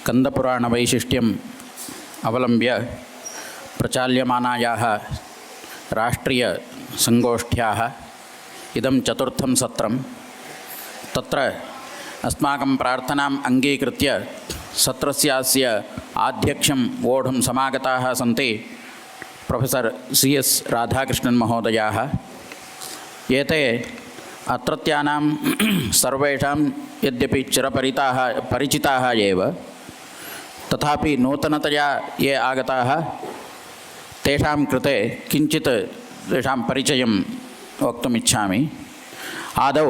स्कन्दपुराणवैशिष्ट्यम् अवलम्ब्य प्रचाल्यमानायाः राष्ट्रीयसङ्गोष्ठ्याः इदं चतुर्थं सत्रं। तत्र अस्माकं प्रार्थनाम् अङ्गीकृत्य सत्रस्यास्य आध्यक्षं वोढुं समागताः सन्ति प्रोफेसर् CS राधाकृष्णन् महोदयाः। एते अत्रत्यानां सर्वेषां यद्यपि परिचिताः एव, तथापि नूतनतया ये आगताः तेषां कृते किञ्चित् तेषां परिचयं वक्तुमिच्छामि। आदौ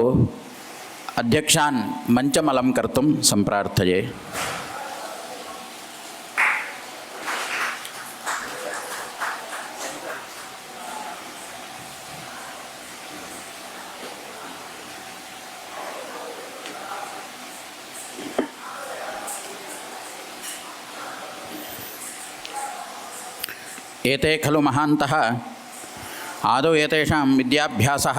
अध्यक्षान् मञ्चमलं कर्तुं सम्प्रार्थये। एते खलु महान्तः। आदौ एतेषां विद्याभ्यासः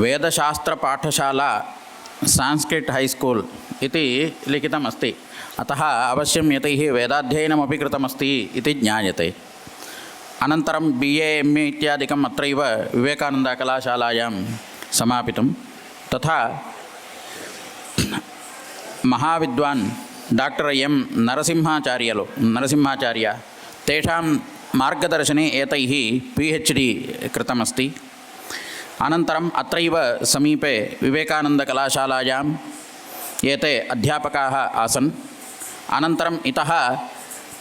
वेदशास्त्रपाठशाला संस्कृत हाईस्कूल् इति लिखितमस्ति। अतः अवश्यं यतैः वेदाध्ययनमपि कृतमस्ति इति ज्ञायते। अनन्तरं BA MA इत्यादिकम् अत्रैव विवेकानन्दकलाशालायां समापितं। तथा महाविद्वान् डॉक्टर M नरसिंहाचार्य तेषां मार्गदर्शने एतैः PhD कृतमस्ति। अनन्तरम् अत्रैव समीपे विवेकानन्दकलाशालायाम् एते अध्यापकाः आसन्। अनन्तरम् इतः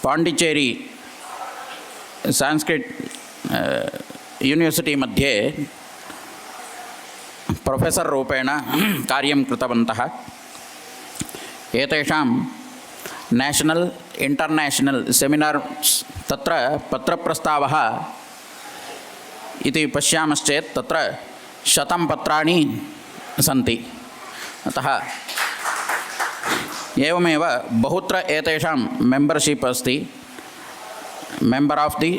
पाण्डिचेरी संस्कृत यूनिवर्सिटी मध्ये प्रोफेसर् रूपेण कार्यं कृतवन्तः। एतेषां नेशनल इंटरनेशनल सेमिनार तत्र पत्रप्रस्तावः इति पश्यामश्चेत् तत्र 100 पत्राणि सन्ति। अतः एवमेव बहुत्र एतेषां मेम्बर्शिप् अस्ति। Member of the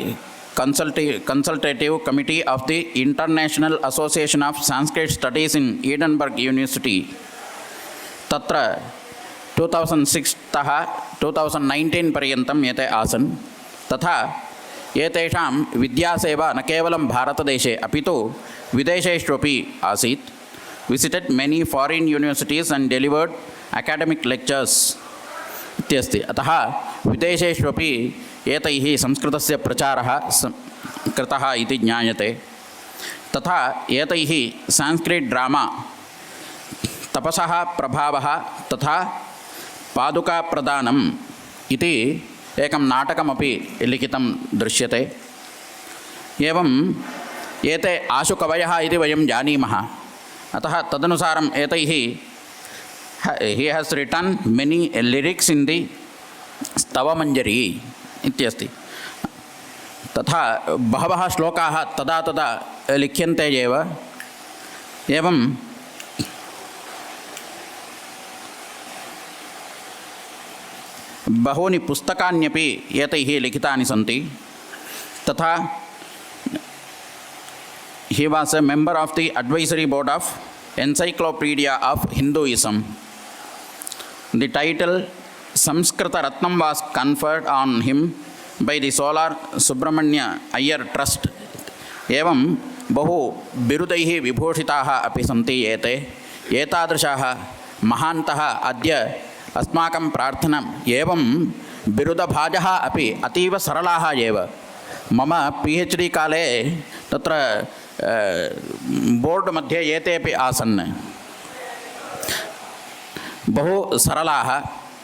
consultative committee of the international association of Sanskrit studies in Edinburgh university. तत्र 2006 तः 2019 पर्यन्तम् एते आसन्। तथा एतेषां विद्यासेवा न केवलं भारतदेशे अपि तु विदेशेष्वपि आसीत्। Visited many foreign universities and delivered academic lectures इत्यस्ति। अतः विदेशेष्वपि एतैः संस्कृतस्य प्रचारः कृतः इति ज्ञायते। तथा एतैः संस्कृत ड्रामा तपसः प्रभावः तथा पादुका प्रदानम् इति एकं नाटकमपि लिखितं दृश्यते। एवं एते आशुकवयः इति वयं जानीमः। अतः तदनुसारम् एतैः he has written many lyrics in the स्तवमञ्जरी इत्यस्ति। तथा बहवः श्लोकाः तदा तदा लिख्यन्ते एव। एवं बहूनि पुस्तकान्यपि एतैः लिखितानि सन्ति। तथा he was a member of the advisory board of encyclopedia of Hinduism. The title Samskrita Ratnam was conferred on him by the Solar Subramanya Iyer Trust. एवं बहु बिरुदैः विभूषिताः अपि सन्ति एते। एतादृशाः महान्तः अद्य अस्माकं प्रार्थना एवं बिरुदभाजः अपि अतीव सरलाः एव। मम PhD काले तत्र बोर्ड मध्ये एतेपि आसन्। बहु सरलाः,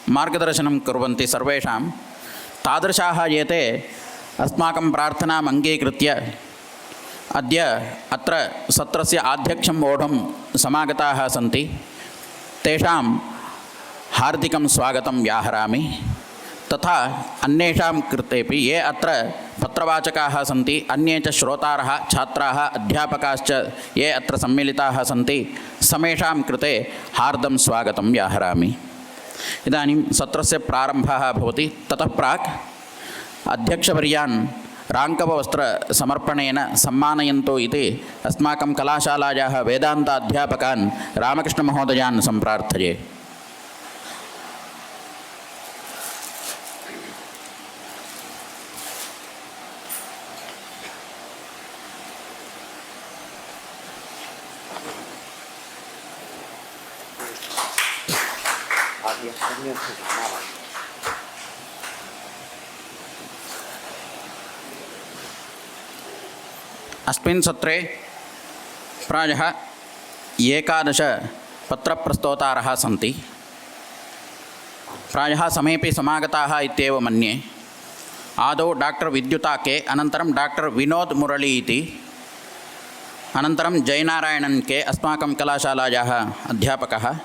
मार्गदर्शनं कुर्वन्ति सर्वेषां। तादृशाः एते अस्माकं प्रार्थनाम् अङ्गीकृत्य अद्य अत्र सत्रस्य आध्यक्षं वोढुं समागताः सन्ति। तेषां हार्दिकं स्वागतं व्याहरामि। तथा अन्येषां कृतेपि ये अत्र पत्रवाचकाः सन्ति, अन्ये च श्रोतारः, छात्राः, अध्यापकाश्च ये अत्र सम्मिलिताः सन्ति, समेषां कृते हार्दं स्वागतं व्याहरामि। इदानीं सत्रस्य प्रारम्भः भवति। ततः प्राक् अध्यक्षवर्यान् राङ्कवस्त्रसमर्पणेन सम्मानयन्तु इति अस्माकं कलाशालायाः वेदान्ताध्यापकान् रामकृष्णमहोदयान् सम्प्रार्थये। अस्मिन् सत्रे प्रायः 11 पत्रप्रस्तोतारः सन्ति। प्रायः समेपि समागताः इत्येव मन्ये। आदौ डाक्टर् विद्युता के, अनन्तरं डाक्टर् विनोद् मुरळी इति, अनन्तरं जयनारायणन् के अस्माकं कलाशालायाः अध्यापकः,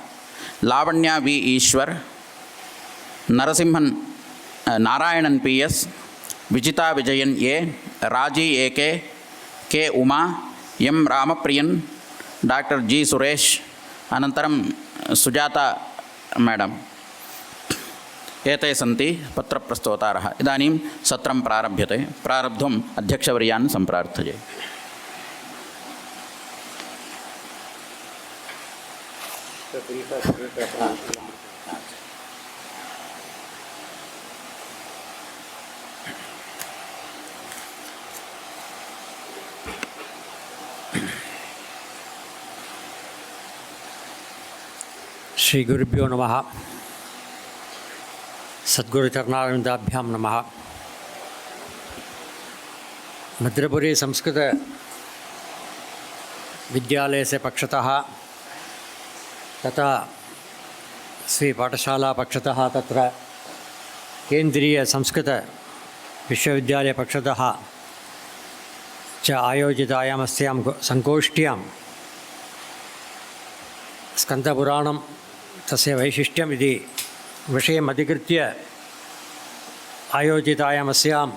लावण्या वि ईश्वर्, नरसिंहन् नारायणन् पि एस्, विजिता विजयन् ए, राजी ए के उमा, एम रामप्रियन्, डाक्टर् जी सुरेश, अनन्तरं सुजाता मैडम, एते सन्ति पत्रप्रस्तोतारः। इदानीं सत्रं प्रारभ्यते। प्रारब्धुम् अध्यक्षवर्यान् सम्प्रार्थये। श्री गुरुभ्यो नमः। सद्गुरुचरणारविन्दाभ्यां नमः। मद्रपुरी संस्कृत विद्यालय से पक्षतः तथा श्री पाठशाला पक्षतः तत्र केन्द्रीय संस्कृत विश्वविद्यालय पक्षतः च आयोजितायामस्यां संगोष्ठ्यां स्कन्दपुराणं तस्य वैशिष्ट्यम् इति विषयम् अधिकृत्य आयोजितायामस्यां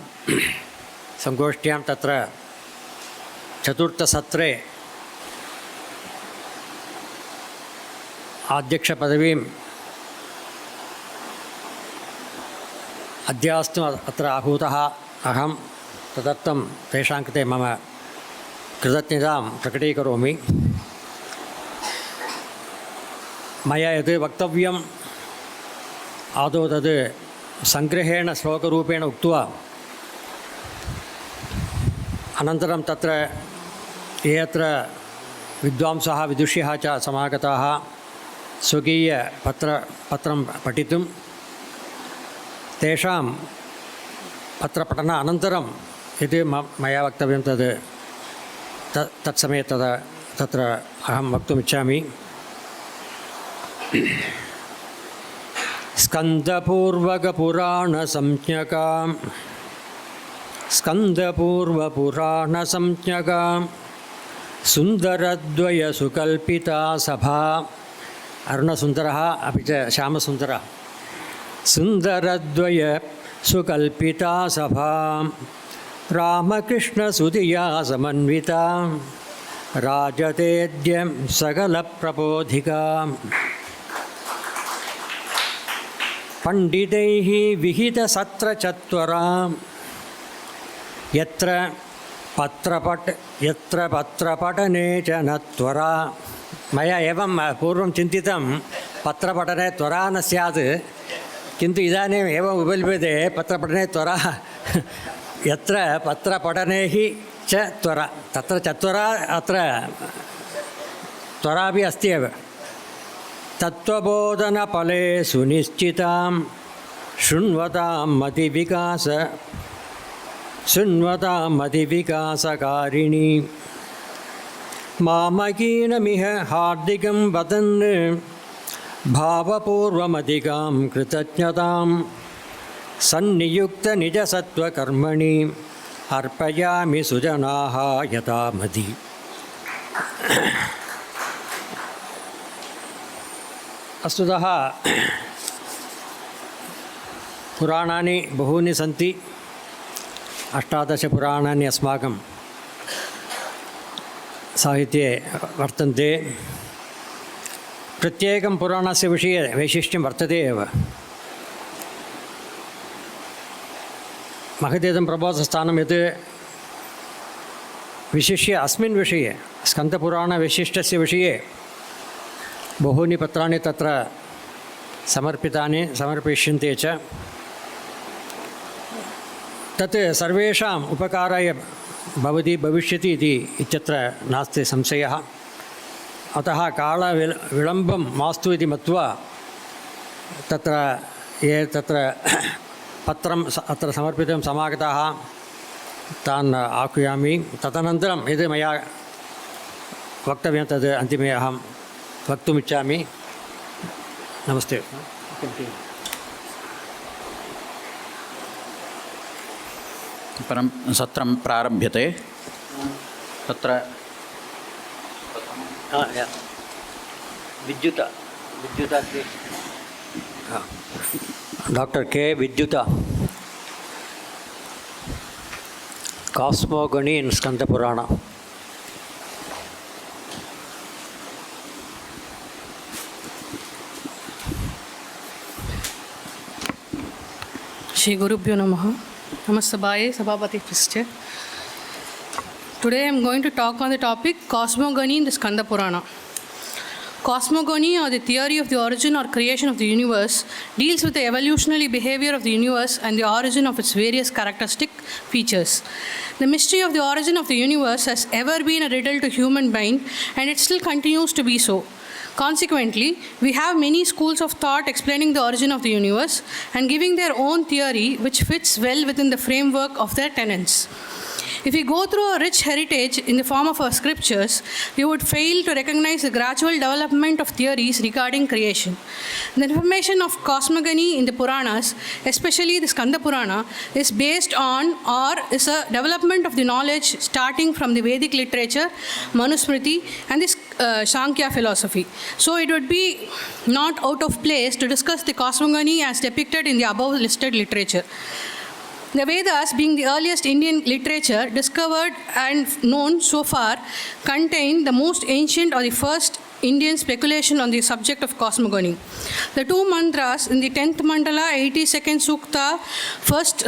संगोष्ठ्यां तत्र चतुर्थसत्रे अध्यक्षपदवीम् अद्यास्तु अत्र आहूतः अहं। तदर्थं तेषां कृते मम कृतज्ञतां प्रकटीकरोमि। मया यद् वक्तव्यम् आदौ तद् सङ्ग्रहेण श्लोकरूपेण उक्त्वा अनन्तरं तत्र ये अत्र विद्वांसः विदुष्यः च समागताः स्वकीयपत्रं पठितुं तेषां पत्रपठन अनन्तरं यद् मया वक्तव्यं तत्समये तत्र अहं वक्तुमिच्छामि। स्कन्दपूर्वपुराणसंज्ञकां सुन्दरद्वयसुकल्पिता सभा। अरुणसुन्दरः अपि च श्यामसुन्दरः। सुन्दरद्वयसुकल्पिता सभा रामकृष्णसुधिया समन्विता राजतेद्यं सकलप्रबोधिका। पंडितैः विहितसत्रचत्वरा यत्र पत्रपठने च न त्वरा। मया एवं पूर्वं चिन्तितं पत्रपठने त्वरा न स्यात्, किन्तु इदानीम् एवम् उपलभ्यते पत्रपठने त्वरा। यत्र पत्रपठने हि च त्वरा, तत्र चत्वरा अत्र त्वरापि अस्ति एव। तत्त्वबोधनफले सुनिश्चितां शृण्वतां मतिविकासकारिणी। मामकीनमिह हार्दिकं वदन् भावपूर्वमधिकां कृतज्ञतां सन्नियुक्तनिजसत्त्वकर्मणि अर्पयामि सुजनाः यथामति। वस्तुतः पुराणानि बहूनि सन्ति। 18 पुराणानि अस्माकं साहित्ये वर्तन्ते। प्रत्येकं पुराणस्य विषये वैशिष्ट्यं वर्तते एव। महदेदं प्रबोधस्थानं यत् विशिष्य अस्मिन् विषये स्कन्दपुराणवैशिष्ट्यस्य विषये बहूनि पत्राणि तत्र समर्पिष्यन्ते च। तत् सर्वेषाम् उपकाराय भविष्यति इति इत्यत्र नास्ति संशयः। अतः कालविलम्बं मास्तु इति मत्वा तत्र ये तत्र पत्रम् अत्र समर्पितं समागताः तान् आह्वयामि. तदनन्तरं यद् मया वक्तव्यं तद् अन्तिमे अहं वक्तुमिच्छामि. नमस्ते. परं सत्रं प्रारभ्यते. तत्र विद्युत डॉक्टर के विद्युत cosmogony in Skanda Purana. Shri Gurubhyo Namaha. Namaste Sabhapati Christian. Today I am going to talk on the topic cosmogony in the Skanda Purana. Cosmogony, or the theory of the origin or creation of the universe, deals with the evolutionary behavior of the universe and the origin of its various characteristic features. The mystery of the origin of the universe has ever been a riddle to human mind, and it still continues to be so. Consequently, we have many schools of thought explaining the origin of the universe and giving their own theory which fits well within the framework of their tenets. If we go through a rich heritage in the form of our scriptures, we would fail to recognize the gradual development of theories regarding creation. The information of cosmogony in the Puranas, especially the Skanda Purana, is based on or is a development of the knowledge starting from the Vedic literature, Manusmriti, and the Sankhya philosophy. So it would be not out of place to discuss the cosmogony as depicted in the above listed literature. The Vedas, being the earliest Indian literature discovered and known so far, contain the most ancient or the first Indian speculation on the subject of cosmogony. The two mantras in the 10th mandala, 82nd sukta, first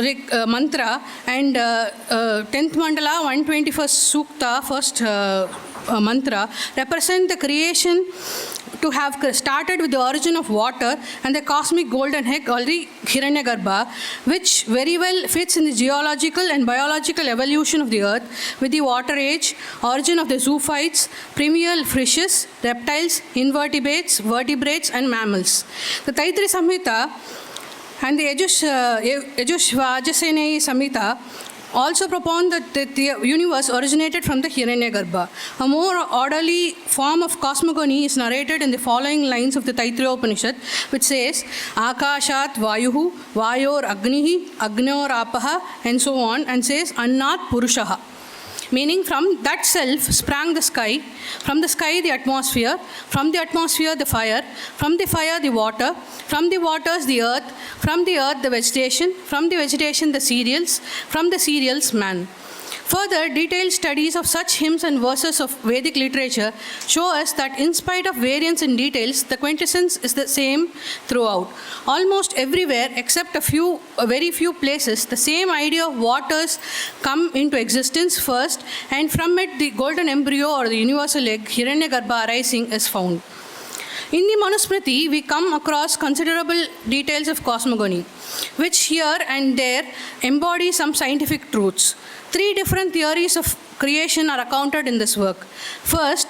mantra, and 10th mandala, 121st sukta, first mantra, represent the creation to have started with the origin of water and the cosmic golden egg, or the Hiranyagarbha, which very well fits in the geological and biological evolution of the earth with the water age, origin of the zoophytes, primeval fishes, reptiles, invertebrates, vertebrates, and mammals. The Taitri Samhita and the Yajushvajasene Samhita also propound that the universe originated from the Hiranyagarbha. A more orderly form of cosmogony is narrated in the following lines of the Taittiriya Upanishad, which says, Akashat Vayuhu, Vayor Agnihi, Agnor Apaha, and so on, and says, Annat Purushaha. Meaning, from that self sprang the sky, from the sky the atmosphere, from the atmosphere the fire, from the fire the water, from the waters the earth, from the earth the vegetation, from the vegetation the cereals, from the cereals man. Further, detailed studies of such hymns and verses of Vedic literature show us that in spite of variance in details, the quintessence is the same throughout. Almost everywhere, except a very few places, the same idea of waters come into existence first, and from it the golden embryo or the universal egg, Hiranyagarbha, arising is found. In the Manusmriti, we come across considerable details of cosmogony, which here and there embody some scientific truths. Three different theories of creation are accounted in this work. First,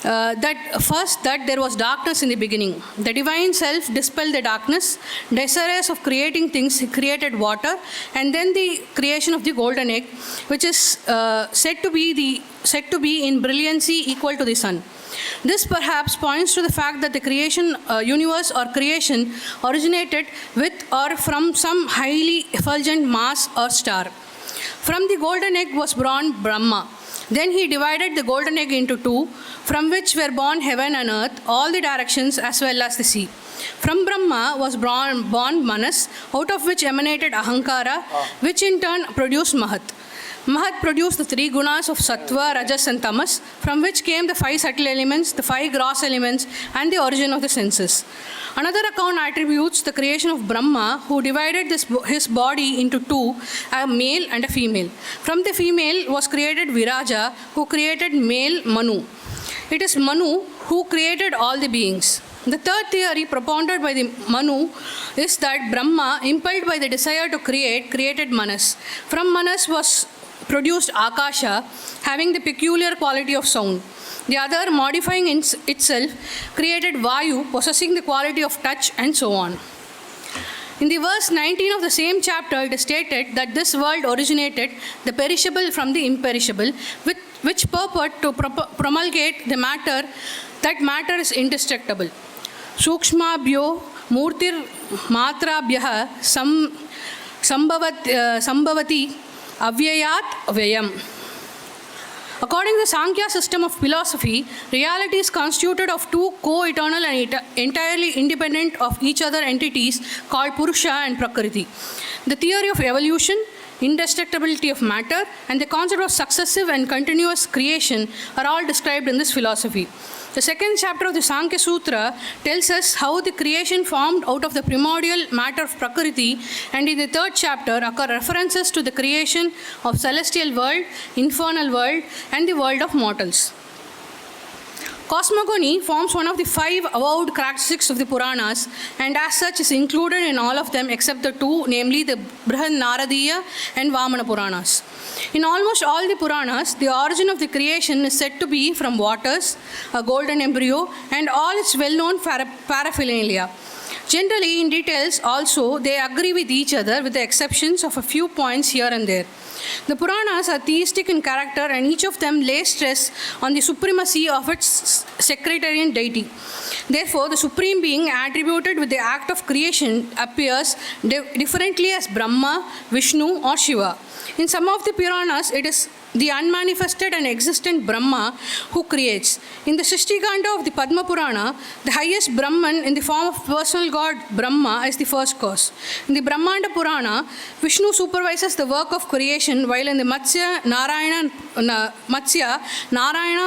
that there was darkness in the beginning. The divine self dispelled the darkness, desirous of creating things, he created water, and then the creation of the golden egg, which is said to be in brilliancy equal to the sun. This perhaps points to the fact that the creation universe or creation originated with or from some highly effulgent mass or star. From the golden egg was born Brahma. Then he divided the golden egg into two, from which were born heaven and earth, all the directions as well as the sea. From Brahma was born Manas, out of which emanated Ahankara, which in turn produced Mahat. Mahat produced the three gunas of Sattva, Rajas and Tamas, from which came the 5 subtle elements, the 5 gross elements, and the origin of the senses. Another account attributes the creation of Brahma, who divided his body into two, a male and a female. From the female was created Viraja, who created male Manu. It is Manu who created all the beings. The third theory propounded by the Manu is that Brahma, impelled by the desire to create, created Manas. From Manas was produced Akasha, having the peculiar quality of sound. The other, modifying itself, created Vayu, possessing the quality of touch, and so on. In the verse 19 of the same chapter, it is stated that this world originated the perishable from the imperishable, which purport to promulgate the matter, that matter is indestructible. Sukshmabhyo murtir matrabhyah sambhavati avyayat vyayam. According to the Sankhya system of philosophy, reality is constituted of two co-eternal and entirely independent of each other entities called Purusha and Prakriti. The theory of evolution, indestructibility of matter, and the concept of successive and continuous creation are all described in this philosophy. The second chapter of the Sankhya Sutra tells us how the creation formed out of the primordial matter of Prakriti, and in the third chapter occur references to the creation of celestial world, infernal world, and the world of mortals. Cosmogony forms one of the 5 avowed characteristics of the Puranas, and as such is included in all of them except the 2, namely the Brihad Naradiya and Vamana Puranas. In almost all the Puranas, the origin of the creation is said to be from waters, a golden embryo, and all its well-known paraphernalia. Generally, in details also, they agree with each other with the exceptions of a few points here and there. The Puranas are theistic in character, and each of them lays stress on the supremacy of its sectarian deity. Therefore, the Supreme Being attributed with the act of creation appears differently as Brahma, Vishnu, or Shiva. In some of the Puranas, it is the unmanifested and existent Brahma who creates. In the Srishtikanda of the Padma Purana, the highest Brahman in the form of personal god Brahma is the first cause. In the Brahmanda Purana, Vishnu supervises the work of creation, while in the Matsya, Narayana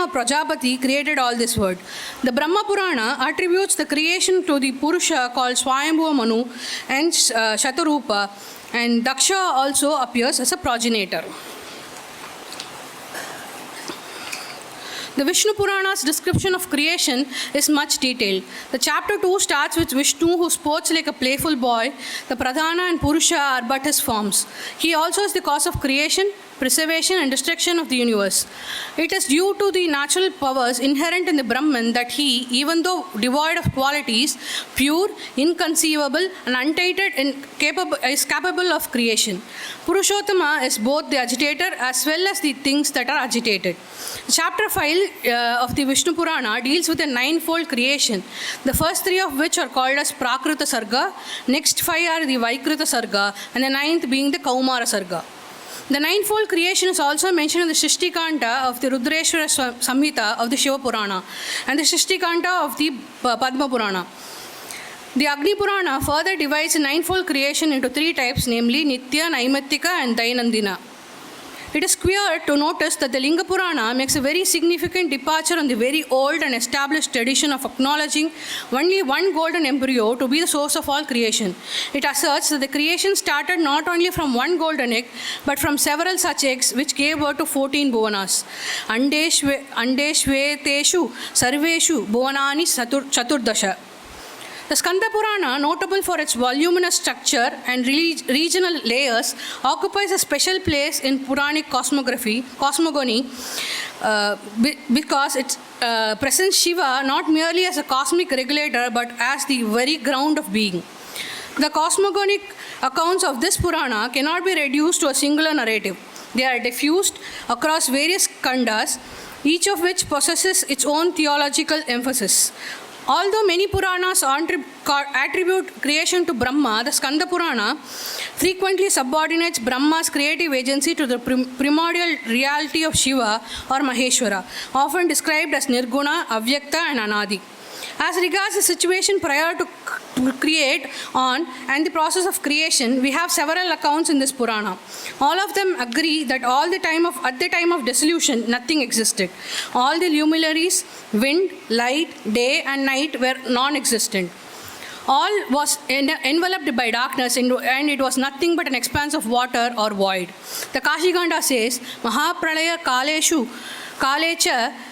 Prajapati created all this world. The Brahma Purana attributes the creation to the Purusha called Swayambhuva Manu and Shatarupa, and Daksha also appears as a progenitor. The Vishnu Purana's description of creation is much detailed. The chapter 2 starts with Vishnu, who sports like a playful boy. The Pradhana and Purusha are but his forms. He also is the cause of creation, preservation, and destruction of the universe. It is due to the natural powers inherent in the Brahman that he, even though devoid of qualities, pure, inconceivable, and untainted, is capable of creation. Purushottama is both the agitator as well as the things that are agitated. Chapter 5 of the Vishnu Purana deals with a 9-fold creation, the first 3 of which are called as Prakrita Sarga, next 5 are the Vaikrita Sarga, and the 9th being the Kaumara Sarga. The 9-fold creation is also mentioned in the Srishtikanda of the Rudreshwara Samhita of the Shiva Purana and the Srishtikanda of the Padma Purana. The Agni Purana further divides the 9-fold creation into 3 types, namely Nitya, Naimatika, and Dainandina. It is queer to notice that the Linga Purana makes a very significant departure on the very old and established tradition of acknowledging only one golden embryo to be the source of all creation. It asserts that the creation started not only from one golden egg, but from several such eggs which gave birth to 14 Bhuvanas. Andeshveteshu Sarveshu Bhuvanani Chaturdasha. The Skanda Purana, notable for its voluminous structure and regional layers, occupies a special place in Puranic cosmogony because it presents Shiva not merely as a cosmic regulator but as the very ground of being. The cosmogonic accounts of this Purana cannot be reduced to a singular narrative. They are diffused across various Skandas, each of which possesses its own theological emphasis. Although many Puranas attribute creation to Brahma, the Skanda Purana frequently subordinates Brahma's creative agency to the primordial reality of Shiva or Maheshwara, often described as Nirguna, Avyakta, and Anadi. As regards the situation prior to create on and the process of creation, we have several accounts in this Purana. All of them agree that at the time of dissolution, nothing existed. All the luminaries, wind, light, day and night were non-existent. All was enveloped by darkness and it was nothing but an expanse of water or void. The Kashiganda says, Mahapralaya Kalecha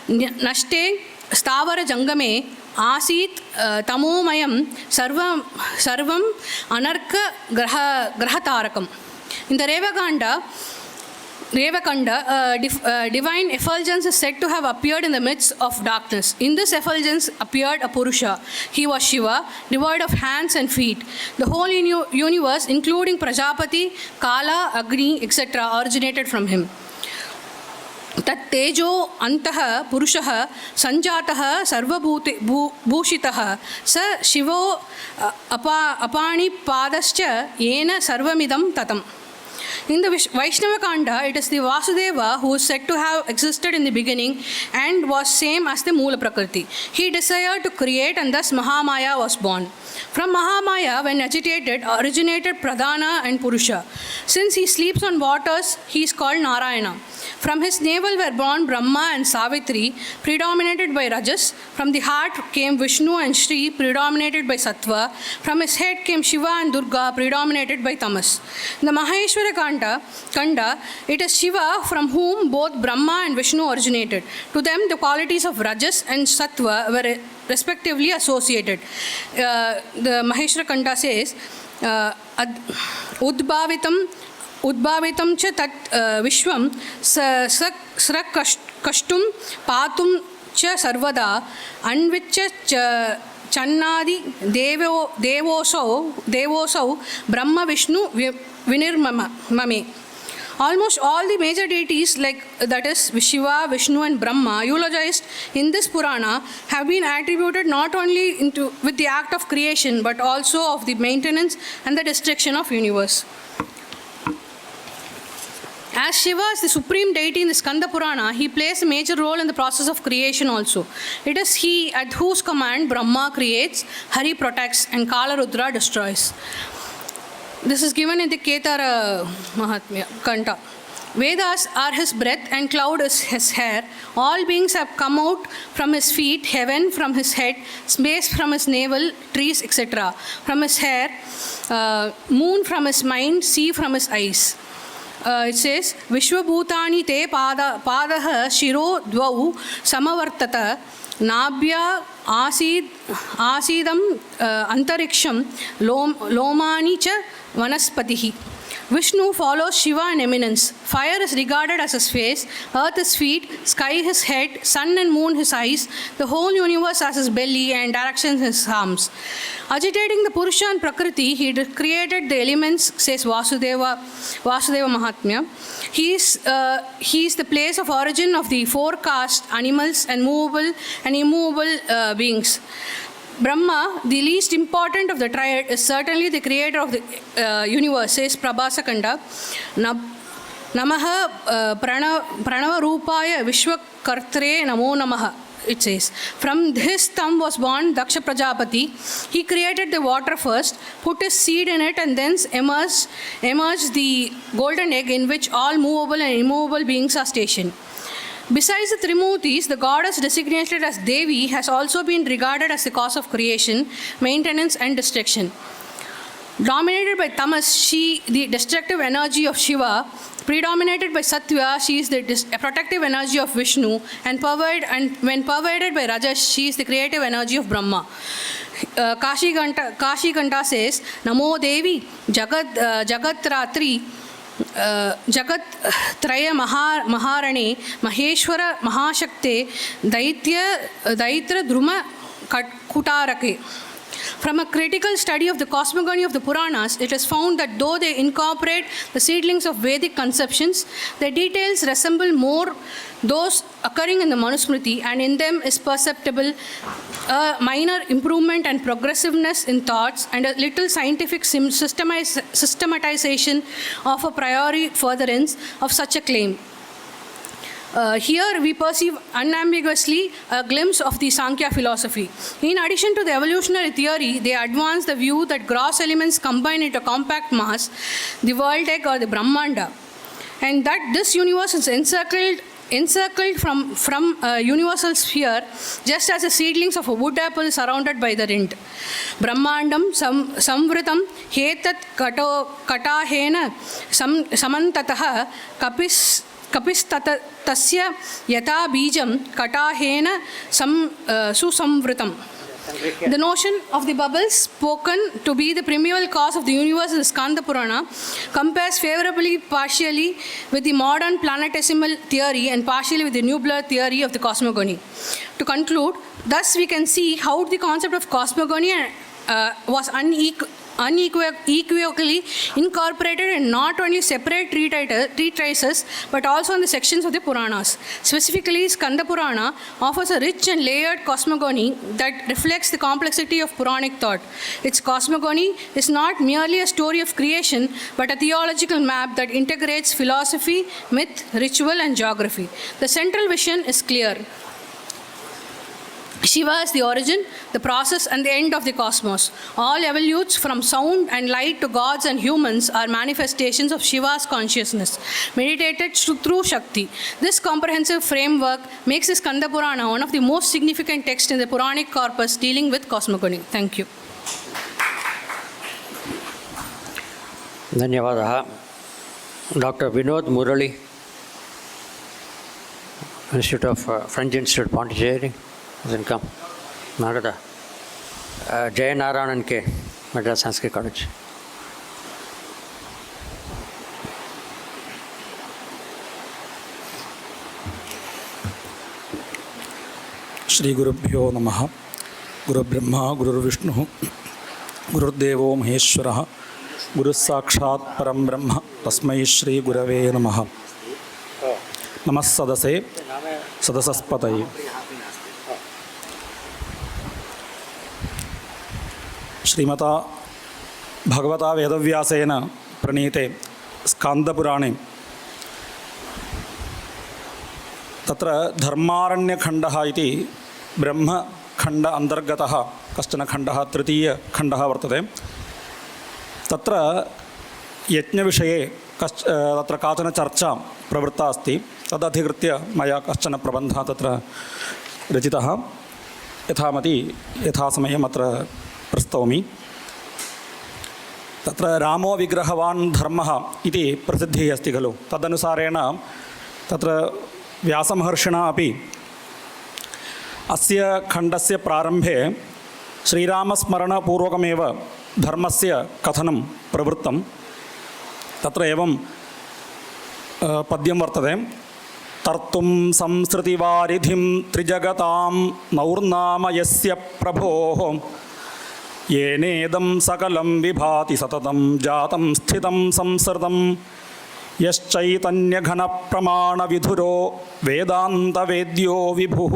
Nashte Stavara Jangame Asit Tamomayam Sarvam Anarka Grahatarakam. In the Revaganda, Revakanda, divine effulgence is said to have appeared in the midst of darkness. In this effulgence appeared a Purusha. He was Shiva, devoid of hands and feet. The whole universe, including Prajapati, Kala, Agni, etc., originated from him. Tat tejo antah purushah sanjatah sarvabhusitah sa shivo apani padascha yena sarvamidam tatam. In the Vaishnava Kanda, it is the Vasudeva who is said to have existed in the beginning and was same as the Moola Prakriti. He desired to create and thus Mahamaya was born. From Mahamaya, when agitated, originated Pradhana and Purusha. Since he sleeps on waters, he is called Narayana. From his navel were born Brahma and Savitri, predominated by Rajas. From the heart came Vishnu and Shri, predominated by Sattva. From his head came Shiva and Durga, predominated by Tamas. In the Maheshwara Kanda, it is Shiva from whom both Brahma and Vishnu originated. To them, the qualities of Rajas and Sattva were respectively associated. The Maheshwara Kanda says, Udbhavitam cha tat vishvam srakashtum patum cha sarvada anvicha channadi devosau brahma vishnu vinirmame. Almost all the major deities, like that is Shiva, Vishnu and Brahma, eulogized in this Purana, have been attributed not only with the act of creation but also of the maintenance and the destruction of universe. As Shiva is the supreme deity in the Skanda Purana, he plays a major role in the process of creation also. It is he at whose command Brahma creates, Hari protects and Kala Rudra destroys. This is given in the Ketara Mahatmya Kanta. Vedas are his breath and cloud is his hair. All beings have come out from his feet, heaven from his head, space from his navel, trees, etc. from his hair, moon from his mind, sea from his eyes. It says, Vishwabhutani te padaha shiro dvau samavartata nabhya asidam antariksham lomani cha vanaspatihi. Vishnu follows Shiva in eminence. Fire is regarded as his face, earth his feet, sky his head, sun and moon his eyes, the whole universe as his belly and directions his arms. Agitating the Purusha and Prakriti, he created the elements, says Vasudeva Mahatmya. He is the place of origin of the four caste, animals and movable and immovable beings. Brahma, the least important of the triad, is certainly the creator of the universe, says Prabhasa Kanda. Namaha Pranava Rupaya Vishwakartre Namo Namaha. It says, from his thumb was born Daksha Prajapati. He created the water first, put his seed in it, and thence emerged the golden egg in which all movable and immovable beings are stationed. Besides the Trimurtis, the goddess designated as Devi has also been regarded as the cause of creation, maintenance and destruction. Dominated by Tamas, the destructive energy of Shiva, predominated by Sattva, she is the protective energy of Vishnu, and when pervaded by Rajas, she is the creative energy of Brahma. Kashi Kanta says, Namo Devi Jagat Ratri Jagat Traya Maharane Maheshwara Mahashakte Daitra Druma Kutarake. From a critical study of the cosmogony of the Puranas, it is found that though they incorporate the seedlings of Vedic conceptions, their details resemble more those occurring in the Manusmriti, and in them is perceptible a minor improvement and progressiveness in thoughts and a little scientific systematization of a priori furtherance of such a claim. Here we perceive unambiguously a glimpse of the Sankhya philosophy. In addition to the evolutionary theory, they advance the view that gross elements combine into a compact mass, the world egg or the Brahmanda, and that this universe is encircled from a universal sphere, just as the seedlings of a wood apple is surrounded by the rind. Brahmandam samvritam hetat katahena samantataha kapistatasya yata bijam katahena susamvritam. The notion of the bubbles spoken to be the primeval cause of the universe in the Skanda Purana compares favorably partially with the modern planetesimal theory and partially with the nuclear theory of the cosmogony. To conclude, thus we can see how the concept of cosmogony was unequivocally incorporated in not only separate treatises but also in the sections of the Puranas. Specifically, Skanda Purana offers a rich and layered cosmogony that reflects the complexity of Puranic thought. Its cosmogony is not merely a story of creation but a theological map that integrates philosophy, myth, ritual, and geography. The central vision is clear. Shiva is the origin, the process, and the end of the cosmos. All evolutes from sound and light to gods and humans are manifestations of Shiva's consciousness, meditated through Shakti. This comprehensive framework makes the Skanda Purana one of the most significant texts in the Puranic corpus dealing with cosmogony. Thank you. धन्यवादः. Dr. Vinod Murali, Institute of French Institute, Pondicherry. Then come. Nagada. Jay Narayanan K. Madras Sanskrit College. Shri Gurubhyo Namaha. Guru Brahma, Guru Vishnu, Guru Devo Maheshwaraha, Guru Sakshat Param Brahma, Tasmai Shri Gurave Namaha. Namas Sadase, Sadasaspataye. श्रीमता भगवता वेदव्यासेन प्रणीते स्कान्दपुराणे तत्र धर्मारण्यखण्डः इति ब्रह्मखण्ड अन्तर्गतः कश्चन खण्डः तृतीयखण्डः वर्तते. तत्र यज्ञविषये तत्र काचन चर्चा प्रवृत्ता अस्ति. तदधिकृत्य मया कश्चन प्रबन्धः तत्र रचितः. यथासमयम् अत्र प्रस्तौमि. तत्र रामो विग्रहवान् धर्मः इति प्रसिद्धिः अस्ति खलु. तदनुसारेण तत्र व्यासमहर्षिणा अपि अस्य खण्डस्य प्रारम्भे श्रीरामस्मरणपूर्वकमेव धर्मस्य कथनं प्रवृत्तं. तत्र एवं पद्यं वर्तते. तर्तुं संसृतिवारिधिं त्रिजगतां नौर्नाम यस्य प्रभोः येनेदं सकलं विभाति सततं जातं स्थितं संसृतं यश्चैतन्यघनप्रमाणविधुरो वेदान्तवेद्यो विभुः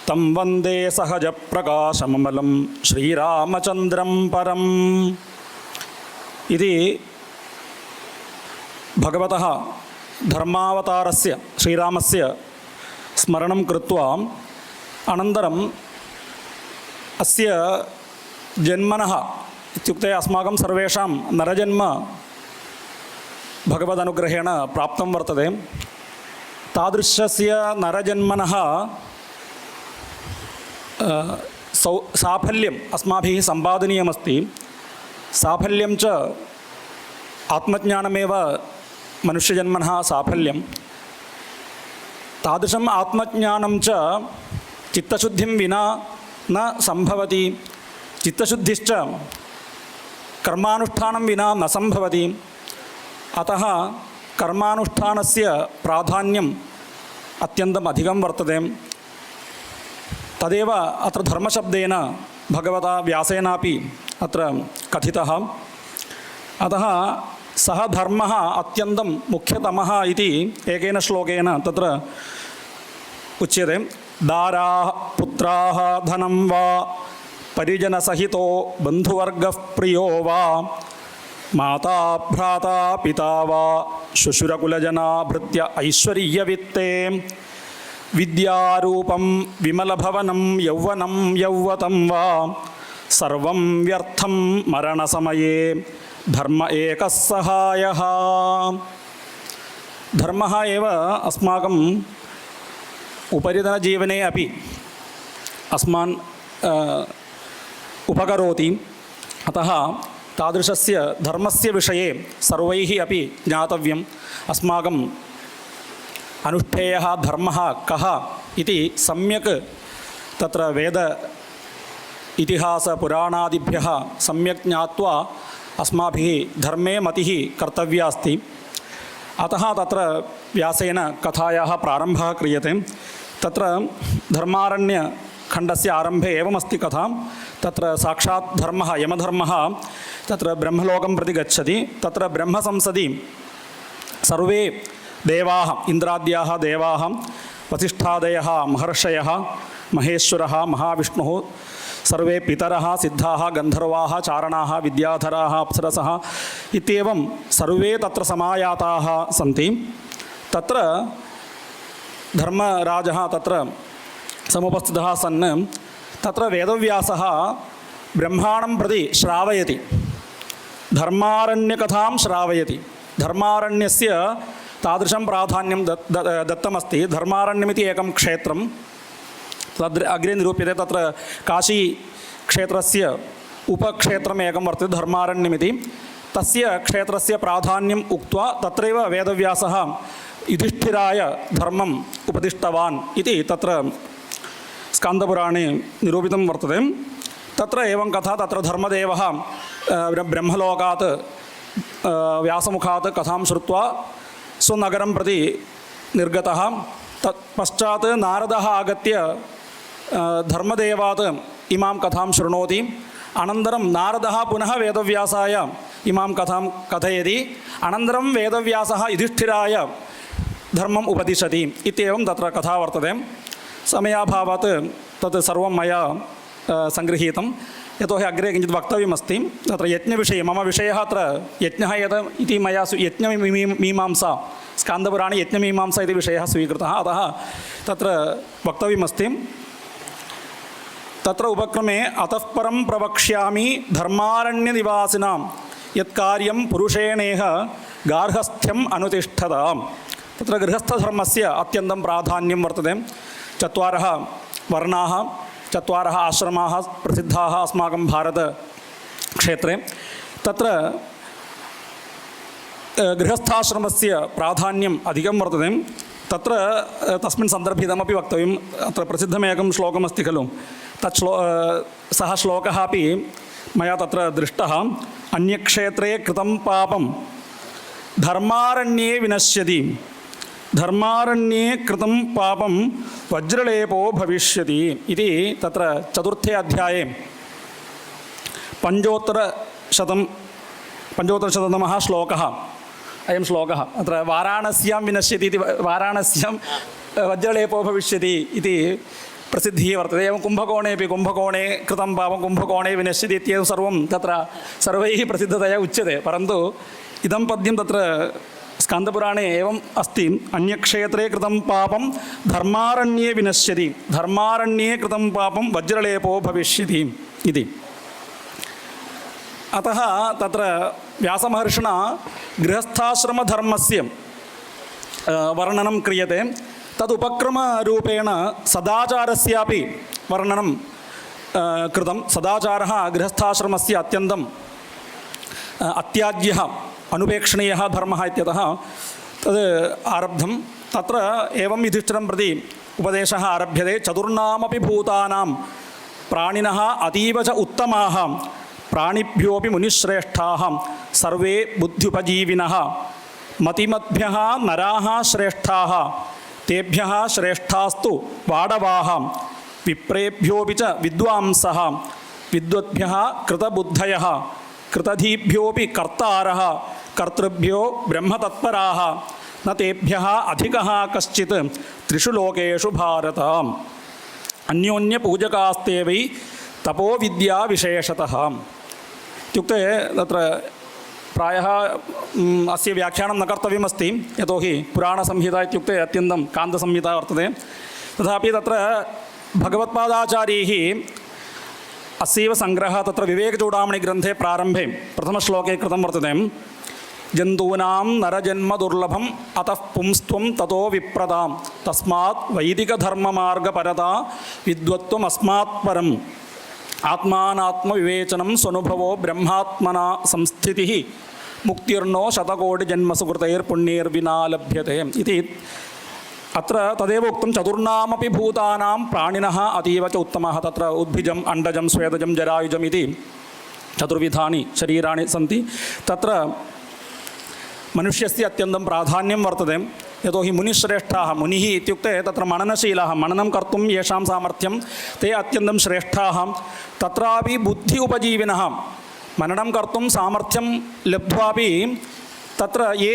तं वन्दे सहजप्रकाशममलं श्रीरामचन्द्रं परम् इति भगवतः धर्मावतारस्य श्रीरामस्य स्मरणं कृत्वा अनन्तरम् अस्य जन्मनः इत्युक्ते अस्माकं सर्वेषां नरजन्म भगवदनुग्रहेण प्राप्तं वर्तते. तादृशस्य नरजन्मनः साफल्यम् अस्माभिः सम्पादनीयमस्ति. साफल्यं च आत्मज्ञानमेव मनुष्यजन्मनः साफल्यं. तादृशम् आत्मज्ञानं च चित्तशुद्धिं विना न सम्भवति. चित्तशुद्धिश्च कर्मानुष्ठानं विना न सम्भवति. अतः कर्मानुष्ठानस्य प्राधान्यम् अत्यन्तम् अधिकं वर्तते. तदेव अत्र धर्मशब्देन भगवता व्यासेनापि अत्र कथितः. अतः सः धर्मः अत्यन्तं मुख्यतमः इति एकेन श्लोकेन तत्र उच्यते. दाराः पुत्राः धनं वा परिजनसहितो बन्धुवर्गः प्रियो वा माता भ्राता पिता वा शुशुरकुलजना भृत्य ऐश्वर्यवित्ते विद्यारूपं विमलभवनं यौवनं यौवतं वा सर्वं व्यर्थं मरणसमये धर्म एकः सहायः. धर्मः एव अस्माकम् उपरितनजीवने अपि अस्मान् उपकरोति. अतः तादृशस्य धर्मस्य विषये सर्वैः अपि ज्ञातव्यम्. अस्माकम् अनुष्ठेयः धर्मः कः इति सम्यक् तत्र इतिहासपुराणादिभ्यः सम्यक् ज्ञात्वा अस्माभिः धर्मे मतिः कर्तव्या अस्ति। अतः तत्र व्यासेन कथायाः प्रारम्भः क्रियते। तत्र धर्मारण्यखण्डस्य आरम्भे एवमस्ति कथा। तत्र साक्षात् धर्मः यमधर्मः तत्र ब्रह्मलोकं प्रति गच्छति। तत्र ब्रह्मसंसदि सर्वे देवाः इन्द्राद्याः देवाः वसिष्ठादयः महर्षयः महेश्वरः महाविष्णुः सर्वे पितरः सिद्धाः गन्धर्वाः चारणाः विद्याधराः अप्सरसः इत्येवं सर्वे तत्र समायाताः सन्ति। तत्र धर्मराजः तत्र समुपस्थितः सन् तत्र वेदव्यासः ब्रह्माणं प्रति श्रावयति, धर्मारण्यकथां श्रावयति। धर्मारण्यस्य तादृशं प्राधान्यं दत्तमस्ति। धर्मारण्यमिति एकं क्षेत्रं तद् अग्रे निरूप्यते। तत्र काशीक्षेत्रस्य उपक्षेत्रम् एकं वर्तते धर्मारण्यमिति। तस्य क्षेत्रस्य प्राधान्यम् उक्त्वा तत्रैव वेदव्यासः युधिष्ठिराय धर्मम् उपदिष्टवान् इति तत्र स्कान्दपुराणे निरूपितं वर्तते। तत्र एवं कथा। तत्र धर्मदेवः ब्रह्मलोकात् व्यासमुखात् कथां श्रुत्वा स्वनगरं प्रति निर्गतः। तत्पश्चात् नारदः आगत्य धर्मदेवात् इमां कथां शृणोति। अनन्तरं नारदः पुनः वेदव्यासाय इमां कथां कथयति। अनन्तरं वेदव्यासः युधिष्ठिराय धर्मम् उपदिशति इत्येवं तत्र कथा वर्तते। समयाभावात् तत् सर्वं मया सङ्गृहीतं, यतोहि अग्रे किञ्चित् वक्तव्यमस्ति। तत्र यज्ञविषये मम विषयः अत्र यज्ञः इति मया यज्ञमीमांसा स्कान्दपुराणे यज्ञमीमांसा इति विषयः स्वीकृतः, अतः तत्र वक्तव्यमस्ति। तत्र उपक्रमे अतः परं प्रवक्ष्यामि धर्मारण्यनिवासिनां यत्कार्यं पुरुषेणेह गार्हस्थ्यम् अनुतिष्ठताम्। तत्र गृहस्थधर्मस्य अत्यन्तं प्राधान्यं वर्तते। चत्वारः वर्णाः, चत्वारः आश्रमाः प्रसिद्धाः अस्माकं भारतक्षेत्रे। तत्र गृहस्थाश्रमस्य प्राधान्यम् अधिकं वर्तते। तत्र तस्मिन् सन्दर्भे इदमपि वक्तव्यम्। अत्र प्रसिद्धमेकं श्लोकमस्ति खलु, तत् सः श्लोकः अपि मया तत्र दृष्टः। अन्यक्षेत्रे कृतं पापं धर्मारण्ये विनश्यति, धर्मारण्ये कृतं पापं वज्रलेपो भविष्यति इति तत्र चतुर्थे अध्याये पञ्चोत्तरशततमः श्लोकः अयं श्लोकः। अत्र वाराणस्यां विनश्यति इति, वाराणस्यां वज्रलेपो भविष्यति इति प्रसिद्धिः वर्तते। एवं कुम्भकोणे कृतं पापं कुम्भकोणे विनश्यति इत्येवं सर्वं तत्र सर्वैः प्रसिद्धतया उच्यते। परन्तु इदं पद्यं तत्र स्कान्दपुराणे एवम् अस्ति। अन्यक्षेत्रे कृतं पापं धर्मारण्ये विनश्यति, धर्मारण्ये कृतं पापं वज्रलेपो भविष्यति इति। अतः तत्र व्यासमहर्षिणा गृहस्थाश्रमधर्मस्य वर्णनं क्रियते। तदुपक्रमरूपेण सदाचारस्यापि वर्णनं कृतं। सदाचारः गृहस्थाश्रमस्य अत्यन्तम् अत्याज्यः अनुपेक्षणीयः धर्मः इत्यतः तद् आरब्धं। तत्र एवं युधिष्ठिरं प्रति उपदेशः आरभ्यते। चतुर्णामपि भूतानां प्राणिनः अतीव च उत्तमाः, प्राणिभ्योऽपि मुनिश्रेष्ठाः, सर्वे बुद्ध्युपजीविनः, मतिमद्भ्यः नराः श्रेष्ठाः, तेभ्यः श्रेष्ठास्तु वाडवाः, विप्रेभ्योऽपि च विद्वांसः, विद्वद्भ्यः कृतबुद्धयः, कृतधीभ्योऽपि कर्तारः, कर्तृभ्यो ब्रह्मतत्पराः, न तेभ्यः अधिकः कश्चित् त्रिषु लोकेषु भारत। अन्योन्यपूजकास्ते वै तपोविद्या विशेषतः। इत्युक्ते तत्र प्रायः अस्य व्याख्यानं न कर्तव्यमस्ति, यतोहि पुराणसंहिता इत्युक्ते अत्यन्तं कान्तसंहिता वर्तते। तथापि तत्र भगवत्पादाचार्यैः अस्यैव सङ्ग्रहः तत्र विवेकचूडामणिग्रन्थे प्रारम्भे प्रथमश्लोके कृतं वर्तते। जन्तूनां नरजन्मदुर्लभम् अतः पुंस्त्वं ततो विप्रदां, तस्मात् वैदिकधर्ममार्गपरता विद्वत्त्वमस्मात् परम्, आत्मानात्मविवेचनं स्वनुभवो ब्रह्मात्मना संस्थितिः, मुक्तिर्नो शतकोटिजन्मसु कृतैर्पुण्यैर्विना लभ्यते इति अत्र तदेव उक्तं चतुर्णामपि भूतानां प्राणिनः अतीव च उत्तमः तत्र उद्भिजम् अण्डजं स्वेदजं जरायुजम् इति चतुर्विधानि शरीराणि सन्ति तत्र मनुष्यस्य अत्यन्तं प्राधान्यं वर्तते यतोहि मुनिश्रेष्ठाः मुनिः इत्युक्ते तत्र मननशीलाः मननं कर्तुं येषां सामर्थ्यं ते अत्यन्तं श्रेष्ठाः तत्रापि बुद्धि उपजीविनः मननं कर्तुं सामर्थ्यं लब्ध्वापि तत्र ये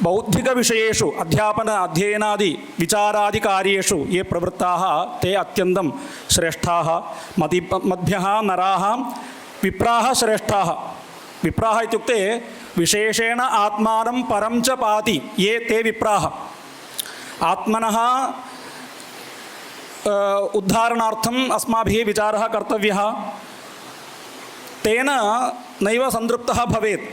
बौद्धिकविषयेषु अध्यापन अध्ययनादि विचारादिकार्येषु ये प्रवृत्ताः ते अत्यन्तं श्रेष्ठाः मध्भ्यः नराः विप्राः श्रेष्ठाः विप्राः इत्युक्ते विशेषेण आत्मानं परं च पाति ये ते विप्राः आत्मनः उद्धारणार्थम् अस्माभिः विचारः कर्तव्यः तेन नैव सन्तृप्तः भवेत्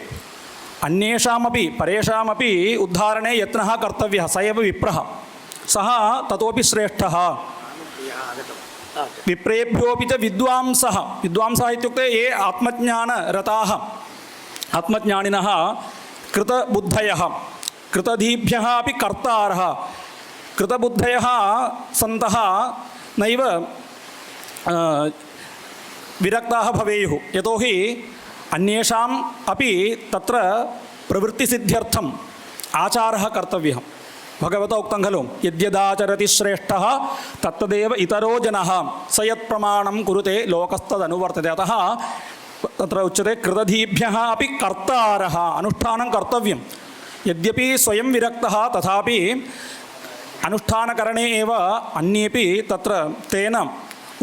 अन्येषामपि परेषामपि उद्धारणे यत्नः कर्तव्यः स एव विप्रः सः ततोपि श्रेष्ठः विप्रेभ्योऽपि च विद्वांसः विद्वांसः इत्युक्ते ये आत्मज्ञानरताः आत्मज्ञानिनः कृतबुद्धयः कृतधीभ्यः अपि कर्तारः कृतबुद्धयः सन्तः नैव विरक्ताः भवेयुः यतोहि अन्येषाम् अपि तत्र प्रवृत्तिसिद्ध्यर्थम् आचारः कर्तव्यः भगवता उक्तं खलु यद्यदाचरति श्रेष्ठः तत्तदेव इतरो जनः स यत्प्रमाणं कुरुते लोकस्तदनुवर्तते अतः तत्र उच्यते कृतधीभ्यः अपि कर्तारः अनुष्ठानं कर्तव्यं यद्यपि स्वयं विरक्तः तथापि अनुष्ठानकरणे एव अन्येपि तत्र तेन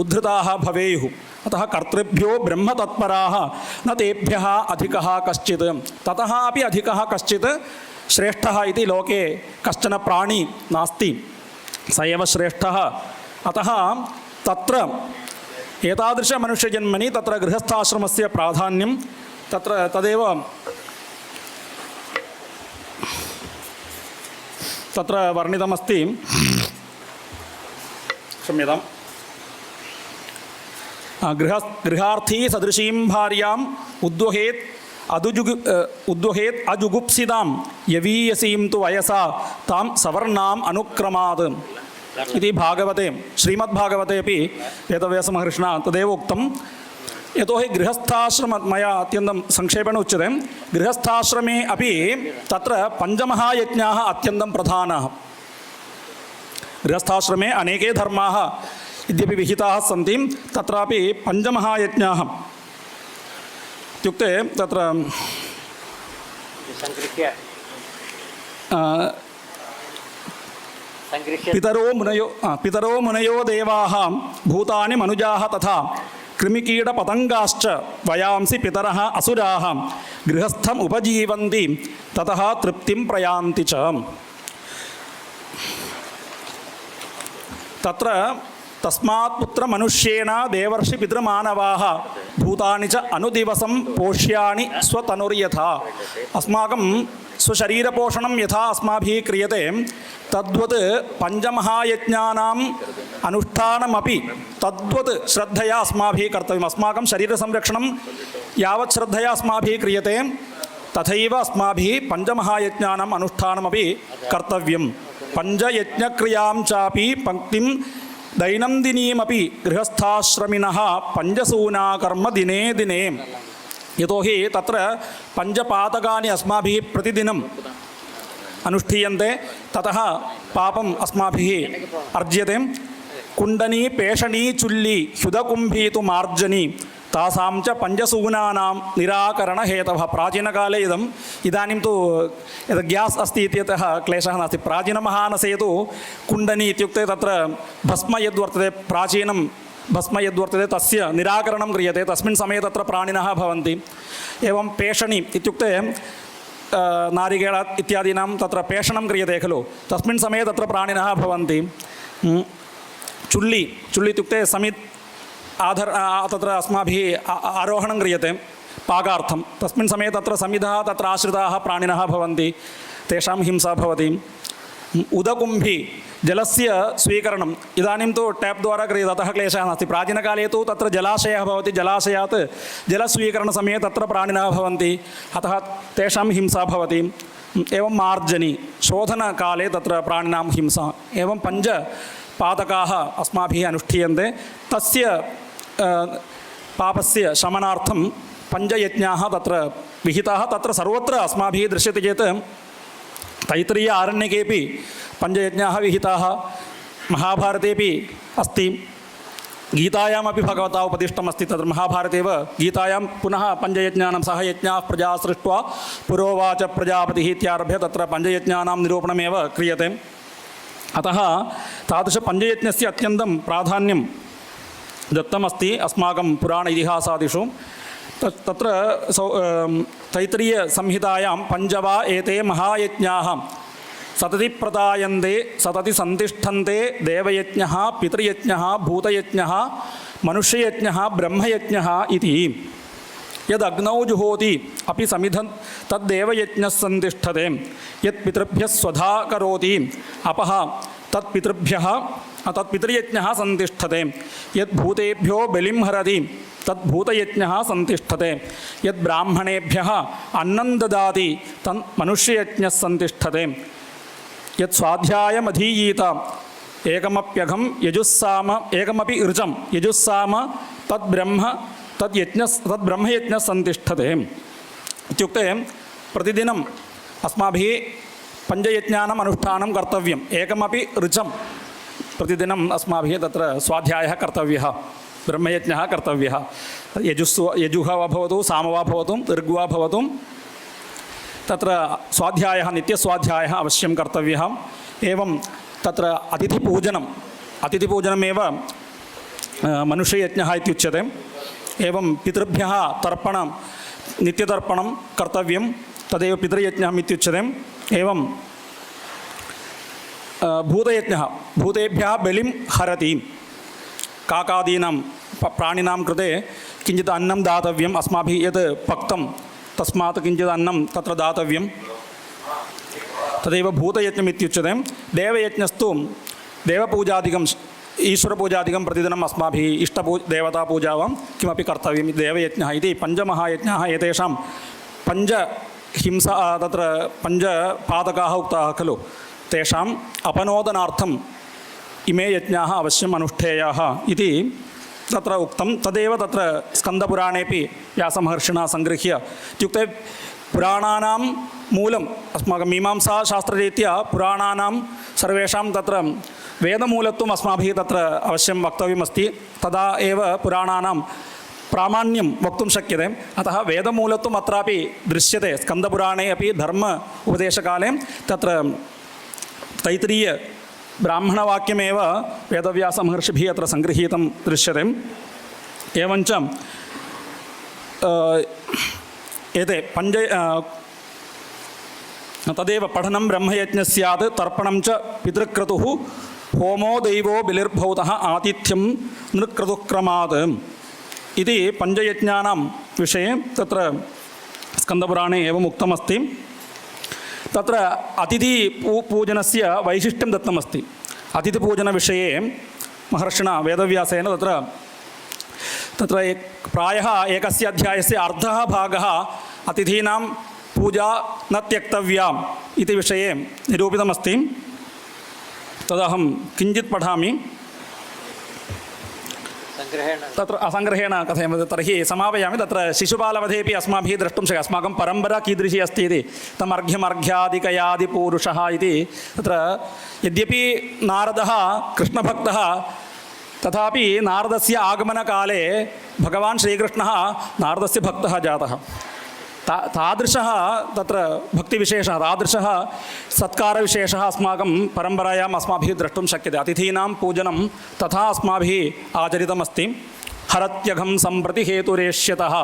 उद्धृताः भवेयुः अतः कर्तृभ्यो ब्रह्मतत्पराः न तेभ्यः अधिकः कश्चित् ततः अपि अधिकः कश्चित् श्रेष्ठः इति लोके कश्चन प्राणी नास्ति स एव श्रेष्ठः अतः तत्र एतादृशमनुष्यजन्मनि तत्र गृहस्थाश्रमस्य प्राधान्यं तत्र तदेव तत्र वर्णितमस्ति क्षम्यताम् गृहार्थी सदृशीं भार्याम् उद्वहेत् अजुगुप्सितां यवीयसीं तु वयसा तां सवर्णाम् अनुक्रमात् इति भागवते श्रीमद्भागवते अपि वेदव्यासमहर्षिणा तदेव उक्तं यतोहि गृहस्थाश्रम मया अत्यन्तं संक्षेपेण उच्यते गृहस्थाश्रमे अपि तत्र पञ्चमहायज्ञाः अत्यन्तं प्रधानाः गृहस्थाश्रमे अनेके धर्माः यद्यपि विहिताः सन्ति तत्रापि पञ्चमहायज्ञाः इत्युक्ते तत्र पितरो मुनयो देवाः भूतानि मनुजाः तथा कृमिकीटपतङ्गाश्च वयांसि पितरः असुराः गृहस्थम् उपजीवन्ति ततः तृप्तिं प्रयान्ति च तत्र तस्मात् पुत्रमनुष्येण देवर्षि पितृमानवाः भूतानि च अनुदिवसं पोष्याणि स्वतनुर्यथा अस्माकं स्वशरीरपोषणं यथा अस्माभिः क्रियते तद्वत् पञ्चमहायज्ञानाम् अनुष्ठानमपि तद्वत् श्रद्धया अस्माभिः कर्तव्यम् अस्माकं शरीरसंरक्षणं यावत् श्रद्धया अस्माभिः क्रियते तथैव अस्माभिः पञ्चमहायज्ञानाम् अनुष्ठानमपि कर्तव्यं पञ्चयज्ञक्रियां चापि पङ्क्तिं दैनन्दिनीमपि गृहस्थाश्रमिणः पञ्चसूनाकर्म दिने दिने यतोहि तत्र पञ्चपातकानि अस्माभिः प्रतिदिनम् अनुष्ठीयन्ते ततः पापम् अस्माभिः अर्ज्यते कुण्डनी पेषणी चुल्ली ह्युदकुम्भी तु मार्जनी तासां च पञ्चसूनानां निराकरणहेतवः प्राचीनकाले इदानीं तु यद् ग्यास् अस्ति इत्यतः क्लेशः नास्ति प्राचीनमहानसे तु कुण्डनी इत्युक्ते तत्र भस्म यद्वर्तते प्राचीनं भस्म यद्वर्तते तस्य निराकरणं क्रियते तस्मिन् समये तत्र प्राणिनः भवन्ति एवं पेषणी इत्युक्ते नारिकेळ इत्यादीनां तत्र पेषणं क्रियते खलु तस्मिन् समये तत्र प्राणिनः भवन्ति चुल्ली इत्युक्ते समित् तत्र अस्माभिः आरोहणं क्रियते पाकार्थं तस्मिन् समये तत्र समिधः तत्र आश्रिताः प्राणिनः भवन्ति तेषां हिंसा भवति उदकुम्भी जलस्य स्वीकरणम् इदानीं तु टेप् द्वारा क्रियते अतः क्लेशः नास्ति प्राचीनकाले तु तत्र जलाशयः भवति जलाशयात् जलस्वीकरणसमये तत्र प्राणिनः भवन्ति अतः तेषां हिंसा भवति एवं मार्जनी शोधनकाले तत्र प्राणिनां हिंसा एवं पञ्चपातकाः अस्माभिः अनुष्ठीयन्ते तस्य पापस्य शमनार्थं पञ्चयज्ञाः तत्र विहिताः तत्र सर्वत्र अस्माभिः दृश्यते चेत् तैत्तिरीय आरण्यकेपि पञ्चयज्ञाः विहिताः महाभारतेपि अस्ति गीतायामपि भगवता उपदिष्टमस्ति तत्र महाभारते एव गीतायां पुनः पञ्चयज्ञानां सह यज्ञाः प्रजा सृष्ट्वा पुरोवाच प्रजापतिः इत्यारभ्य तत्र पञ्चयज्ञानां निरूपणमेव क्रियते अतः तादृशपञ्चयज्ञस्य अत्यन्तं प्राधान्यं दत्तमस्ति अस्माकं पुराण इतिहासादिषु तत्र तैत्तिरीयसंहितायां पञ्चवा एते महायज्ञाः सतति प्रतायन्ते सतति सन्तिष्ठन्ते देवयज्ञः पितृयज्ञः भूतयज्ञः मनुष्ययज्ञः ब्रह्मयज्ञः इति यदग्नौ जुहोति अपि समिधं तद्देवयज्ञः सन्तिष्ठते यत्पितृभ्यः स्वधा करोति अपः तत्पितृयज्ञः सन्तिष्ठते यद्भूतेभ्यो बलिं हरति तद्भूतयज्ञः सन्तिष्ठते यद्ब्राह्मणेभ्यः अन्नं ददाति तन्मनुष्ययज्ञः सन्तिष्ठते यत्स्वाध्यायमधीयीत एकमप्यघं यजुस्साम एकमपि ऋचं यजुस्साम तद्ब्रह्मयज्ञः सन्तिष्ठते इत्युक्ते प्रतिदिनम् अस्माभिः पञ्चयज्ञानाम् अनुष्ठानं कर्तव्यम् एकमपि ऋचं प्रतिदिनम् अस्माभिः तत्र स्वाध्यायः कर्तव्यः ब्रह्मयज्ञः कर्तव्यः यजुः वा भवतु साम वा भवतु ऋग् वा भवतु तत्र स्वाध्यायः नित्यस्वाध्यायः अवश्यं कर्तव्यः एवं तत्र अतिथिपूजनमेव मनुष्ययज्ञः इत्युच्यते एवं पितृभ्यः तर्पणं नित्यतर्पणं कर्तव्यं तदेव पितृयज्ञः इत्युच्यते एवं भूतयज्ञः भूतेभ्यः बलिं हरति काकादीनां प्राणिनां कृते किञ्चित् अन्नं दातव्यम् अस्माभिः यत् पक्तं तस्मात् किञ्चित् अन्नं तत्र दातव्यं तदेव भूतयज्ञम् इत्युच्यते देवयज्ञस्तु देवपूजादिकं ईश्वरपूजादिकं प्रतिदिनम् अस्माभिः देवतापूजा वा किमपि कर्तव्यं देवयज्ञः इति पञ्चमहायज्ञाः एतेषां पञ्चहिंसा तत्र पञ्चपादकाः उक्ताः खलु तेषाम् अपनोदनार्थम् इमे यज्ञाः अवश्यम् अनुष्ठेयाः इति तत्र उक्तं तदेव तत्र स्कन्दपुराणेपि व्यासमहर्षिणा सङ्गृह्य इत्युक्ते पुराणानां मूलम् अस्माकं मीमांसाशास्त्ररीत्या पुराणानां सर्वेषां तत्र वेदमूलत्वम् अस्माभिः तत्र अवश्यं वक्तव्यमस्ति तदा एव पुराणानां प्रामाण्यं वक्तुं शक्यते अतः वेदमूलत्वम् अत्रापि दृश्यते स्कन्दपुराणे अपि धर्म उपदेशकाले तत्र तैत्तिरीय ब्राह्मणवाक्यमेव वेदव्यासमहर्षिभिः अत्र सङ्गृहीतं दृश्यते एवञ्च एते तदेव पठनं ब्रह्मयज्ञः स्यात् तर्पणं च पितृक्रतुः होमो दैवो बलिर्भूतः आतिथ्यं नृक्रतुक्रमात् इति पञ्चयज्ञानां विषये तत्र स्कन्दपुराणे एवम् उक्तमस्ति तत्र अतिथिपूजनस्य वैशिष्ट्यं दत्तमस्ति अतिथिपूजनविषये महर्षिणा वेदव्यासेन तत्र प्रायः एकस्य अध्यायस्य अर्धः भागः अतिथीनां पूजा न त्यक्तव्या इति विषये निरूपितमस्ति तदहं किञ्चित् पठामि तत्र असङ्ग्रहेण कथयामि तर्हि समापयामि तत्र शिशुपालवधेपि अस्माभिः द्रष्टुं शक्यते अस्माकं परम्परा कीदृशी अस्ति इति तमर्घ्यमर्घ्यादिकयादिपूरुषः इति तत्र यद्यपि नारदः कृष्णभक्तः तथापि नारदस्य आगमनकाले भगवान् श्रीकृष्णः नारदस्य भक्तः जातः तादृशः तत्र भक्तिविशेषः तादृशः सत्कारविशेषः अस्माकं परम्परायाम् अस्माभिः द्रष्टुं शक्यते अतिथीनां पूजनं तथा अस्माभिः आचरितमस्ति हरत्यघं सम्प्रति हेतुरेष्यतः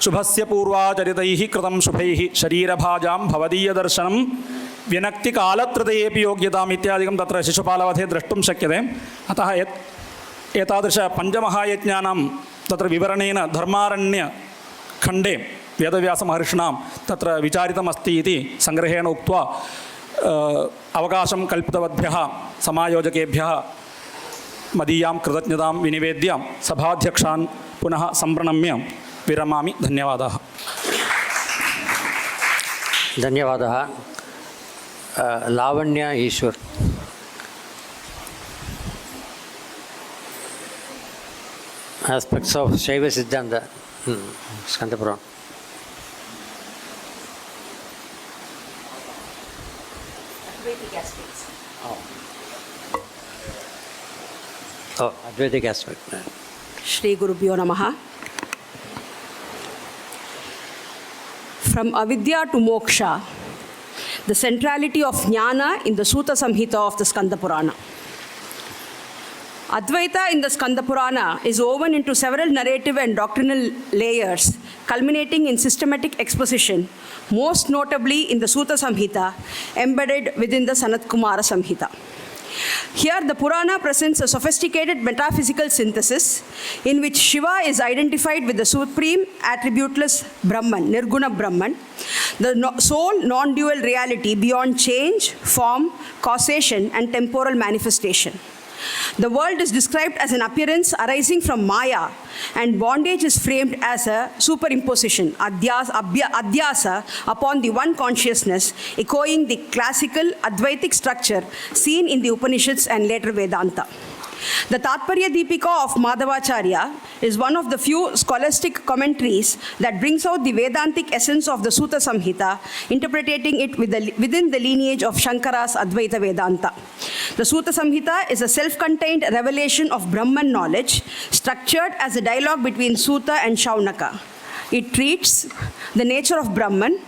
शुभस्य पूर्वाचरितैः कृतं शुभैः शरीरभाजां भवदीयदर्शनं व्यनक्तिकालत्रतेऽपि योग्यताम् इत्यादिकं तत्र शिशुपालवधे द्रष्टुं शक्यते अतः एतादृशपञ्चमहायज्ञानां तत्र विवरणेन धर्मारण्यखण्डे वेदव्यासमहर्षिणां तत्र विचारितमस्ति इति सङ्ग्रहेण उक्त्वा అవకాశం కల్పితవద్భ్యः సమాయోజకేభ్యः మదీయాం కృతజ్ఞతాం వినివేద్య సభాధ్యక్షాన్ పునః సంప్రణమ్య విరమామి. ధన్యవాదాः. ధన్యవాదాः. Lavanya Eshwar. Aspects of Shaiva Siddhanta, Skanda Puranam. Advaitic aspects. Oh, Advaitic aspect. Shri Gurubhyo Namaha. From avidya to moksha, the centrality of jnana in the Sutta Samhita of the Skanda Purana. Advaita in the Skanda Purana is woven into several narrative and doctrinal layers, culminating in systematic exposition, most notably in the Sutta Samhita, embedded within the Sanat Kumara Samhita. Here, the Purana presents a sophisticated metaphysical synthesis in which Shiva is identified with the supreme attributeless Brahman, Nirguna Brahman, the sole non-dual reality beyond change, form, causation, and temporal manifestation. The world is described as an appearance arising from Maya, and bondage is framed as a superimposition, adhyasa, upon the one consciousness, echoing the classical Advaitic structure seen in the Upanishads and later Vedanta. The Tatparya Deepika of Madhavacharya is one of the few scholastic commentaries that brings out the Vedantic essence of the Sutta Samhita, interpreting it within the lineage of Shankara's Advaita Vedanta. The Sutta Samhita is a self-contained revelation of Brahman knowledge, structured as a dialogue between Sutta and Shaunaka. It treats the nature of Brahman,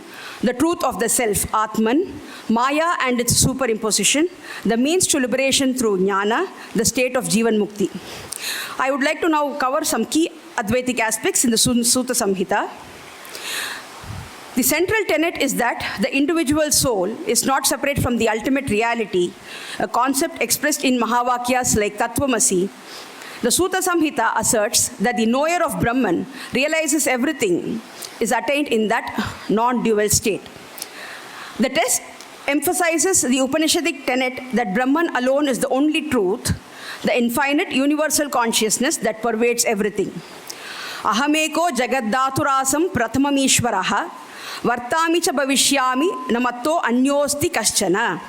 the truth of the self, Atman, Maya and its superimposition, the means to liberation through jnana, the state of Jivan Mukti. I would like to now cover some key Advaitic aspects in the Sutta Samhita. The central tenet is that the individual soul is not separate from the ultimate reality, a concept expressed in Mahavakyas like Tattvamasi. The Sutta Samhita asserts that the knower of Brahman realizes everything is attained in that non-dual state. The text emphasizes the Upanishadic tenet that Brahman alone is the only truth, the infinite universal consciousness that pervades everything. Ahameko jagaddaturasam prathamam ishvaraha vartami cha bhavishyami namatto anyosti kaschana.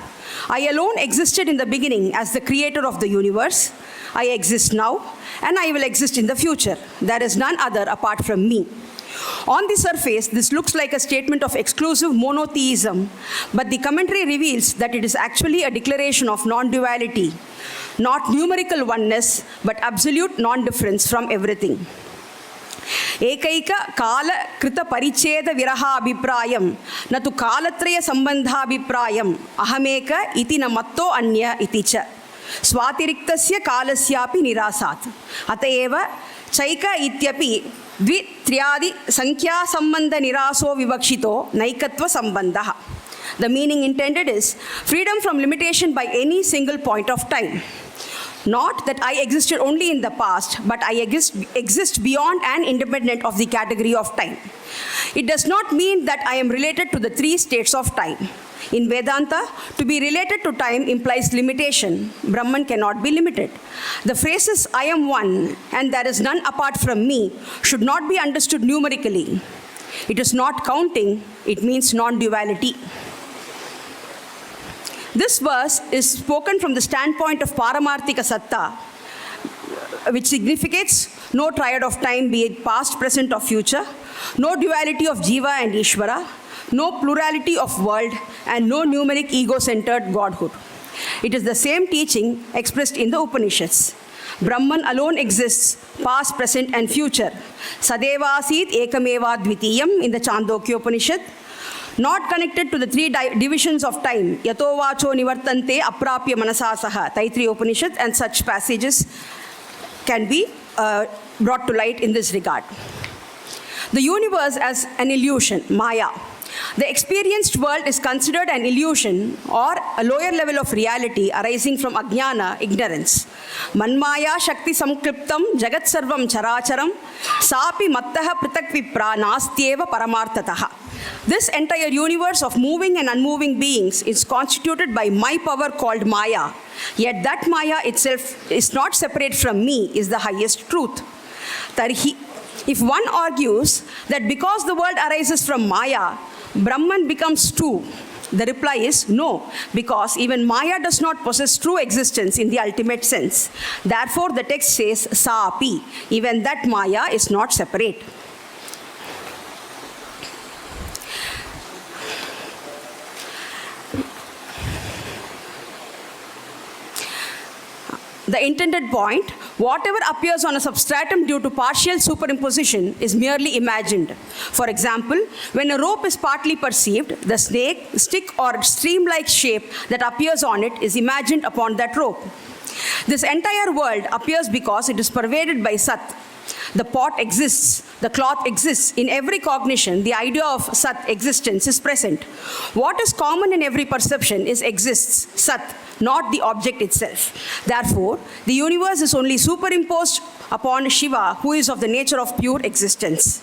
I alone existed in the beginning as the creator of the universe. I exist now and I will exist in the future. There is none other apart from me. On the surface, this looks like a statement of exclusive monotheism, but the commentary reveals that it is actually a declaration of non-duality, not numerical oneness, but absolute non-difference from everything. Ekaika kala krita paricheda viraha abhiprayam natu kalatraya sambandha abhiprayam ahameka iti namatto anya iti cha swatiriktasya kalasyapi nirasat ataeva chaika ityapi dvitriadi sankhya sambandha niraso vivakshito naikatva sambandha. The meaning intended is freedom from limitation by any single point of time. Not that I existed only in the past, but I exist beyond and independent of the category of time. It does not mean that I am related to the three states of time. In Vedanta, to be related to time implies limitation. Brahman cannot be limited. The phrases, I am one and there is none apart from me, should not be understood numerically. It is not counting, it means non-duality. This verse is spoken from the standpoint of Paramarthika Satta, which significates no triad of time, be it past, present, or future, no duality of Jiva and Ishvara, no plurality of world, and no numeric ego-centered godhood. It is the same teaching expressed in the Upanishads. Brahman alone exists, past, present, and future. Sadevasit ekameva dvitiyam in the Chandogya Upanishad. Not connected to the three divisions of time, yato vacho nivartante aprapya manasasaha, Taittiriya Upanishad, and such passages can be brought to light in this regard. The universe as an illusion, Maya, The experienced world is considered an illusion or a lower level of reality arising from ajnana, ignorance. Manmaya shakti samkliptam jagat sarvam characharam sapi mattaha pritak vipra nastyeva paramartataha. This entire universe of moving and unmoving beings is constituted by my power called Maya. Yet that Maya itself is not separate from me is the highest truth. Tarhi, if one argues that because the world arises from Maya, Brahman becomes true, the reply is no, because even Maya does not possess true existence in the ultimate sense. Therefore, the text says Saapi, even that Maya is not separate. The intended point, whatever appears on a substratum due to partial superimposition is merely imagined. For example, when a rope is partly perceived, the snake, stick or stream-like shape that appears on it is imagined upon that rope. This entire world appears because it is pervaded by Sat. The pot exists, the cloth exists. In every cognition, the idea of Sat existence is present. What is common in every perception is exists, Sat, not the object itself. Therefore, the universe is only superimposed upon Shiva, who is of the nature of pure existence.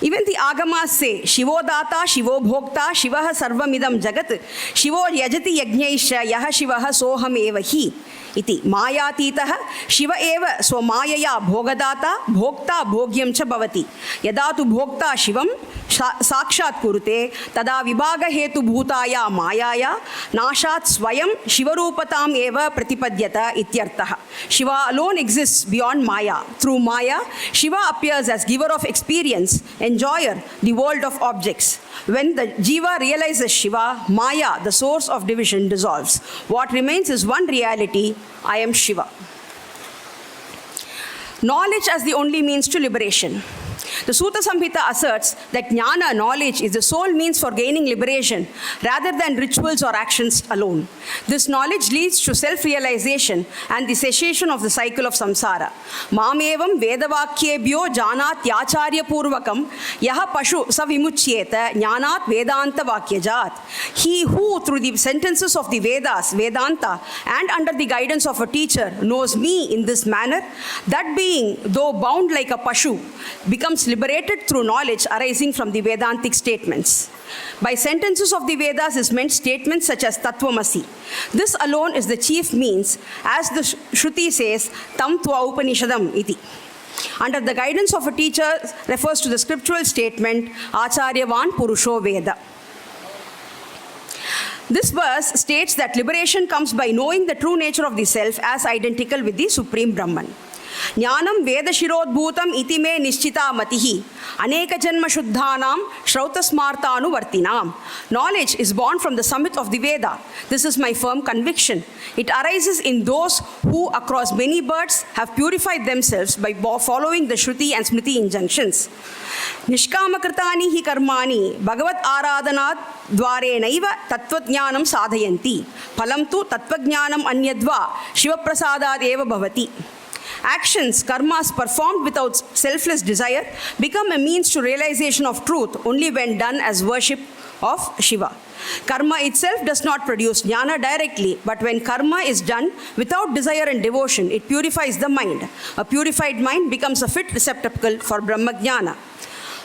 Even the Agamas say, Shivo Data, Shivo Bhokta, Shivaha Sarvamidam Jagat, Shivo Yajati Yajnaisha, Yaha Shivaha Soham Eva Hi. Iti Mayatitaha Shiva Eva Swamayaya Bhogadata Bhokta Bhogyam Cha Bhavati. Yadatu Bhokta Shivam Sakshat Kurute Tada Vibhaga Hetu Bhutaya Mayaya Nashat Swayam Shivarupatam Eva Pratipadyata Ityartaha. Shiva alone exists beyond Maya. Through Maya, Shiva appears as giver of experience, enjoyer, the world of objects. When the Jiva realizes Shiva, Maya, the source of division, dissolves. What remains is one reality, I am Shiva. Knowledge as the only means to liberation. The Sutta Samhita asserts that jnana, knowledge, is the sole means for gaining liberation rather than rituals or actions alone. This knowledge leads to self-realization and the cessation of the cycle of samsara. Mamevam vedavakyebhyo janat yacharya purvakam yaha pashu savimuchyeta jnanat vedanta vakyajat. He who through the sentences of the Vedas, Vedanta, and under the guidance of a teacher knows me in this manner, that being, though bound like a pashu, becomes liberated through knowledge arising from the Vedantic statements. By sentences of the Vedas is meant statements such as Tattvamasi. This alone is the chief means, as the Shruti says, Tam Tva Upanishadam iti. Under the guidance of a teacher refers to the scriptural statement, Acharyavan Purusho Veda. This verse states that liberation comes by knowing the true nature of the self as identical with the Supreme Brahman. Jnanam Veda Shirodbhutam iti me nishchita matihi aneka janma shuddhanam shrautasmartanu vartinam. Knowledge is born from the summit of the Veda. This is my firm conviction. It arises in those who across many births have purified themselves by following the Shruti and Smriti injunctions. Nishkamakritani hi karmani bhagavat aradhanat dvarenaiva tattvajnanam sadhayanti. Phalam tu tattvajnanam anyadva shivaprasadad eva bhavati. Actions, karmas performed without selfless desire become a means to realization of truth only when done as worship of Shiva. Karma itself does not produce jnana directly, but when karma is done without desire and devotion, it purifies the mind. A purified mind becomes a fit receptacle for Brahma Jnana.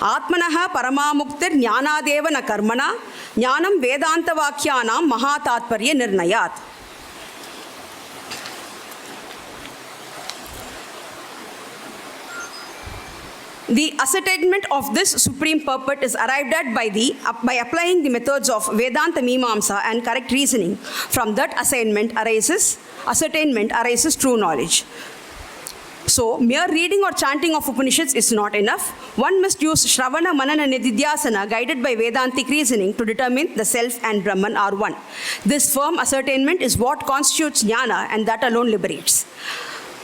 Atmanaha paramamuktir jnanadeva na karmana jnanam vedanta vakyānam mahatatparya nirnayat. The ascertainment of this supreme purport is arrived at by applying the methods of Vedanta Mimamsa and correct reasoning. From that ascertainment arises true knowledge. So, mere reading or chanting of Upanishads is not enough. One must use Shravana, Manana, Nididhyasana guided by Vedantic reasoning to determine the self and Brahman are one. This firm ascertainment is what constitutes jnana, and that alone liberates.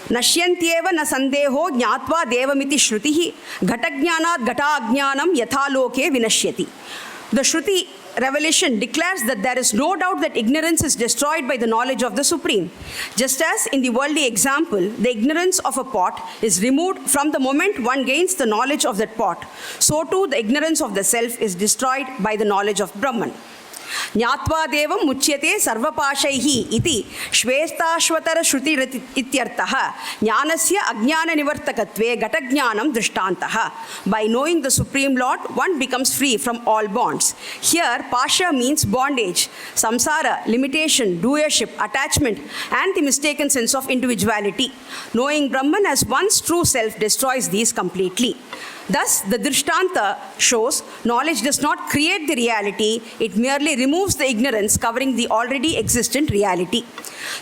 Nashyantyeva na sandeho jnatva devamiti shrutihi ghatagyanat ghataajnanam yathaloke vinashyati. The Shruti revelation declares that there is no doubt that ignorance is destroyed by the knowledge of the Supreme. Just as in the worldly example, the ignorance of a pot is removed from the moment one gains the knowledge of that pot, so too the ignorance of the self is destroyed by the knowledge of Brahman. ज्ञात्वा देवं मुच्यते सर्वपाशैः इति श्वेताश्वतर श्रुति इत्यर्थः ज्ञानस्य अज्ञाननिवर्तकत्वे घटज्ञानं दृष्टान्तः. By knowing the Supreme Lord, one becomes free from all bonds. Here, pasha means bondage, samsara, limitation, doership, attachment, and the mistaken sense of individuality. Knowing Brahman as one's true self destroys these completely. Thus, the Drishtanta shows knowledge does not create the reality, it merely removes the ignorance covering the already existent reality.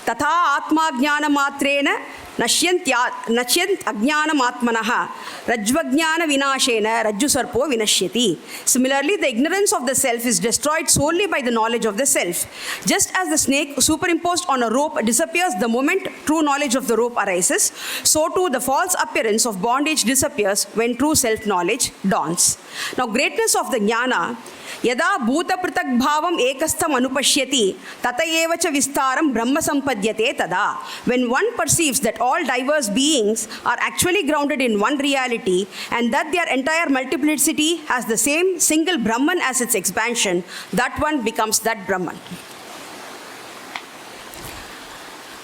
Tatha atma jnana matrena nashyant ajnanam atmanaha rajvajnana vinashena rajjusarpo vinashyati. Similarly, the ignorance of the self is destroyed solely by the knowledge of the self. Just as the snake superimposed on a rope disappears the moment true knowledge of the rope arises, so too the false appearance of bondage disappears when true self-knowledge dawns. Now, greatness of the jnana यदा भूतपृथग्भावम् एकस्थम् अनुपश्यति तत एव च विस्तारं ब्रह्म सम्पद्यते तदा. When one perceives that all diverse beings are actually grounded in one reality and that their entire multiplicity has the same single Brahman as its expansion, that one becomes that Brahman.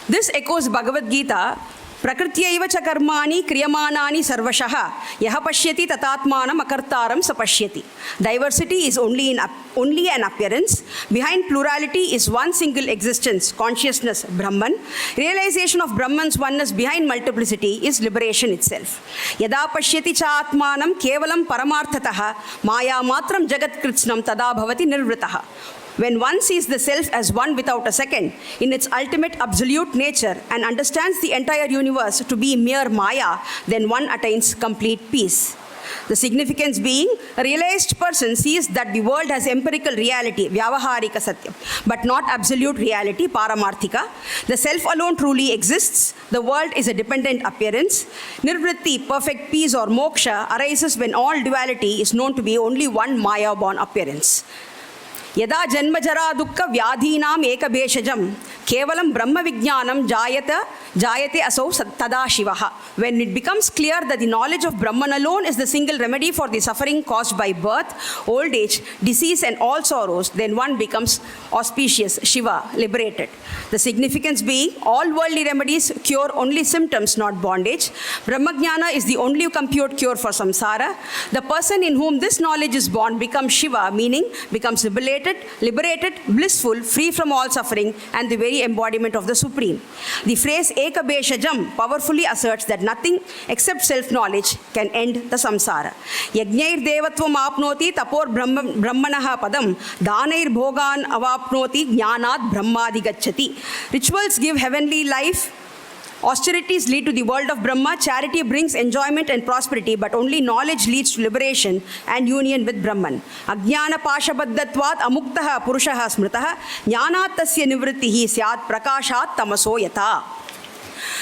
This echoes Bhagavad Gita. प्रकृत्यैव च कर्माणि क्रियमाणानि सर्वशः यः पश्यति ततात्मानम् अकर्तारं स पश्यति. Diversity is only an appearance. Behind plurality is one single existence, consciousness, Brahman. Realization of Brahman's oneness behind multiplicity is liberation itself. यदा पश्यति च आत्मानं केवलं परमार्थतः माया मात्रं जगत्कृत्स्नं तदा भवति निर्वृतः. When one sees the self as one without a second, in its ultimate absolute nature, and understands the entire universe to be mere Maya, then one attains complete peace. The significance being, a realized person sees that the world has empirical reality, vyavaharika satyam, but not absolute reality, paramarthika. The self alone truly exists. The world is a dependent appearance. Nirvritti, perfect peace or moksha, arises when all duality is known to be only one Maya-born appearance. यदा जन्म जरा दुःख व्याधीनाम एक भेषजम केवलम ब्रह्म विज्ञानम जायते असौ तदा शिवः. When it becomes clear that the knowledge of Brahman alone is the single remedy for the suffering caused by birth, old age, disease and all sorrows, then one becomes auspicious, Shiva, liberated. The significance being, all worldly remedies cure only symptoms, not bondage. Brahmajnana is the only complete cure for samsara. The person in whom this knowledge is born becomes Shiva, meaning becomes liberated, blissful, free from all suffering, and the very embodiment of the Supreme. The phrase Eka Beshajam powerfully asserts that nothing except self-knowledge can end the samsara. Yajnair devatvam apnoti tapor brahmanaha padam danair bhogan avapnoti jnanat brahmadi gacchati. Rituals give heavenly life. Austerities lead to the world of Brahma, charity brings enjoyment and prosperity, but only knowledge leads to liberation and union with Brahman. Ajnana pashabaddhatvat amuktaha purushaha smritaha jnanat tasya nivrittihi syat prakashat tamaso yata.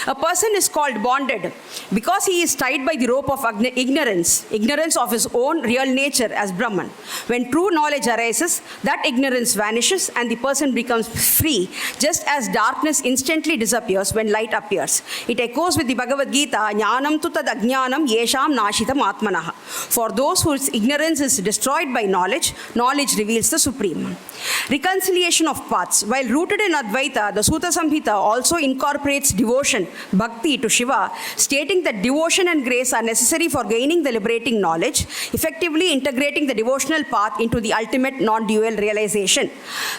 A person is called bonded because he is tied by the rope of ignorance of his own real nature as Brahman. When true knowledge arises, that ignorance vanishes and the person becomes free, just as darkness instantly disappears when light appears. It echoes with the Bhagavad Gita, Jnanam tu tad ajnanam yesham nashitam atmanaha. For those whose ignorance is destroyed by knowledge, knowledge reveals the Supreme. Reconciliation of paths. While rooted in Advaita, the Sutta Samhita also incorporates devotion, bhakti to Shiva, stating that devotion and grace are necessary for gaining the liberating knowledge, effectively integrating the devotional path into the ultimate non-dual realization.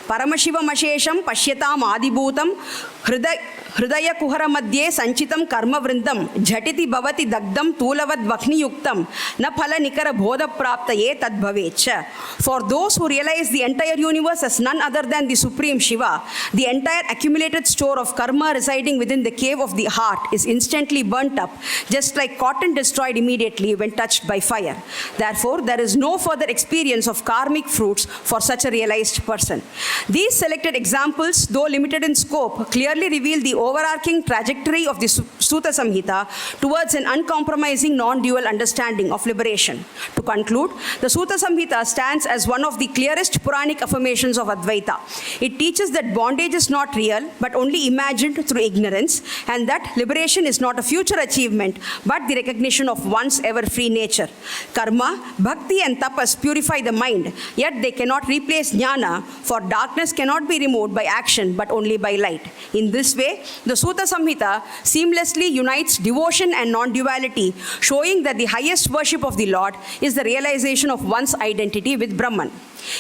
Paramashivam ashesham pashyatam adibhutam hridaya kuhara madhye sanchitam karma vrindam jhatiti bhavati dagdam tulavad vakhni yuktam na phala nikara bodha praptaye tad bhavecha. For those who realize the entire universe as none other than the Supreme Shiva, the entire accumulated store of karma residing within the cave of the heart is instantly burnt up, just like cotton destroyed immediately when touched by fire. Therefore, there is no further experience of karmic fruits for such a realized person. These selected examples, though limited in scope, clearly reveal the overarching trajectory of the Sutta Samhita towards an uncompromising non-dual understanding of liberation. To conclude, the Sutta Samhita stands as one of the clearest Puranic affirmations of Advaita. It teaches that bondage is not real but only imagined through ignorance, and that liberation is not a future achievement but the recognition of one's ever-free nature. Karma, bhakti and tapas purify the mind, yet they cannot replace jnana, for darkness cannot be removed by action but only by light. In this way, the Sutta Samhita seamlessly unites devotion and non-duality, showing that the highest worship of the Lord is the realization of one's identity with Brahman.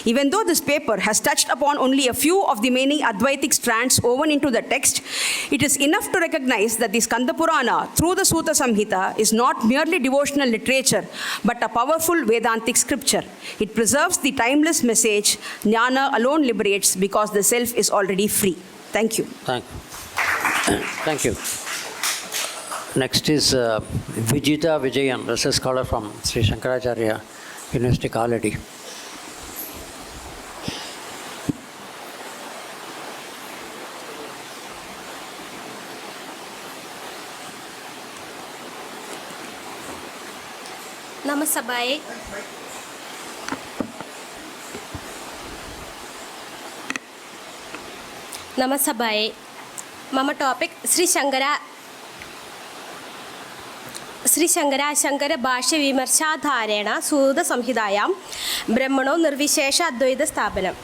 Even though this paper has touched upon only a few of the many Advaitic strands woven into the text, it is enough to recognize that the Skanda Purana, through the Sutta Samhita, is not merely devotional literature, but a powerful Vedantic scripture. It preserves the timeless message, Jnana alone liberates because the self is already free. Thank you. Thank you. Next is Vijita Vijayan, research scholar from Sri Shankaracharya University, Kaladi. Namasabaye. Namasabaye. Mama topic Sri Shankara Bhashya Vimarshatharena Sudha Samhidayam Brahmano Nirvishesha Advaita Sthapanam.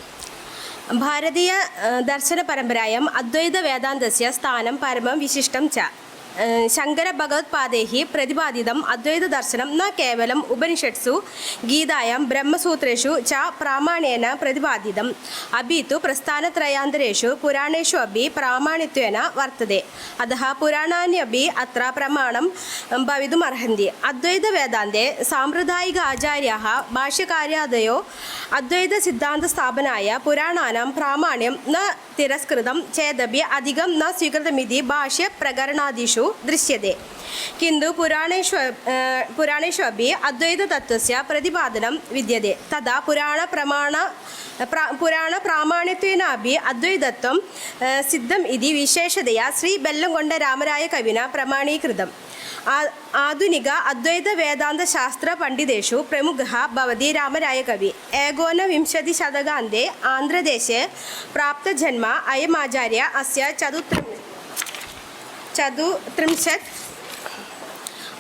Bharatiya Darshana Paramparayam Advaita Vedantasya Sthanam Paramam Vishishtam Cha. Shankara Bhagavad Padehi Pradibadidam Advaita Darshanam Na Kevalam Upanishatsu Gidayam Brahma Sutreshu Cha Pramanena Pradibadidam Abhitu Prasthana Trayandareshu Puraneshu Abhi Pramanitvena Vartade Adaha Puranani Abhi Atra Pramanam Bhavidum Arhandi Advaita Vedante Sampradayika Acharyaha Bhashyakaryaadayo Advaita Siddhanta Sthapanaya Purananam Pramanyam Na Tiraskritam Chedabi Adigam Na Swikritamidhi Bhashya Pragaranadishu दृश्यते किंतु पुराणेषु अपि अद्वैत तत्त्वस्य प्रतिपादनं विद्यते तदा पुराण प्रामाण्यत्वेन अपि अद्वैतत्वं सिद्धम् इति विशेषतया श्री बेल्लंकोण्ड रामराय कविना प्रमाणीकृतम् आधुनिक अद्वैत वेदांत शास्त्र पंडितेषु प्रमुखः भवति रामराय कवि 19विंशतिशतकान्ते आन्ध्रदेशे प्राप्तजन्म अयम् आचार्य अस्य 34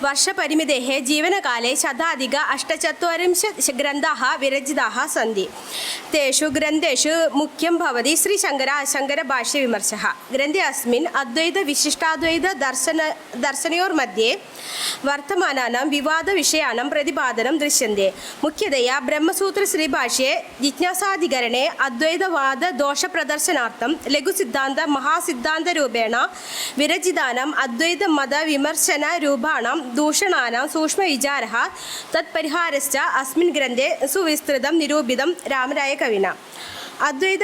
वर्षपरिमितेः जीवनकाले शताधिक 48 ग्रन्थाः विरचिताः सन्ति तेषु ग्रन्थेषु मुख्यं भवति श्रीशङ्करभाष्यविमर्शः ग्रन्थे अस्मिन् अद्वैत विशिष्टाद्वैत दर्शनयोर्मध्ये वर्तमानानां विवादविषयाणां प्रतिपादनं दृश्यन्ते मुख्यतया ब्रह्मसूत्रश्रीभाष्ये जिज्ञासाधिकरणे अद्वैतवाद दोषप्रदर्शनार्थं लघुसिद्धान्त महासिद्धान्तरूपेण विरचितानाम् अद्वैत मत विमर्शनरूपाणां दूषणानां सूक्ष्मविचारः तत्परिहारश्च अस्मिन् ग्रन्थे सुविस्तृतं निरूपितं रामराय कविना अद्वैत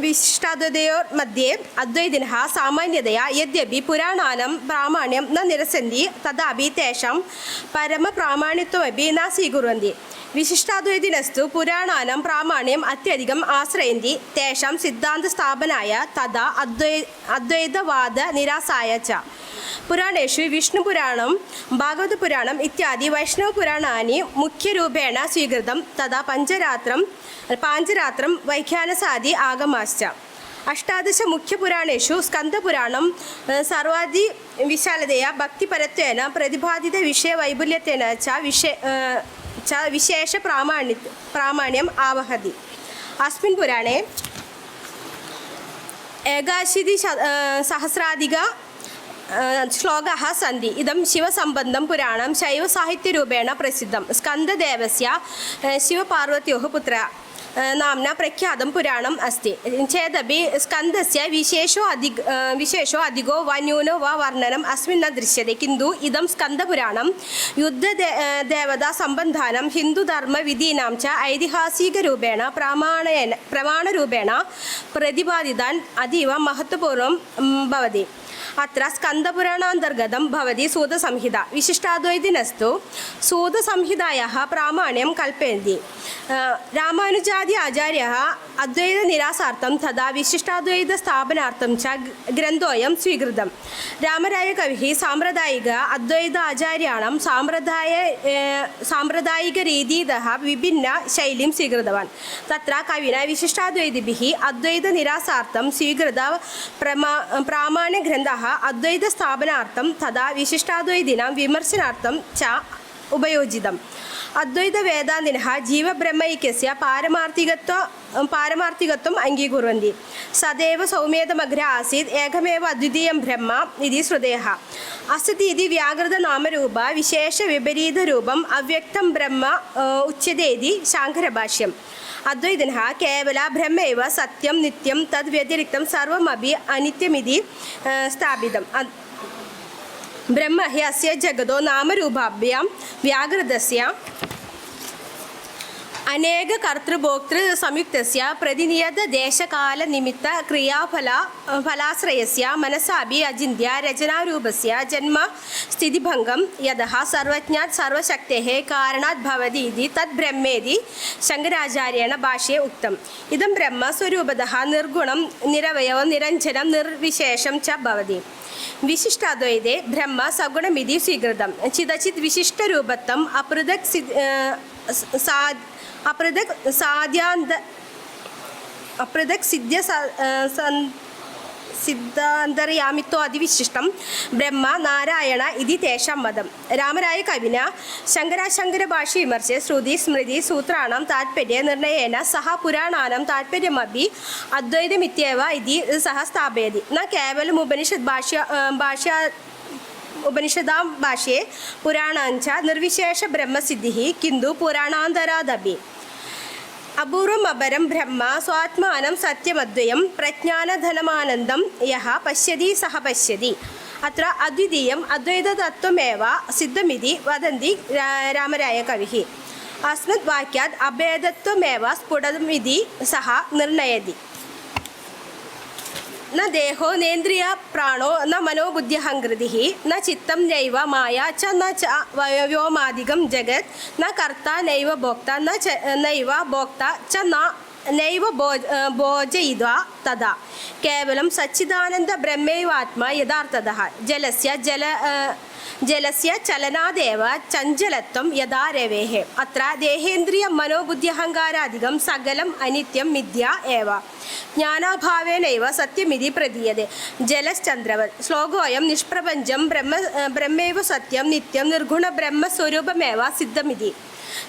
विशिष्टाद्वैतयोर्मध्ये अद्वैतिनः सामान्यतया यद्यपि पुराणानां प्रामाण्यं न निरसन्ति तथापि तेषां परमप्रामाण्यत्वमपि न स्वीकुर्वन्ति विशिष्टाद्वैतिनस्तु पुराणानां प्रामाण्यम् अत्यधिकम् आश्रयन्ति तेषां सिद्धान्तस्थापनाय तथा अद्वैतवाद निरासाय च पुराणेषु विष्णुपुराणं भागवतपुराणम् इत्यादि वैष्णवपुराणानि मुख्यरूपेण स्वीकृतं तथा पाञ्चरात्रं वैख्यानसादि आगमाश्च 18 मुख्यपुराणेषु स्कन्दपुराणं सर्वाधिविशालतया भक्तिपरत्वेन प्रतिपादितविषयवैपुल्यतेन च विशेषप्रामाण्यम् आवहति अस्मिन् पुराणे 81,000 श्लोकाः सन्ति इदं शिवसम्बन्धं पुराणं शैवसाहित्यरूपेण प्रसिद्धं स्कन्ददेवस्य शिवपार्वत्योः पुत्रः नाम्ना प्रख्यातं पुराणम् अस्ति चेदपि स्कन्दस्य विशेषो अधिको वा न्यूनो वा वर्णनम् अस्मिन् न दृश्यते किन्तु इदं स्कन्दपुराणं युद्धदेवतासम्बन्धानां हिन्दुधर्मविधीनां च ऐतिहासिकरूपेण प्रमाणरूपेण प्रतिपादितान् अतीव महत्त्वपूर्णं भवति अत्र स्कन्दपुराणान्तर्गतं भवति सूतसंहिता विशिष्टाद्वैतिनस्तु सूतसंहितायाः प्रामाण्यं कल्पयन्ति रामानुजादि आचार्यः अद्वैतनिरासार्थं तथा विशिष्टाद्वैतस्थापनार्थं च ग्रन्थोऽयं स्वीकृतं. रामरायकविः साम्प्रदायिक अद्वैत आचार्याणां साम्प्रदायिकरीतितः विभिन्नशैलीं स्वीकृतवान्. तत्र कविना विशिष्टाद्वैतिभिः अद्वैतनिरासार्थं स्वीकृत प्रामाण्यग्रन्थः अद्वैतस्थापनार्थं तथा विशिष्टाद्वैतिनां विमर्शनार्थं च उपयोजितम्. अद्वैतवेदान्तिनः जीवब्रह्मैक्यस्य पारमार्थिकत्वम् अङ्गीकुर्वन्ति. सदैव सौम्येदमग्रे आसीत् एकमेव अद्वितीयं ब्रह्म इति श्रुतेः. असति इति व्याकृतनामरूप विशेषविपरीतरूपम् अव्यक्तं ब्रह्म उच्यते इति शाङ्करभाष्यम्. अद्वैतिनः केवल ब्रह्मैव सत्यं नित्यं तद्व्यतिरिक्तं सर्वमपि अनित्यमिति स्थापितम्. ब्रह्म हि अस्य जगतो नामरूपाभ्यां व्याकृतस्य अनेककर्तृभोक्तृसंयुक्तस्य प्रतिनियतदेशकालनिमित्तक्रियाफलाश्रयस्य मनसापि अचिन्त्य रचनारूपस्य जन्मस्थितिभङ्गं यतः सर्वज्ञात् सर्वशक्तेः कारणात् भवति इति तद् ब्रह्मेति शङ्कराचार्येण भाष्ये उक्तम्. इदं ब्रह्म स्वरूपतः निर्गुणं निरवयवं निरञ्जनं निर्विशेषं च भवति. विशिष्टाद्वैते ब्रह्म सगुणमिति स्वीकृतं. चिदचित् विशिष्टरूपत्वम् अपृथक् सिद्धान्तर्यामित्व अधिविशिष्टं ब्रह्म नारायण इति तेषां मतं. रामरायकविना शङ्कराभाष्ये विमर्शे श्रुति स्मृति सूत्राणां तात्पर्ये निर्णयेन सह पुराणानां तात्पर्यमपि अद्वैतमित्येव इति सः स्थापयति. न केवलम् उपनिषदां भाष्ये पुराणाञ्च निर्विशेषब्रह्मसिद्धिः किन्तु पुराणान्तरादपि अपूर्वम् अपरं ब्रह्म स्वात्मानं सत्यमद्वयं प्रज्ञानधनमानन्दं यः पश्यति सः पश्यति. अत्र अद्वितीयम् अद्वैततत्त्वमेव सिद्धमिति वदन्ति रामरायकविः. अस्मत् वाक्यात् अभेदत्वमेव स्फुटमिति सः निर्णयति. न देहो नेन्द्रिय प्राणो न मनोबुद्ध्यहङ्कृतिः न चित्तं नैव माया च न च व्योमादिकं जगत् न कर्ता नैव भोक्ता नैव भोक्ता च नैव भोजयित्वा तदा केवलं सच्चिदानन्दब्रह्मैवात्मा यथार्थतः जलस्य चलनादेव चञ्चलत्वं यदा रवेः. अत्र देहेन्द्रियमनोबुद्ध्यहङ्कारादिकं सकलम् अनित्यं मिथ्या एव ज्ञानाभावेनैव सत्यमिति प्रतीयते. जलश्चन्द्रवत्. श्लोकोऽयं निष्प्रपञ्चं ब्रह्मैव सत्यं नित्यं निर्गुणब्रह्मस्वरूपमेव सिद्धमिति.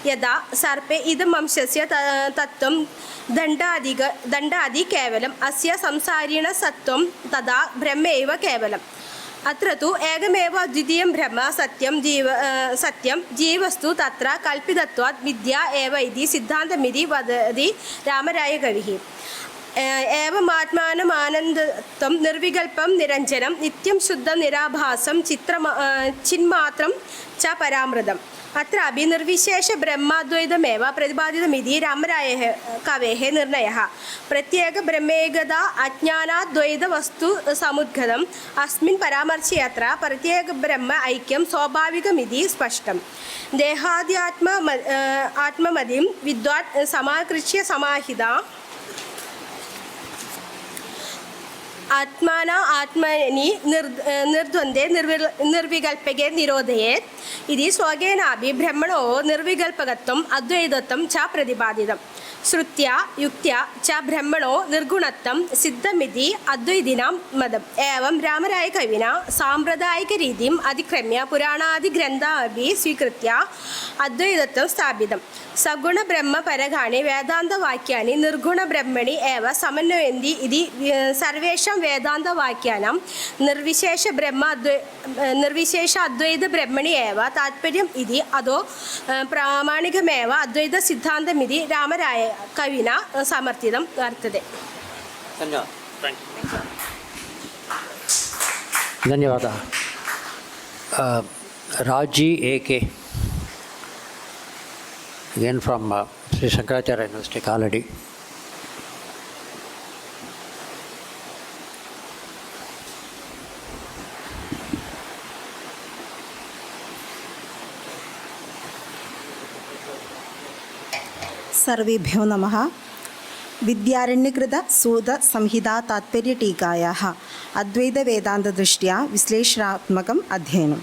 यदा सर्पे इदम् अंशस्य तत्त्वं दण्डादि केवलम् अस्य संसारिणसत्त्वं तदा ब्रह्मैव केवलम्. अत्र तु एकमेव द्वितीयं ब्रह्म सत्यं जीवस्तु तत्र कल्पितत्वात् मिथ्या एव इति सिद्धान्तमिति वदति रामरायकविः. एवमात्मानमानन्दत्वं निर्विकल्पं निरञ्जनं नित्यं शुद्धं निराभासं चिन्मात्रं च परामृतम्. अत्रापि निर्विशेषब्रह्माद्वैतमेव प्रतिपादितमिति रामरायः कवेः निर्णयः. प्रत्येकब्रह्मैकता अज्ञानाद्वैतवस्तु समुद्गतम्. अस्मिन् परामर्शे अत्र प्रत्येकब्रह्म ऐक्यं स्वाभाविकमिति स्पष्टम्. देहाद्यात्ममतिं विद्वान् समाकृष्य समाहिता आत्माना आत्मनि निर्द्वन्द्वे निर्विकल्पके निरोधयेत् इति श्लोकेनापि ब्रह्मणो निर्विकल्पकत्वम् अद्वैतत्वं च प्रतिपादितम्. श्रुत्या युक्त्या च ब्रह्मणो निर्गुणत्वं सिद्धमिति अद्वैतिनां मतम्. एवं रामरायकविना साम्प्रदायिकरीतिम् अतिक्रम्य पुराणादिग्रन्थाः स्वीकृत्य अद्वैतत्वं स्थापितम्. सगुणब्रह्मपरकाणि वेदान्तवाक्यानि निर्गुणब्रह्मणि एव समन्वयन्ति इति सर्वेषां वेदान्तवाक्यानां निर्विशेष अद्वैतब्रह्मणि एव तात्पर्यम् इति अतो प्रामाणिकमेव अद्वैतसिद्धान्तमिति रामरायकविना समर्थितं वर्तते. धन्यवादः. राजी A.K. again from Sri Shankaracharya University, Kaladi. सर्वेभ्यो नमः। विद्यारण्यकृत सूत संहिता तात्पर्यटीकायाः अद्वैतवेदान्तदृष्ट्या विश्लेषणात्मकम् अध्ययनं।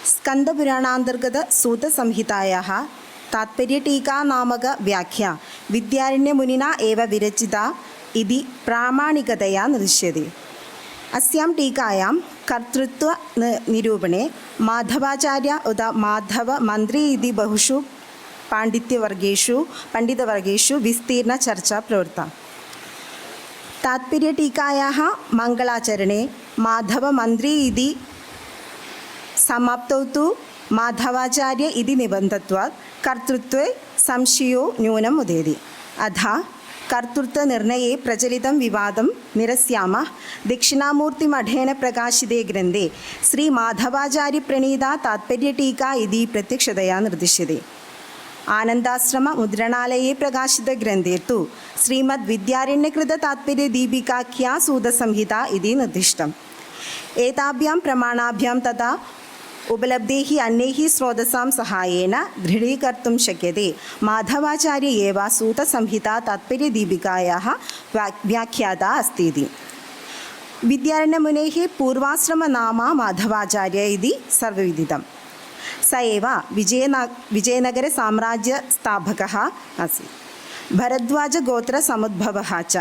स्कन्दपुराणान्तर्गत सूतसंहितायाः तात्पर्यटीका नामक व्याख्या विद्यारण्यमुनिना एव विरचिता इति प्रामाणिकतया दृश्यते। अस्यां टीकायां कर्तृत्व निरूपणे माधवाचार्य उत माधवमन्त्री इति बहुषु पण्डितवर्गेषु विस्तीर्णचर्चा प्रवृत्ता। तात्पर्यटीकायाः मङ्गलाचरणे माधवमन्त्री इति समाप्तौ तु माधवाचार्य इति निबन्धत्वात् कर्तृत्वे संशयो न्यूनम् उदेति। अतः कर्तृत्वनिर्णये प्रचलितं विवादं निरस्यामः। दक्षिणामूर्तिमठेन प्रकाशिते ग्रन्थे श्रीमाधवाचार्यप्रणीता तात्पर्यटीका इति प्रत्यक्षतया निर्दिश्यते। आनन्दाश्रममुद्रणालये प्रकाशितग्रन्थे तु श्रीमद्विद्यारण्यकृततात्पर्यदीपिकाख्या सूतसंहिता इति निर्दिष्टम्। एताभ्यां प्रमाणाभ्यां तथा उपलब्धैः अन्यैः स्रोतसां सहायेन दृढीकर्तुं शक्यते माधवाचार्य एव सूतसंहिता तात्पर्यदीपिकायाः व्याख्याता अस्ति इति। विद्यारण्यमुनेः पूर्वाश्रमनामा माधवाचार्य इति सर्वविदितं। स एव विजयनगरसाम्राज्यस्थापकः आसीत्। भरद्वाजगोत्रसमुद्भवः च।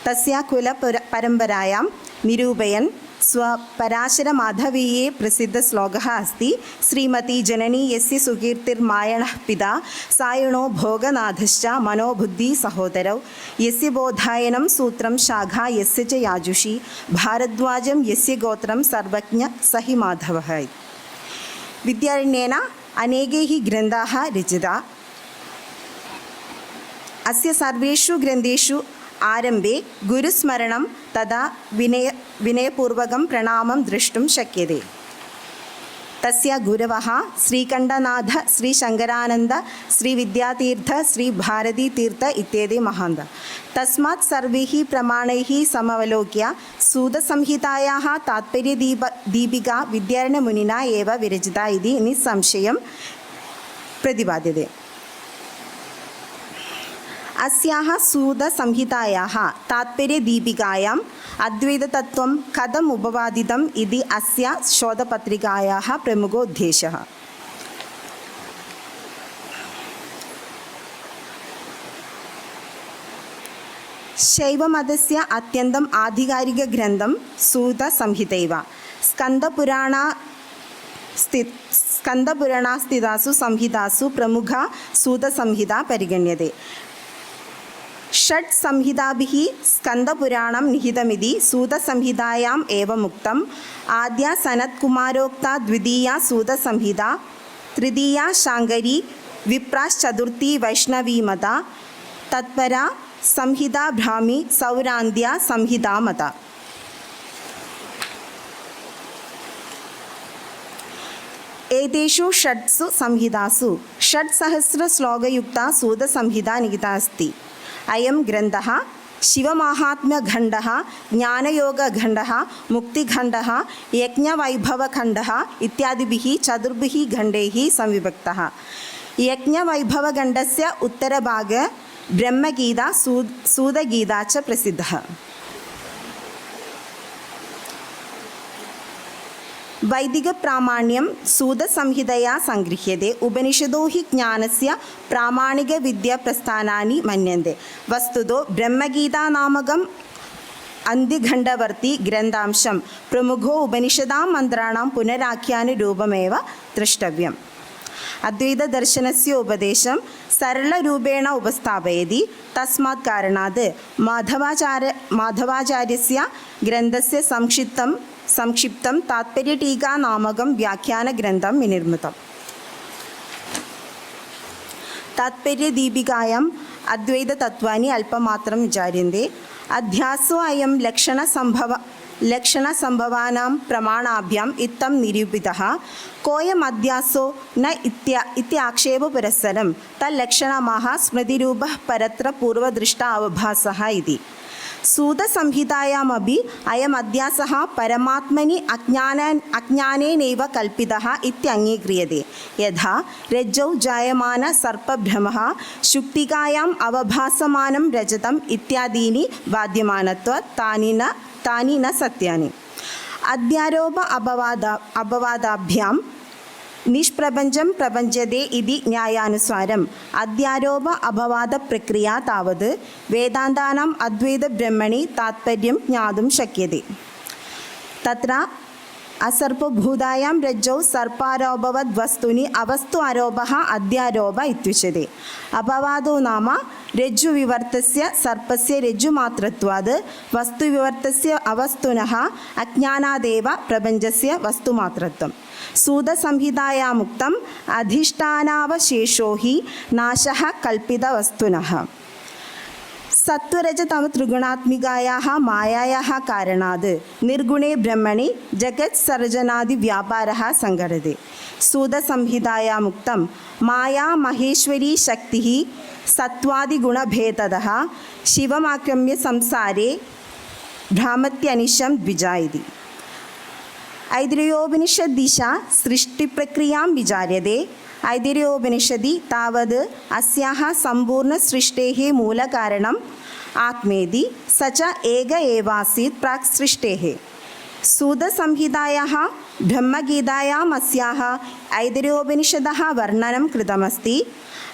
तस्य कुलपरम्परायां निरूपयन् स्वपराशरमाधवीये प्रसिद्धश्लोकः अस्ति। श्रीमती जननी यस्य सुकीर्तिर्मायणः पिता सायणो भोगनाथश्च मनोबुद्धिसहोदरौ यस्य बोधायनं सूत्रं शाखा यस्य च याजुषी भारद्वाजं यस्य गोत्रं सर्वज्ञ स हि माधवः। विद्यारण्येन अनेकैः ग्रन्थाः रचिता। अस्य सर्वेषु ग्रन्थेषु आरम्भे गुरुस्मरणं तथा विनयपूर्वकं प्रणामं द्रष्टुं शक्यते। तस्य गुरवः श्रीकण्डनाथ, श्रीशङ्करानन्द, श्रीविद्यातीर्थ, श्रीभारतीतीर्थ इत्यादि महान्तः। तस्मात् सर्वैः प्रमाणैः समवलोक्य सूतसंहितायाः तात्पर्यदीपिका विद्यारण्यमुनिना एव विरचिता इति निस्संशयं प्रतिपाद्यते। अस्याः सूतसंहितायाः तात्पर्यदीपिकायाम् अद्वैततत्त्वं कथम् उपपादितम् इति अस्य शोधपत्रिकायाः प्रमुखोद्देशः। शैवमतस्य अत्यन्तम् आधिकारिकग्रन्थं सूतसंहितैव। स्कन्दपुराणास्थितासु संहितासु प्रमुखा सूतसंहिता परिगण्यते। षट् संहिताभिः स्कन्दपुराणं निहितमिति सूतसंहितायाम् एवम् उक्तम्। आद्या सनत्कुमारोक्ता, द्वितीया सूतसंहिता, तृतीया शाङ्करी, विप्राश्चतुर्थी वैष्णवीमता, तत्परा संहिता ब्राह्मी, सौरान्द्या संहितामता। एतेषु षट्सु संहितासु 6,000 श्लोकयुक्ता सूतसंहिता निहिता अस्ति। अयं ग्रन्थः शिवमाहात्म्यखण्डः, ज्ञानयोगखण्डः, मुक्तिखण्डः, यज्ञवैभवखण्डः इत्यादिभिः 4 खण्डैः संविभक्तः। यज्ञवैभवखण्डस्य उत्तरभागे ब्रह्मगीता, सूतगीता च प्रसिद्धः। वैदिकप्रामाण्यं सूतसंहितया सङ्गृह्यते। उपनिषदो हि ज्ञानस्य प्रामाणिकविद्याप्रस्थानानि मन्यन्ते। वस्तुतो ब्रह्मगीता नामकम् अन्त्यखण्डवर्ती ग्रन्थांशं प्रमुखो उपनिषदां मन्त्राणां पुनराख्यानरूपमेव द्रष्टव्यम्। अद्वैतदर्शनस्य उपदेशं सरलरूपेण उपस्थापयति। तस्मात् कारणात् माधवाचार्यस्य ग्रन्थस्य संक्षिप्तं तात्पर्यटीका नामकं व्याख्यानग्रन्थं विनिर्मितम्। तात्पर्यदीपिकायाम् अद्वैततत्त्वानि अल्पमात्रं विचार्यन्ते। अध्यासो अयं लक्षणसम्भवानां प्रमाणाभ्याम् इत्थं निरूपितः। कोऽयम् अध्यासो न इत्याक्षेपपुरस्सरं तल्लक्षणमाह स्मृतिरूपः परत्र पूर्वदृष्टा अवभासः इति। सूतसंहितायामपि अयम् अध्यासः परमात्मनि अज्ञानेनैव कल्पितः इत्यङ्गीक्रियते। यथा रज्जौ जायमान सर्पभ्रमः, शुक्तिकायाम् अवभासमानं रजतम् इत्यादीनि वाद्यमानत्वात् तानि न सत्यानि। अध्यारोप अपवादाभ्यां निष्प्रपञ्चं प्रपञ्चते इति न्यायानुसारम् अध्यारोप अपवादप्रक्रिया तावत् वेदान्तानाम् अद्वैतब्रह्मणि तात्पर्यं ज्ञातुं शक्यते। तत्र असर्पभूतायां रज्जौ सर्पारोपवद् वस्तूनि अवस्तु आरोपः अध्यारोप इत्युच्यते। अपवादो नाम रज्जुविवर्तस्य सर्पस्य रज्जुमात्रत्वात् वस्तुविवर्तस्य अवस्तुनः अज्ञानादेव प्रपञ्चस्य वस्तुमात्रत्वम्। सूतसंहितायामुक्तम् अधिष्ठानावशेषो हि नाशः कल्पितवस्तुनः। सत्वरजतमत्रिगुणात्मिकायाः मायायाः कारणात् निर्गुणे ब्रह्मणि जगत्सर्जनादिव्यापारः सङ्घटते। सूतसंहितायामुक्तं माया महेश्वरी शक्तिः सत्वादिगुणभेदतः शिवमाक्रम्य संसारे भ्रामत्यनिशं द्विजा इति। ऐतिरेयोपनिषद्दिशा सृष्टिप्रक्रियां विचार्यते। ऐतिरेयोपनिषदि तावद् अस्याः सम्पूर्णसृष्टेः मूलकारणम् आत्मेति स च एक एवासीत् प्राक् सृष्टेः। सूतसंहितायाः ब्रह्मगीतायाम् अस्याः ऐतिरेयोपनिषदः वर्णनं कृतमस्ति।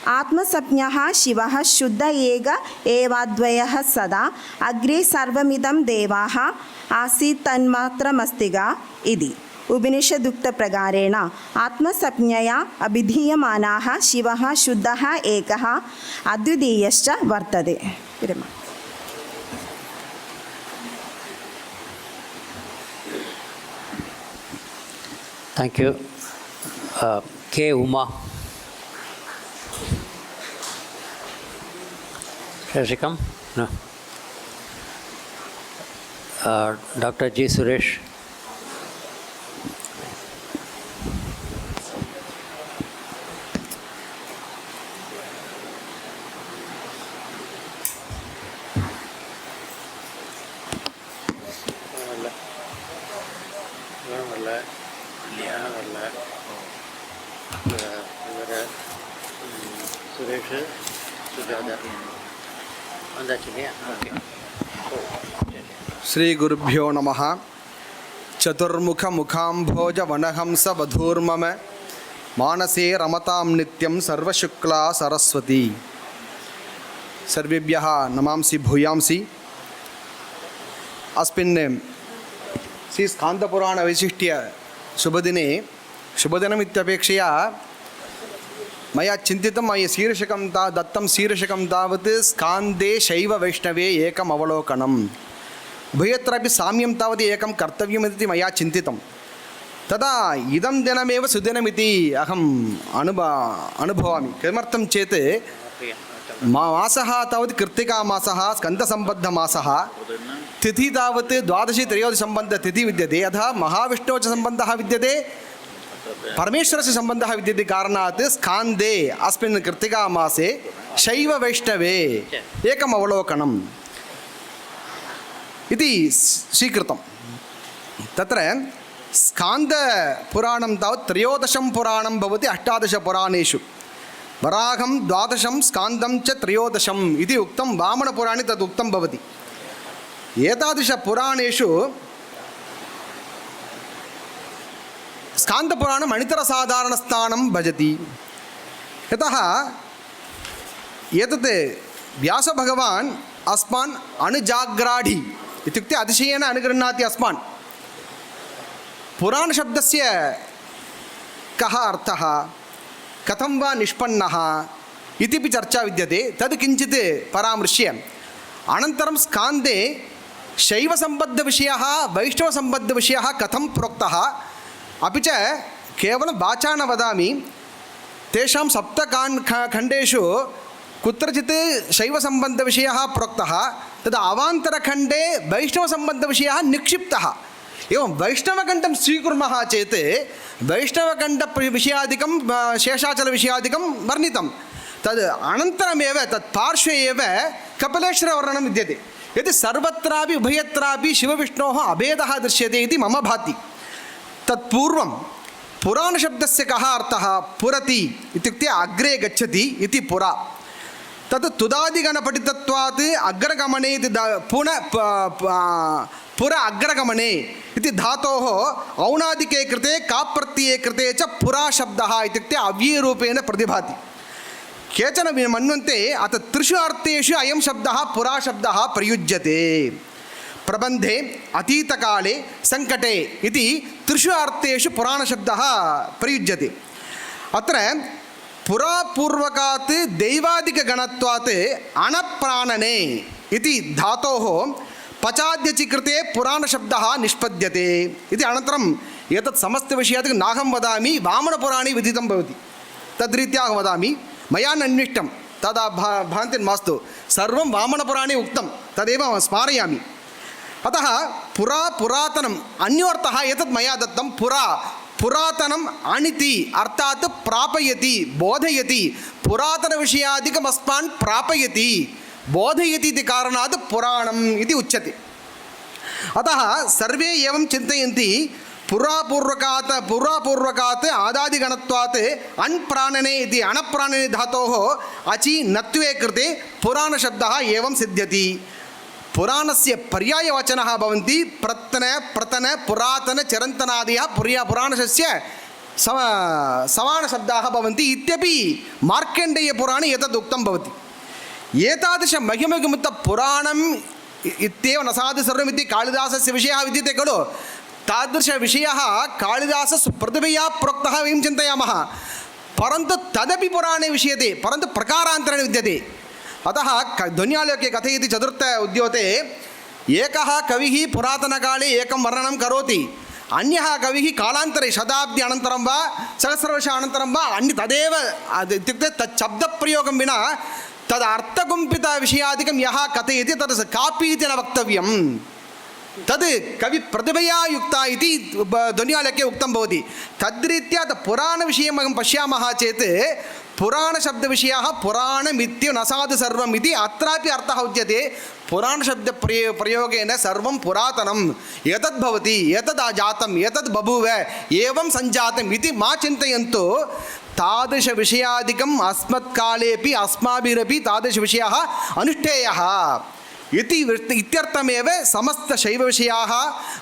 आत्मसंज्ञः शिवः शुद्ध एक एवाद्वयः सदा अग्रे सर्वमिदं देवाः आसीत् तन्मात्रमस्तिगा इति। उपनिषदुक्तप्रकारेण आत्मसंज्ञया अभिधीयमानः शिवः शुद्धः एकः अद्वितीयश्च वर्तते। Thank you. K. Uma. Shall she come? No. Dr. G. Suresh. Shri गुरुभ्यो नमः। चतुर्मुख मुखाम्भोज वनहंस वधूर्मम मानसे रमतां नित्यं सर्वशुक्ला सरस्वती। सर्वेभ्यः नमांसि भूयांसि। अस्मिन् श्री स्कान्दपुराणवैशिष्ट्य शुभदिने शुभदिनमित्यपेक्षया मया चिन्तितं मया शीर्षकं दत्तं शीर्षकं तावत् स्कान्दे शैव वैष्णवे एकम् अवलोकनम्। उभयत्रापि साम्यं तावत् एकं कर्तव्यमिति मया चिन्तितं। तदा इदं दिनमेव सुदिनमिति अहम् अनुभवामि। किमर्थं चेत् मासः तावत् कृत्तिकामासः स्कन्दसम्बद्धमासः। तिथि तावत् द्वादशी त्रयोदशसम्बन्धतिथि विद्यते। अतः महाविष्णोः च सम्बन्धः विद्यते, परमेश्वरस्य सम्बन्धः विद्यते। कारणात् स्कान्दे अस्मिन् कृत्तिकामासे शैव वैष्णवे एकम् अवलोकनम् इति स्वीकृतं। तत्र स्कान्दपुराणं तावत् 13 पुराणं भवति 18 पुराणेषु। वराहं 12, स्कान्दं च 13 इति उक्तं। वामनपुराणे तद् उक्तं भवति। एतादृशपुराणेषु स्कान्दपुराणम् अनितरसाधारणस्थानं भजति। यतः एतत् व्यासभगवान् अस्मान् अनुजाग्राढि इत्युक्ते अतिशयेन अनुगृह्णाति अस्मान्। पुराणशब्दस्य कः अर्थः, कथं वा निष्पन्नः इत्यपि चर्चा विद्यते। तद् किञ्चित् परामृश्य अनन्तरं स्कान्दे शैवसम्बद्धविषयः वैष्णवसम्बद्धविषयः कथं प्रोक्तः, अपि च केवलं वाचा न वदामि, तेषां 7 खण्डेषु कुत्रचित् शैवसम्बद्धविषयः प्रोक्तः, तद् अवान्तरखण्डे वैष्णवसम्बद्धविषयः निक्षिप्तः। एवं वैष्णवखण्डं स्वीकुर्मः चेत् वैष्णवखण्डविषयादिकं शेषाचलविषयादिकं वर्णितं। तद् अनन्तरमेव तत् पार्श्वे एव कपिलेश्वरवर्णनं विद्यते। यदि सर्वत्रापि उभयत्रापि शिवविष्णोः अभेदः दृश्यते इति मम भाति। तत्पूर्वं पुराणशब्दस्य कः अर्थः? पुरति इत्युक्ते अग्रे गच्छति इति पुरा। तत् तुदादिगणपठितत्वात् अग्रगमने इति पुर अग्रगमने इति धातोः औणादिके कृते काप्रत्यये कृते च पुराशब्दः इत्युक्ते अव्ययरूपेण प्रतिभाति। केचन मन्वन्ते अथ त्रिषु अर्थेषु अयं शब्दः पुराशब्दः प्रयुज्यते। प्रबन्धे, अतीतकाले, सङ्कटे इति त्रिषु अर्थेषु पुराणशब्दः प्रयुज्यते। अत्र पुरापूर्वकात् दैवादिकगणत्वात् अणप्राणने इति धातोः पचाद्यचि कृते पुराणशब्दः निष्पद्यते इति। अनन्तरम् एतत् समस्तविषयात् नाहं वदामि, वामनपुराणे विदितं भवति, तद्रीत्या अहं वदामि। मया अन्विष्टं तदा भ्रान्तिर्मास्तु, सर्वं वामनपुराणे उक्तं, तदेव स्मारयामि। अतः पुरातनम् अन्योर्थः एतत् मया दत्तं। पुरातनम् अणिति अर्थात् प्रापयति, बोधयति। पुरातनविषयादिकम् अस्मान् प्रापयति, बोधयति इति कारणात् पुराणम् इति उच्यते। अतः सर्वे एवं चिन्तयन्ति, पुरापूर्वकात् आदादिगणत्वात् अण्प्राणने इति अणप्राणने धातोः अचि नत्वे कृते पुराणशब्दः एवं सिद्ध्यति। पुराणस्य पर्यायवचनः भवन्ति प्रतन, पुरातन, चिरन्तनादयः पुराणस्य समानशब्दाः भवन्ति इत्यपि मार्कण्डेयपुराणे एतद् उक्तं भवति। एतादृशमहिमयुक्तपुराणम् इत्येव न साधु सर्वमिति कालिदासस्य विषयः विद्यते खलु। तादृशविषयः कालिदासप्रतिभया प्रोक्तः वयं चिन्तयामः, परन्तु तदपि पुराणे विषयते, परन्तु प्रकारान्तरेण विद्यते। अतः ध्वन्यालोके कथयति चतुर्थ उद्योते, एकः कविः पुरातनकाले एकं वर्णनं करोति, अन्यः कविः कालान्तरे शताब्दी अनन्तरं वा सहस्रवर्ष अनन्तरं वा तदेव इत्युक्ते तत् शब्दप्रयोगं विना तदर्थकुम्पितविषयादिकं यः कथयति तद् कापि इति न वक्तव्यं। तद् कविप्रतिभया युक्ता इति ध्वन्यालोके उक्तं भवति। तद्रीत्या पुराणविषयम् अहं पश्यामः चेत् पुराणशब्दविषयः पुराणमित्यु न साधु सर्वम् इति अत्रापि अर्थः उच्यते। पुराणशब्दप्रयोगेन सर्वं पुरातनम्, एतद् भवति, एतद् जातम्, एतद् बभूव, एवं सञ्जातम् इति मा चिन्तयन्तु। तादृशविषयादिकम् अस्मत्कालेपि अस्माभिरपि तादृशविषयाः अनुष्ठेयः इत्यर्थमेव समस्तशैवविषयाः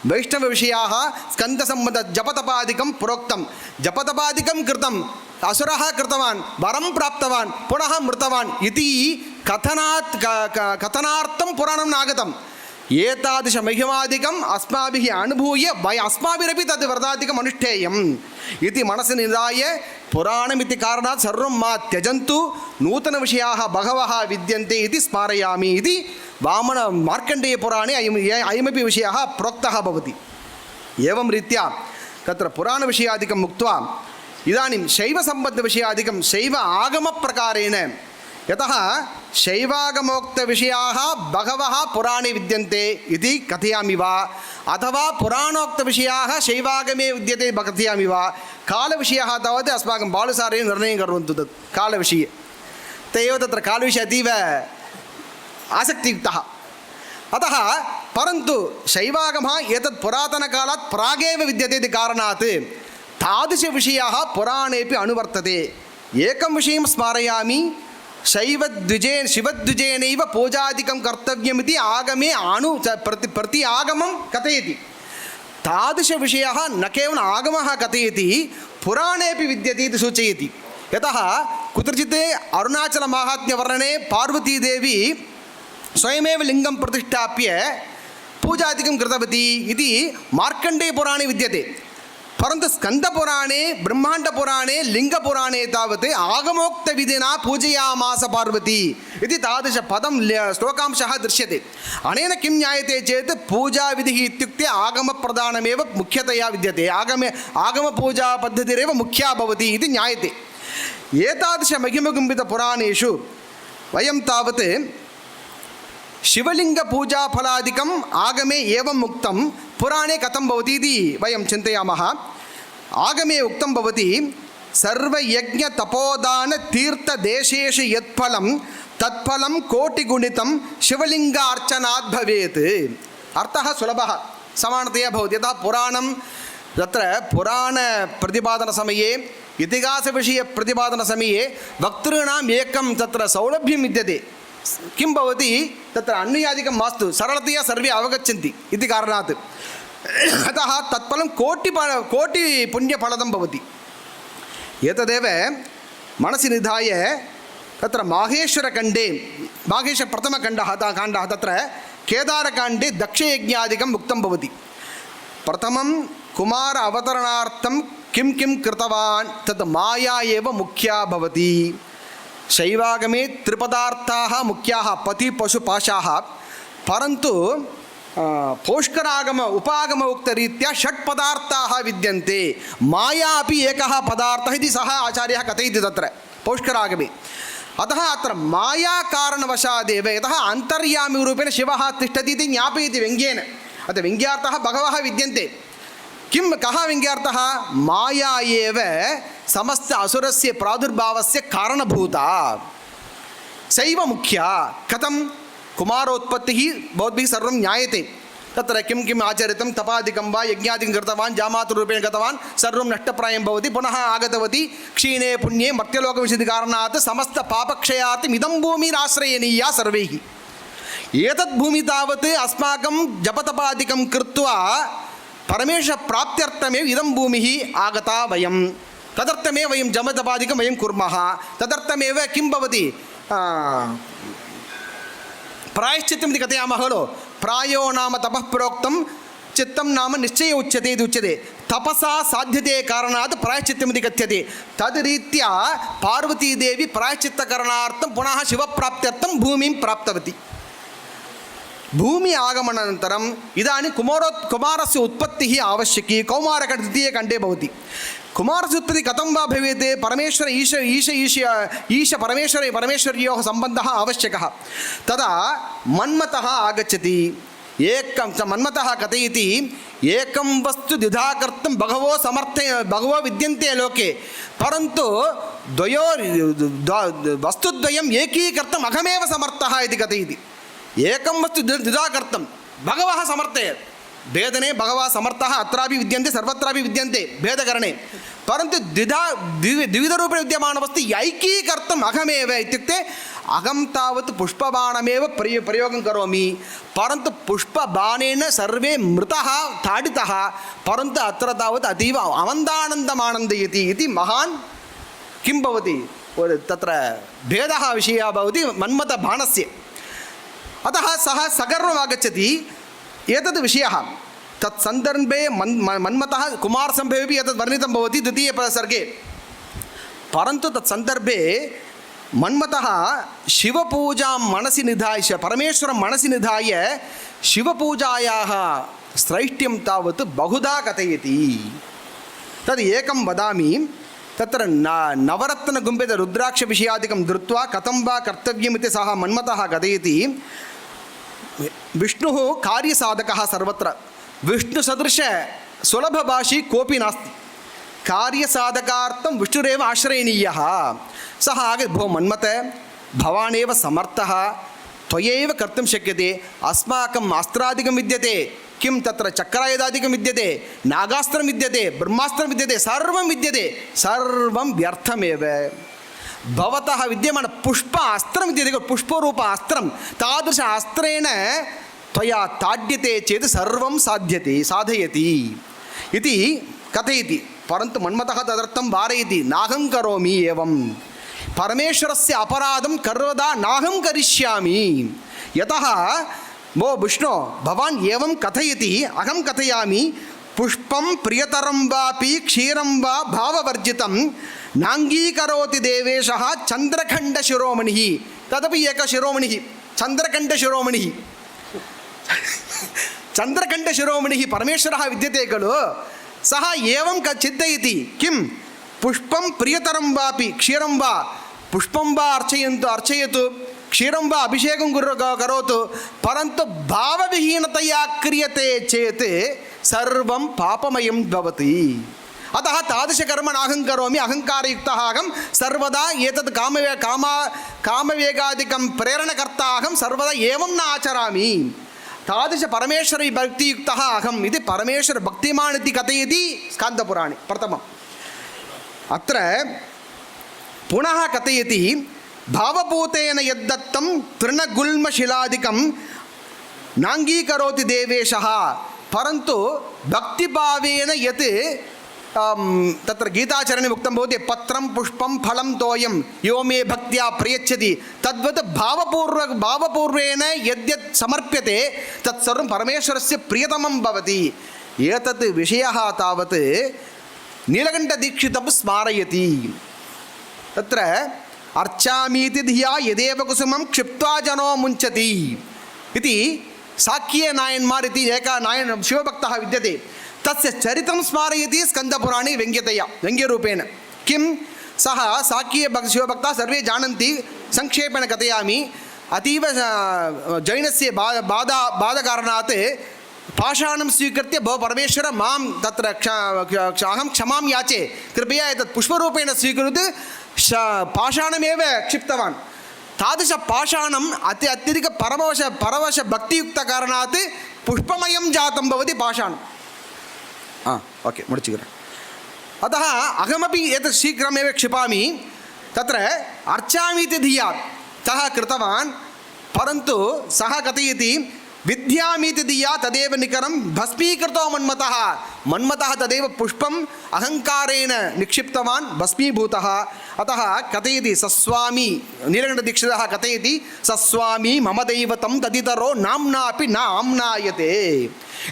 वैष्णवविषयाः स्कन्दसम्बन्धजपतपादिकं प्रोक्तं। जपतपादिकं कृतम्, असुरः कृतवान्, वरं प्राप्तवान्, पुनः मृतवान् इति कथनार्थं पुराणं नागतम्। एतादृशमहिमादिकम् अस्माभिः अनुभूय अस्माभिरपि तद् व्रतादिकम् अनुष्ठेयम् इति मनसि निधाय पुराणमिति कारणात् सर्वं मा त्यजन्तु, नूतनविषयाः बहवः विद्यन्ते इति स्मारयामि इति मार्कण्डेयपुराणे अयमपि विषयः प्रोक्तः भवति। एवं रीत्या तत्र पुराणविषयादिकम् उक्त्वा इदानीं शैवसम्बद्धविषयादिकं शैव आगमप्रकारेण, यतः शैवागमोक्तविषयाः बहवः पुराणे विद्यन्ते इति कथयामि वा, अथवा पुराणोक्तविषयाः शैवागमे विद्यते कथयामि वा, कालविषयः तावत् अस्माकं बालसारे निर्णयं कुर्वन्तु। तत् कालविषये ते एव तत्र कालविषये अतीव आसक्तियुक्तः। अतः परन्तु शैवागमः एतत् पुरातनकालात् प्रागेव विद्यते इति कारणात् तादृशविषयाः पुराणेपि अनुवर्तते। एकं विषयं स्मारयामि, शिवद्विजेनैव पूजादिकं कर्तव्यमिति आगमे प्रति आगमं कथयति। तादृशविषयः न केवलम् आगमः कथयति, पुराणेपि विद्यते इति सूचयति। यतः कुत्रचित् अरुणाचलमाहात्म्यवर्णने पार्वतीदेवी स्वयमेव लिङ्गं प्रतिष्ठाप्य पूजादिकं कृतवती इति मार्कण्डेयपुराणे विद्यते। परन्तु स्कन्दपुराणे, ब्रह्माण्डपुराणे, लिङ्गपुराणे तावत् आगमोक्तविधिना पूजयामास पार्वती इति तादृशपदं श्लोकांशः दृश्यते। अनेन किं ज्ञायते चेत् पूजाविधिः इत्युक्ते आगमप्रधानमेव मुख्यतया विद्यते, आगमपूजापद्धतिरेव मुख्या भवति इति ज्ञायते। एतादृशमहिमकुम्भितपुराणेषु वयं तावत् शिवलिङ्गपूजाफलादिकम् आगमे एवम् उक्तं, पुराणे कथं भवति इति वयं चिन्तयामः। आगमे उक्तं भवति, சர்வயஜ்ஞ தபோதான தீர்த்த தேசேஷு யத்பலம் தத்பலம் கோட்டிகுணிதம் சிவலிங்கார்ச்சனாத் பவேத். அர்த்தः சுலபः समानतया भवति. यथा पुराणं तत्र पुराणप्रतिपादनसमये इतिहासविषयप्रतिपादनसमये वक्तॄणाम् एकं तत्र सौलभ्यं विद्यते. किं भवति तत्र अन्वयादिकं मास्तु, सरलतया सर्वे अवगच्छन्ति इति कारणात्. अतः तत्फलं कोटिपुण्यफलदं भवति. एतदेव मनसि निधाय तत्र माहेश्वरखण्डे माहेश्वरप्रथमखण्डः तत्र केदारकाण्डे दक्षयज्ञादिकम् उक्तं भवति. प्रथमं कुमार अवतरणार्थं किं किं कृतवान् तत् माया एव मुख्या भवति. शैवागमे त्रिपदार्थाः मुख्याः पति पशु पाशाः, परन्तु पौष्करागम उपागम उक्तरीत्या षट् पदार्थाः विद्यन्ते. माया अपि एकः पदार्थः इति सः आचार्यः कथयति तत्र पौष्करागमे. अतः अत्र मायाकारणवशादेव यतः अन्तर्यामिरूपेण शिवः तिष्ठति इति ज्ञापयति व्यङ्ग्येन. अतः व्यङ्ग्यार्थः बहवः विद्यन्ते. कः व्यङ्ग्यार्थः? माया एव समस्त असुरस्य प्रादुर्भावस्य कारणभूता, सैव मुख्या. कथं? कुमारोत्पत्तिः भवद्भिः सर्वं ज्ञायते. तत्र किं किम् आचरितं, तपादिकं वा यज्ञादिकं कृतवान्, जामातृरूपेण गतवान्, सर्वं नष्टप्रायं भवति. पुनः आगतवती क्षीणे पुण्ये मर्त्यलोकविशति कारणात् समस्त पापक्षयार्थम् इदं भूमिराश्रयणीया सर्वैः. एतद् भूमि तावत् अस्माकं जपतपादिकं कृत्वा परमेश्वरप्राप्त्यर्थमेव इदं भूमिः आगता. वयं तदर्थमेव वयं जपतपादिकं वयं कुर्मः. तदर्थमेव किं भवति, प्रायश्चित्तम् इति कथयामः खलु. प्रायो नाम तपः प्रोक्तं चित्तं नाम निश्चय उच्यते इति उच्यते. तपसा साध्यते कारणात् प्रायश्चित्तम् इति कथ्यते. तद्रीत्या पार्वतीदेवी प्रायश्चित्तकरणार्थं पुनः शिवप्राप्त्यर्थं भूमिं प्राप्तवती. भूमि आगमनानन्तरम् इदानीं कुमारस्य उत्पत्तिः आवश्यकी. कौमारखण्डे द्वितीयखण्डे भवति. कुमारस्य उत्पत्तिः कथं वा भवेत्? परमेश्वर ईश परमेश्वर्योः सम्बन्धः आवश्यकः. तदा मन्मथः आगच्छति. एकं मन्मथः कथयति, एकं वस्तु द्विधा कर्तुं बहवो विद्यन्ते लोके, परन्तु वस्तुद्वयम् एकीकर्तुम् अहमेव समर्थः इति कथयति. एकं वस्तु द्विधा कर्तुं बहवः समर्थे. भेदने बहवः समर्थः अत्रापि विद्यन्ते, सर्वत्रापि विद्यन्ते भेदकरणे. परन्तु द्विविधरूपेण विद्यमानवस्तु ऐकीकर्तुम् अहमेव इत्युक्ते अहं तावत् पुष्पबाणमेव प्रयोगं करोमि, परन्तु पुष्पबाणेन सर्वे मृतः ताडितः, परन्तु अत्र तावत् अतीव अमन्दानन्दमानन्दयति इति महान् किं भवति तत्र भेदः विषयः भवति मन्मथबाणस्य. अतः सः सगर्वम् आगच्छति. एतद् विषयः तत्सन्दर्भे मन्मथः कुमारसम्भवेपि एतद् वर्णितं भवति द्वितीयसर्गे. परन्तु तत्सन्दर्भे मन्मथः शिवपूजां मनसि निधाय, परमेश्वरं मनसि निधाय शिवपूजायाः श्रैष्ठ्यं तावत् बहुधा कथयति. तद् एकं वदामि. तत्र नवरत्नगुम्फे रुद्राक्षविषयादिकं धृत्वा कथं वा कर्तव्यमिति सः मन्मथः कथयति. विष्णुः कार्यसाधकः सर्वत्र. विष्णुसदृश सुलभभाषी कोऽपि नास्ति. कार्यसाधकार्थं विष्णुरेव आश्रयणीयः. सः आगत्य, भो मन्मथ, भवानेव समर्थः, त्वयैव कर्तुं शक्यते. अस्माकम् अस्त्रादिकं विद्यते, किं तत्र चक्रायुधादिकं विद्यते, नागास्त्रं विद्यते, ब्रह्मास्त्रं विद्यते, सर्वं विद्यते, सर्वं व्यर्थमेव. भवतः विद्यमान पुष्प अस्त्रं विद्यते, पुष्परूप अस्त्रं, तादृश अस्त्रेण त्वया ताड्यते चेत् सर्वं साधयति इति कथयति. परन्तु मन्मथः तदर्थं वारयति. नाहं करोमि एवं. परमेश्वरस्य अपराधं सर्वदा नाहं करिष्यामि. यतः भो विष्णु, भवान् एवं कथयति, अहं कथयामि. पुष्पं प्रियतरं वापि क्षीरं वा भाववर्जितं नाङ्गीकरोति देवेशः चन्द्रखण्डशिरोमणिः. तदपि एकः शिरोमणिः, चन्द्रखण्डशिरोमणिः. चन्द्रखण्डशिरोमणिः परमेश्वरः विद्यते खलु. सः एवं चिन्तयति, किं पुष्पं प्रियतरं वापि क्षीरं वा, पुष्पं वा अर्चयतु, क्षीरं वा अभिषेकं करोतु, परन्तु भावविहीनतया क्रियते चेत् सर्वं पापमयं भवति. अतः तादृशकर्म नाहं करोमि अहङ्कारयुक्तः अहं सर्वदा एतत् कामवेगादिकं प्रेरणकर्ता अहं सर्वदा एवं न आचरामि तादृशपरमेश्वरभक्तियुक्तः अहम् इति परमेश्वरभक्तिमान् इति कथयति स्कान्दपुराणे प्रथमम् अत्र पुनः कथयति भावभूतेन यद्दत्तं तृणगुल्मशिलादिकं नाङ्गीकरोति देवेशः परन्तु भक्तिभावेन यत् तत्र गीताचरणे उक्तं भवति पत्रं पुष्पं फलं तोयं यो मे भक्त्या प्रयच्छति तद्वत् भावपूर्वेण यद्यत् समर्प्यते तत्सर्वं परमेश्वरस्य प्रियतमं भवति एतत् विषयः तावत् नीलकण्ठदीक्षितं स्मारयति तत्र अर्चामीति धिया यदेव कुसुमं क्षिप्त्वा जनो मुञ्चति इति साक्ये नायन्मार् इति एकः नायन शिवभक्तः विद्यते तस्य चरितं स्मारयति स्कन्दपुराणे व्यङ्ग्यरूपेण किं सः साक्ये शिवभक्तः सर्वे जानन्ति संक्षेपेण कथयामि अतीव जैनस्य बाधकारणात् पाषाणं स्वीकृत्य भो परमेश्वर मां तत्र अहं क्षमां याचे कृपया एतत् पुष्परूपेण स्वीकृत्य पाषाणमेव क्षिप्तवान् तादृशपाषाणम् अत्यधिक परवशभक्तियुक्तकारणात् पुष्पमयं जातं भवति पाषाणम् ओके मुडिचिக்கிறேன் अतः अहमपि एतत् शीघ्रमेव क्षिपामि तत्र अर्चामीति धिया सः कृतवान् परन्तु सः कथयति विद्यामीति धिया तदेव निकरं भस्मीकृतो मन्मथः तदेव पुष्पम् अहङ्कारेण निक्षिप्तवान् भस्मीभूतः अतः कथयति सस्वामी नीलकण्ठदीक्षितः कथयति सस्वामी मम दैवतं तदितरो नाम्नापि न आम्नायते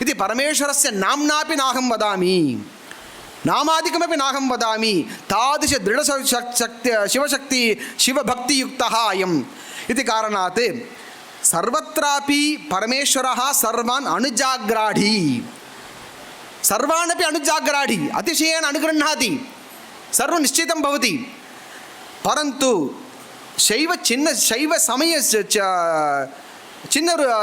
इति परमेश्वरस्य नाम्नापि नाहं वदामि नामादिकमपि नाहं वदामि तादृश दृढशक्ति शिवभक्तियुक्तः अयम् इति कारणात् सर्वत्रापि परमेश्वरः सर्वान् अनुजाग्राढि सर्वानपि अनुजाग्राढि अतिशयेन अनुगृह्णाति सर्वं निश्चितं भवति परन्तु शैव समय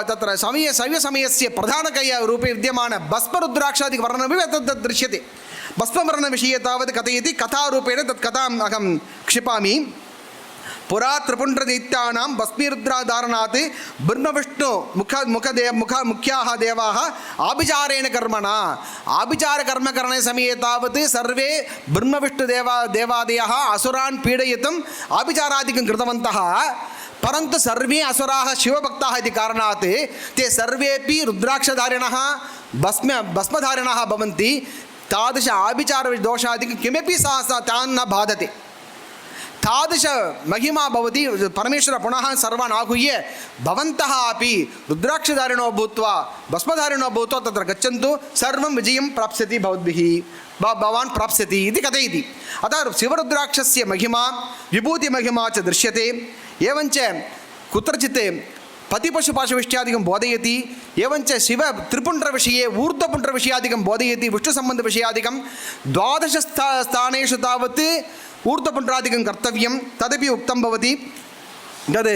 तत्र शैवसमयस्य प्रधानरूपे विद्यमान भस्मरुद्राक्षादिवर्णनमपि तत् दृश्यते भस्मवर्णविषये तावत् कथयति कथारूपेण तत् कथाम् अहं क्षिपामि पुरा त्रिपुण्ड्रदैत्यानां भस्मीरुद्राधारणात् ब्रह्मविष्णु मुख्याः देवाः आभिचारेण कर्मणा आभिचारकर्मकरणे समये तावत् सर्वे ब्रह्मविष्णुदेवादयः असुरान् पीडयितुम् आभिचारादिकं कृतवन्तः परन्तु सर्वे असुराः शिवभक्ताः इति कारणात् ते सर्वेपि रुद्राक्षधारिणः भस्मधारिणः भवन्ति तादृश आभिचारदोषादिकं किमपि तान् न बाधते तादृश महिमा भवति परमेश्वर पुनः सर्वान् आहूय भवन्तः अपि रुद्राक्षधारिणो भूत्वा भस्मधारिणो भूत्वा तत्र गच्छन्तु सर्वं विजयं प्राप्स्यति भवद्भिः भवान् प्राप्स्यति इति कथयति अतः शिवरुद्राक्षस्य महिमा विभूतिमहिमा च दृश्यते एवञ्च कुत्रचित् पतिपशुपाशविषयादिकं बोधयति एवञ्च शिव त्रिपुण्ड्रविषये ऊर्ध्वपुण्ड्रविषयादिकं बोधयति विष्णुसम्बन्धविषयादिकं 12 स्थानेषु तावत् ऊर्ध्वपुण्ड्रादिकं कर्तव्यं तदपि उक्तं भवति तद्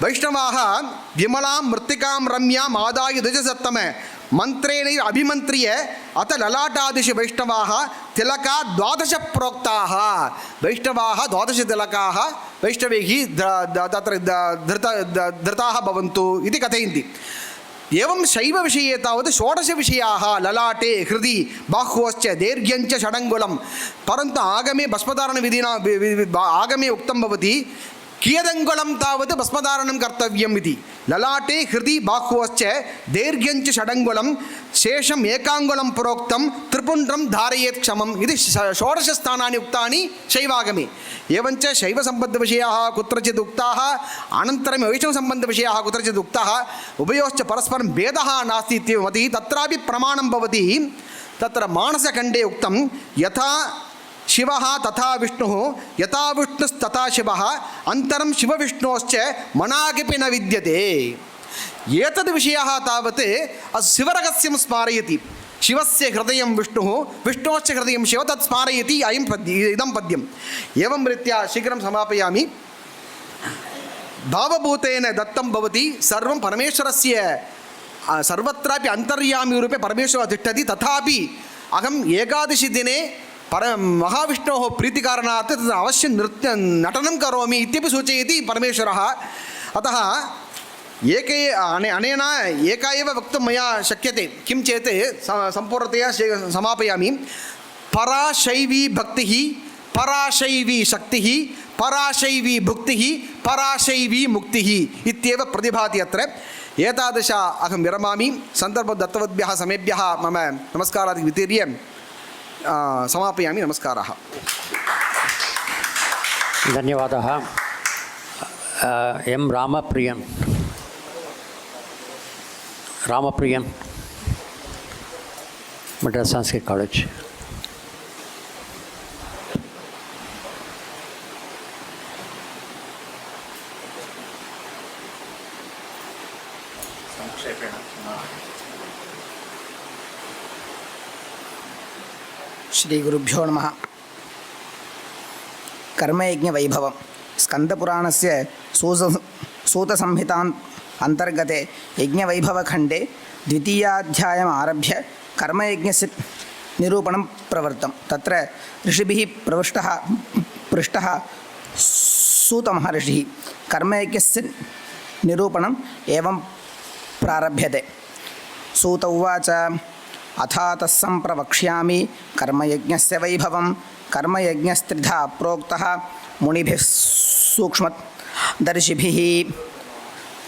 वैष्णवाः विमलां मृत्तिकां रम्याम् आदाय द्विजसत्तम मन्त्रेणैव अभिमन्त्र्य अथ ललाटादिषु वैष्णवाः तिलका 12 प्रोक्ताः वैष्णवाः 12 तिलकाः वैष्णवैः तत्र धृताः भवन्तु इति कथयन्ति एवं शैवविषये तावत् 16 विषयाः ललाटे हृदि बाह्वश्च दैर्घ्यञ्च षडङ्गुलं परन्तु आगमे भस्मधारणविधिना आगमे उक्तं भवति कियदङ्गुलं तावत् भस्मधारणं कर्तव्यम् इति ललाटे हृदि बाह्वश्च दैर्घ्यञ्च षडङ्गुलं शेषम् एकाङ्गुलं प्रोक्तं त्रिपुण्ड्रं धारयेत् क्षमम् इति 16 स्थानानि उक्तानि शैवागमे एवञ्च शैवसम्बद्धविषयाः कुत्रचित् उक्ताः अनन्तरं वैष्णवसम्बन्धविषयाः कुत्रचित् उक्ताः उभयोश्च परस्परं भेदः नास्ति इति मतिः तत्रापि प्रमाणं भवति तत्र मानसखण्डे उक्तं यथा शिवः तथा विष्णुः यथा विष्णुस्तथा शिवः अन्तरं शिवविष्णोश्च मनागपि न विद्यते एतद् विषयः तावत् शिवरहस्यं स्मारयति शिवस्य हृदयं विष्णुः विष्णोश्च हृदयं शिव तत् स्मारयति इदं पद्यम् एवं रीत्या शीघ्रं समापयामि भावभूतेन दत्तं भवति सर्वं परमेश्वरस्य सर्वत्रापि अन्तर्यामी रूपे परमेश्वरः तिष्ठति तथापि अहम् एकादशिदिने महाविष्णोः प्रीतिकारणात् तद् अवश्यं नटनं करोमि इत्यपि सूचयति परमेश्वरः। अतः अनेन एका एव वक्तुं मया शक्यते। किं चेत् सम्पूर्णतया समापयामि। पराशैवी भक्तिः, पराशैवी शक्तिः, पराशैवी भुक्तिः, पराशैवी मुक्तिः इत्येव प्रतिभाति अत्र। एतादृश अहं विरमामि। सन्दर्भं दत्तवद्भ्यः समेभ्यः मम नमस्कारादि वितीर्य समापयामि। नमस्कारः। धन्यवादः। M Ramapriyan Madras Sanskrit college. श्री गुरुभ्यो नमः। कर्मयज्ञ वैभवं स्कंदपुराणस्य सूतसंहितान् अंतर्गते यज्ञवैभवखण्डे द्वितीयाध्यायम् आरभ्य कर्मयज्ञस्य निरूपणं प्रवृत्तं। तत्र ऋषिभिः पृष्टः सूतमहर्षिः कर्मयज्ञस्य निरूपणम् एवं प्रारभ्यते। सूत उवाच अथा तत्सम्प्रवक्ष्यामि कर्मयज्ञस्य वैभवं। कर्मयज्ञस्त्रिधा प्रोक्तः मुनिभिः सूक्ष्मदर्शिभिः।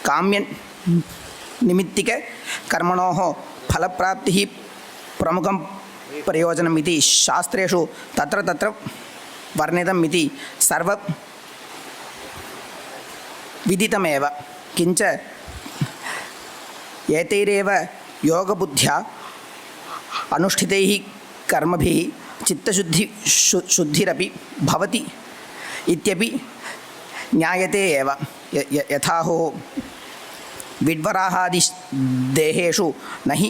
काम्यनिमित्तिककर्मणोः फलप्राप्तिः प्रमुखं प्रयोजनमिति शास्त्रेषु तत्र तत्र वर्णितम् इति सर्वविदितमेव। किञ्च एतैरेव योगबुद्ध्या अनुष्ठितैः कर्मभिः चित्तशुद्धिरपि भवति इत्यपि ज्ञायते एव। यथाहो विड्वराहादिदेहेषु न हि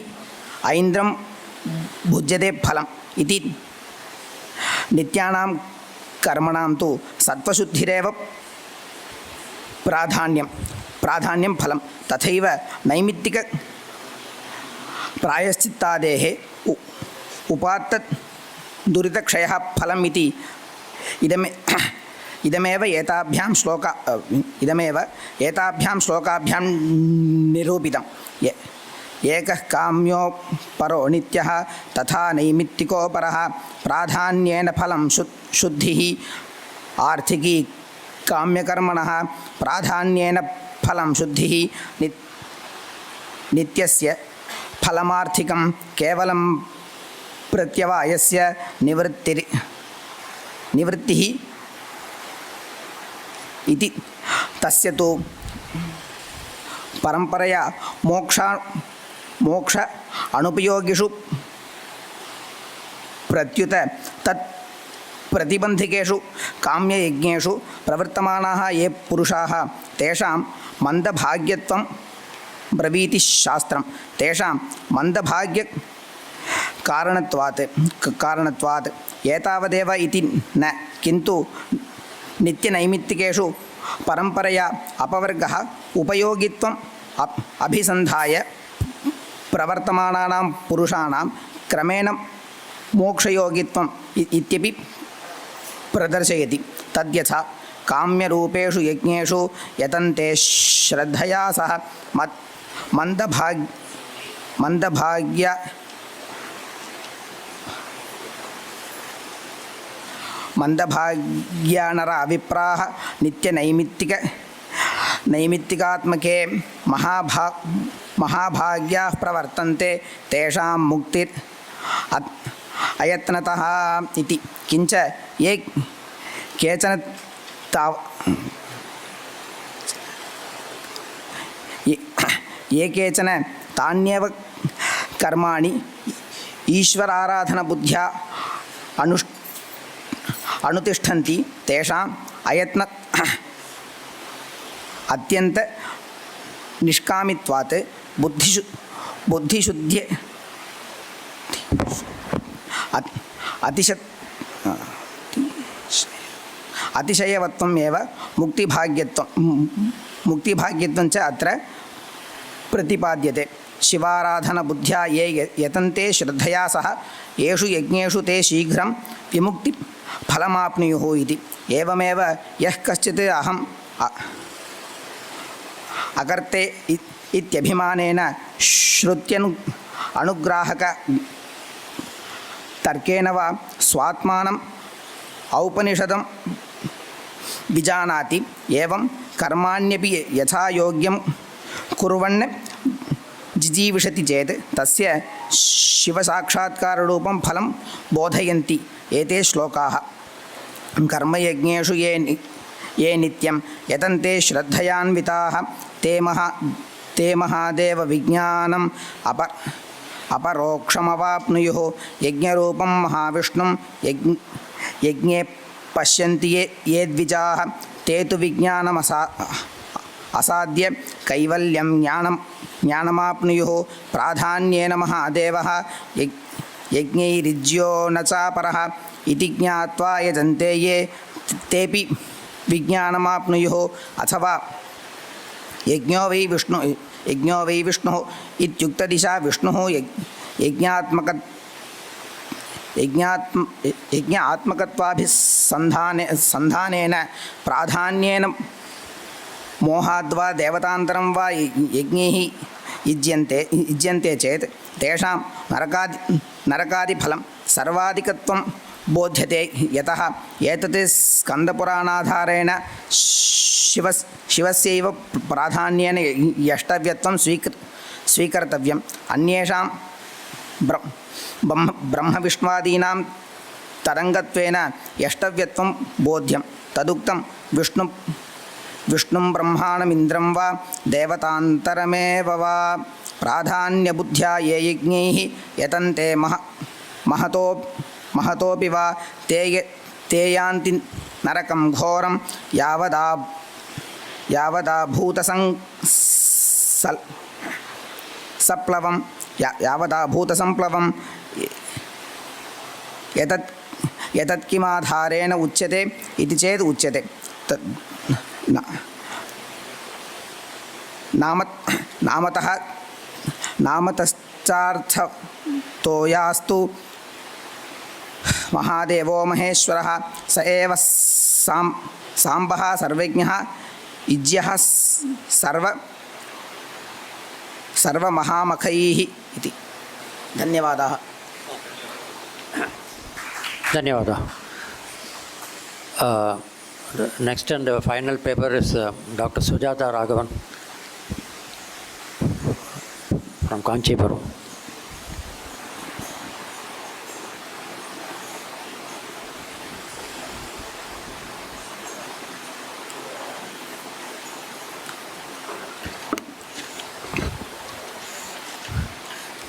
ऐन्द्रं भुज्यते फलम् इति नित्यानां कर्मणां तु सत्त्वशुद्धिरेव प्राधान्यं फलं। तथैव नैमित्तिक प्रायश्चित्तादेः उपात्तदुरितक्षयः फलम् इति इदमेव एताभ्यां श्लोकाभ्यां निरूपितम्। एकः काम्यो परो नित्यः तथा नैमित्तिको परः। प्राधान्येन फलं शुद्धिः आर्थिकी काम्यकर्मणः। प्राधान्येन फलं शुद्धिः नित्यस्य फलमार्थिकं केवलं प्रत्यवायस्य निवृत्तिः इति। तस्य तु परंपरया मोक्ष अनुपयोगिषु प्रत्युत तत् प्रतिबंधिकेषु काम्ययज्ञेषु प्रवर्तमानाः ये पुरुषाः तेषां मन्दभाग्यत्वं ब्रवीति शास्त्रं। तेषां मन्दभाग्य कारणत्वात् एतावदेव इति न, किन्तु नित्यनैमित्तिकेषु परंपरया अपवर्गः उपयोगित्वम् अभिसन्धाय प्रवर्तमानानां पुरुषाणां क्रमेण मोक्षयोगित्वम् इत्यपि प्रदर्शयति। तद्यथा काम्यरूपेषु यज्ञेषु यतन्ते श्रद्धया सह मन्दभाग्यानरा विप्राः नित्यनैमित्तिकात्मके महाभाग्याः प्रवर्तन्ते तेषां मुक्तिर् अयत्नतः इति। किञ्च ये केचन तान्येव कर्माणि ईश्वराराधनबुद्ध्या अनुतिष्ठन्ति तेषाम् अयत्न अत्यंत निष्कामित्वात् बुद्धिशुद्धि अतिशयवत्वम् एव मुक्तिभाग्यत्वं च अत्र प्रतिपाद्यते। शिवाराधनबुद्ध्या ये यतन्ते श्रद्धया सह येषु यज्ञेषु ते शीघ्रं विमुक्तिफलमाप्नुयुः इति। एवमेव यः कश्चित् अहम् अकर्ते इत्यभिमानेन अनुग्राहकतर्केण वा स्वात्मानम् औपनिषदं विजानाति। एवं कर्माण्यपि यथा योग्यं कुर्वन् जिजीविषति चेत् तस्य शिवसाक्षात्काररूपं फलं बोधयन्ति एते श्लोकाः। कर्मयज्ञेषु ये नित्यं यतन्ते श्रद्धयान्विताः ते महादेव विज्ञानम् अपरोक्षमवाप्नुयुः। यज्ञरूपं महाविष्णुं यज्ञे पश्यन्ति ये द्विजाः ते तु असाध्य कैवल्यं ज्ञानमाप्नुयुः। प्राधान्येन महादेवः यज्ञैरिज्यो न चापरः इति ज्ञात्वा यजन्ते ये तेपि विज्ञानमाप्नुयुः। अथवा यज्ञो वै विष्णुः इत्युक्तदिशा विष्णुः यज्ञात्मकत्वाभिसन्धानेन प्राधान्येन मोहाद्वा देवतान्तरं वा यज्ञैः युज्यन्ते चेत् तेषां नरकादिफलं सर्वाधिकत्वं बोध्यते। यतः एतत् स्कन्दपुराणाधारेण शिवस्यैव प्राधान्येन यष्टव्यत्वं स्वीकर्तव्यम्। अन्येषां ब्रह्मविष्णुवादीनां तरङ्गत्वेन यष्टव्यत्वं बोध्यं। तदुक्तं विष्णुं ब्रह्माणमिन्द्रं वा देवतान्तरमेव वा प्राधान्यबुद्ध्या ये यज्ञैः यतन्ते महतोऽपि वा ते यान्ति नरकं घोरं यावदा भूतसंप्लवं यतत्किमाधारेण उच्यते इति चेत् उच्यते। नामतश्चार्थतोयास्तु महादेवो महेश्वरः स एव साम्बः सर्वज्ञः इज्यः सर्वमहामखैः इति। धन्यवादाः। ಧನ್ಯವಾದ. Next and final paper is Dr. Sujata Raghavan from Kanchipuram.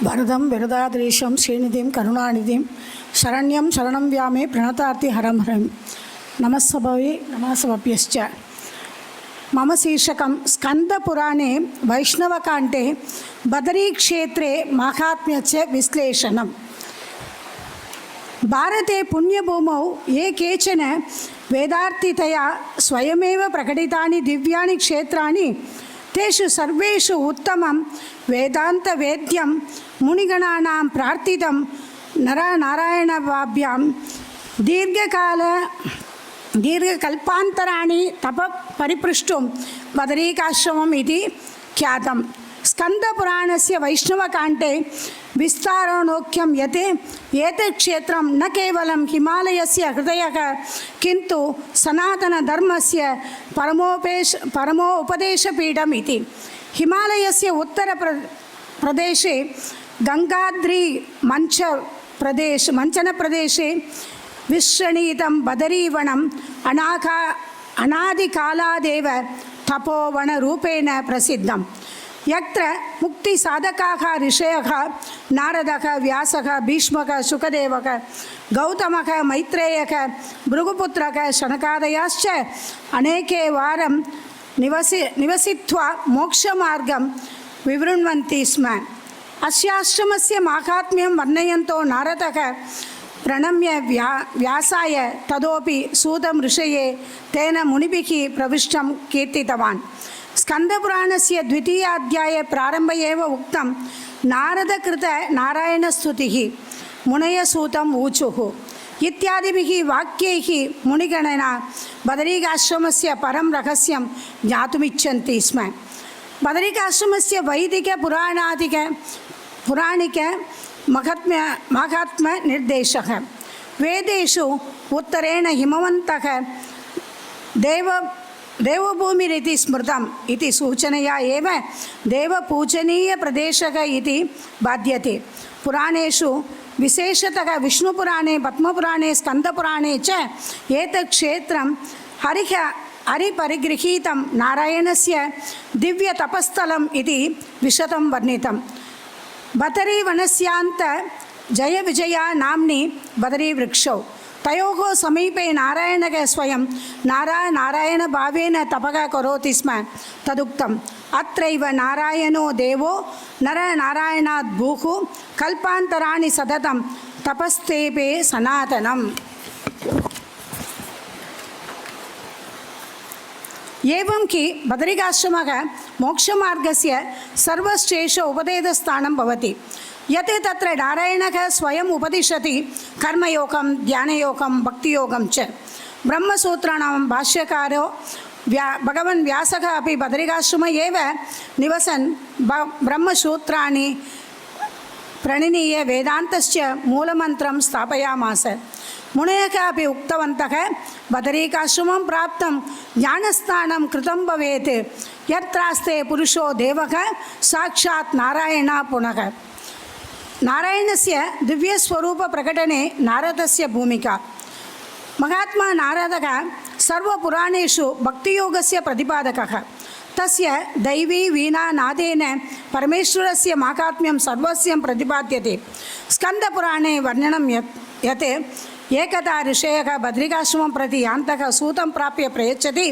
वरदं वरदाद्रीशं श्रीनिधिं करुणानिधिं शरण्यं शरणं व्यामे प्रणतार्ति हरं हरं नमस्सभवे नमस्सभभ्यश्च। मम शीर्षकं स्कन्दपुराणे वैष्णवकाण्डे बदरीक्षेत्रे माहात्म्यस्य विश्लेषणं। भारते पुण्यभूमौ ये केचन वेदार्थितया स्वयमेव प्रकटितानि दिव्यानि क्षेत्राणि तेषु सर्वेषु उत्तमं वेदान्तवेद्यं मुनिगणानां प्रार्थितं नरनारायणवाभ्यां दीर्घकल्पान्तराणि तपपरिपृष्टुं बदरीकाश्रमम् इति ख्यातं। स्कन्दपुराणस्य वैष्णवकाण्डे विस्तारणोक्तं यत् एतत् क्षेत्रं न केवलं हिमालयस्य हृदयः किन्तु सनातनधर्मस्य परमोपदेशपीठम् इति। हिमालयस्य उत्तरप्रदेशे गङ्गाद्रिमञ्चनप्रदेशे विश्रणीतं बदरीवनम् अनादिकालादेव तपोवनरूपेण प्रसिद्धम्। यत्र मुक्तिसाधकाः ऋषयः नारदः व्यासः भीष्मः शुकदेवः गौतमः मैत्रेयः भृगुपुत्रः शनकादयश्च अनेके वारं निवसित्वा मोक्षमार्गं विवृण्वन्ति स्म। अस्याश्रमस्य माहात्म्यं वर्णयन्तो नारदः प्रणम्य व्यासाय ततोपि सूतं ऋषये तेन मुनिभिः प्रविष्टं कीर्तितवान्। स्कन्दपुराणस्य द्वितीयाध्याये प्रारम्भे एव उक्तं नारदकृत नारायणस्तुतिः मुनयसूतम् ऊचुः इत्यादिभिः वाक्यैः मुनिगणना बदरीकाश्रमस्य परं रहस्यं ज्ञातुमिच्छन्ति स्म। बदरीकाश्रमस्य पौराणिक महात्म्यनिर्देशः वेदेषु उत्तरेण हिमवन्तः देवभूमिरिति स्मृतम् इति सूचनया एव देवपूजनीयप्रदेशः इति बाध्यते। पुराणेषु विशेषतः विष्णुपुराणे पद्मपुराणे स्कन्दपुराणे च एतत् क्षेत्रं हरिपरिगृहीतं नारायणस्य दिव्यतपस्थलम् इति विशदं वर्णितं। बदरीवनस्यान्त जयविजया नाम्नि बदरीवृक्षौ तयोः समीपे नारायणः स्वयं नारायणभावेन तपः करोति स्म तदुक्तम्। अत्रैव नारायणो देवो नरनारायणात् भूः कल्पान्तराणि सततं तपस्तेपे सनातनम्। एवं कि बदरिकाश्रमः मोक्षमार्गस्य सर्वश्रेष्ठ उपदेशस्थानं भवति। यत् तत्र नारायणः स्वयम् उपदिशति कर्मयोगं ध्यानयोगं भक्तियोगं च। ब्रह्मसूत्राणां भाष्यकारो भगवान् व्यासः अपि बदरिकाश्रमे एव निवसन् ब्रह्मसूत्राणि प्रणिनीय वेदान्तस्य मूलमन्त्रं स्थापयामास। मुनयः अपि उक्तवन्तः बदरीकाश्रमं प्राप्तं ज्ञानस्नानं कृतं भवेत् यत्रास्ते पुरुषो देवः साक्षात् नारायणः पुनः। नारायणस्य दिव्यस्वरूपप्रकटने नारदस्य भूमिका। महात्मा नारदः सर्वपुराणेषु भक्तियोगस्य प्रतिपादकः। तस्य दैवी वीणानादेन परमेश्वरस्य माहात्म्यं सर्वस्यं प्रतिपाद्यते। स्कन्दपुराणे वर्णनं यत् एकदा ऋषयः बद्रिकाश्रमं प्रति यान्तः सूतं प्राप्य प्रयच्छति।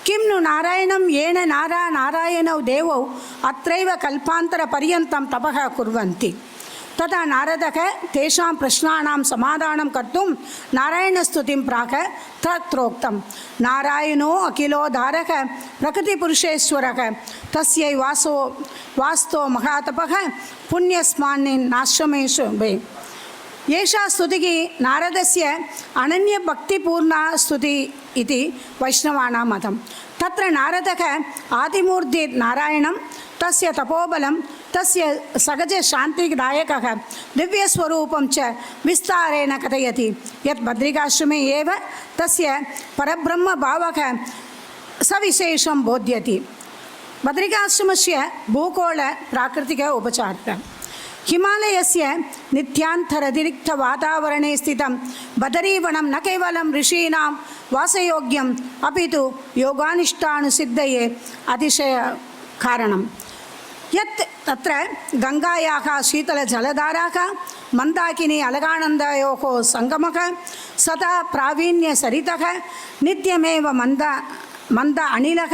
किं नु नारायणं येन नारायणौ देवौ अत्रैव कल्पान्तरपर्यन्तं तपः कुर्वन्ति। तदा नारदः तेषां प्रश्नानां समाधानं कर्तुं नारायणस्तुतिं प्राह तत्रोक्तं। नारायणो अखिलोद्धारः प्रकृतिपुरुषेश्वरः तस्यै वास्तो महातपः पुण्यस्मान्निन्नाश्रमेषु वे। एषा स्तुतिः नारदस्य अनन्यभक्तिपूर्णा स्तुतिः इति वैष्णवानां मतं। तत्र नारदः आदिमूर्तिर्नारायणं तस्य तपोबलं तस्य सहजशान्तिदायकः दिव्यस्वरूपं च विस्तारेण कथयति यत् बद्रिकाश्रमे एव तस्य परब्रह्मभावः सविशेषं बोध्यति। बद्रिकाश्रमस्य भूगोळ प्राकृतिक उपचारः। हिमालयस्य नित्यान्तरतिरिक्तवातावरणे स्थितं बदरीवनं न केवलं ऋषीणां वासयोग्यम् अपि तु योगानिष्ठानुसिद्धये अतिशयकारणं। यत् तत्र गङ्गायाः शीतलजलधाराः मन्दाकिनी अलगानन्दयोः सङ्गमः सदा प्रावीण्यसरितः नित्यमेव मन्द अनिलः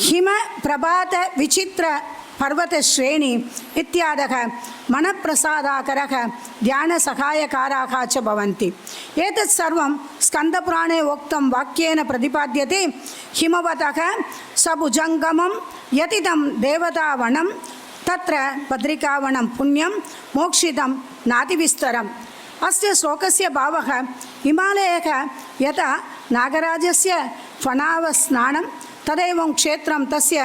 हिमप्रभातविचित्रपर्वतश्रेणी इत्यादयः मनप्रसादाकरः ध्यानसहायकाराः च भवन्ति। एतत् सर्वं स्कन्दपुराणे उक्तं वाक्येन प्रतिपाद्यते। हिमवतः सबुजङ्गमं यतिदं देवतावनं तत्र बद्रिकावनं पुण्यं मोक्षितं नातिविस्तरम्। अस्य श्लोकस्य भावः हिमालयः यथा नागराजस्य फणावस्नानं तदेवं क्षेत्रं तस्य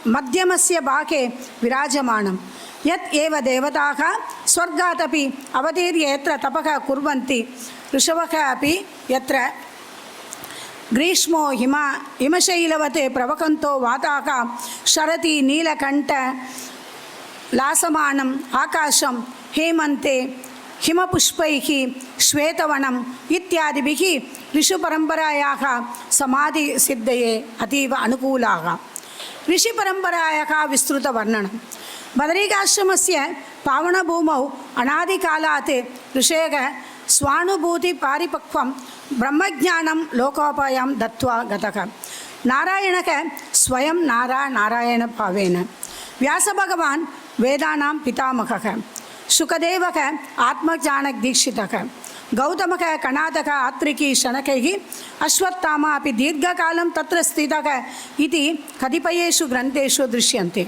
मध्यमस्य भागे विराजमानं। यत् एव देवताः स्वर्गादपि अवतीर्य यत्र तपः कुर्वन्ति ऋषवः अपि यत्र ग्रीष्मो हिमशैलवते प्रवकन्तो वाताः शरति नीलकण्ठ लासमानम् आकाशं हेमन्ते हिमपुष्पैः श्वेतवनम् इत्यादिभिः ऋषिपरम्परायाः समाधिसिद्धये अतीव अनुकूलाः। ऋषिपरम्परायाः विस्तृतवर्णनं। बदरीकाश्रमस्य पावनभूमौ अनादिकालात् ऋषयः स्वानुभूतिपारिपक्वं ब्रह्मज्ञानं लोकोपायं दत्त्वा गतः। नारायणः स्वयं नारायणभावेन। व्यासभगवान् वेदानां पितामहः। शुकदेवः आत्मज्ञानदीक्षितः। गौतमः कणादकः आत्रिकी शनकैः अश्वत्थामा अपि दीर्घकालं तत्र स्थितः इति कतिपयेषु ग्रन्थेषु दृश्यन्ते।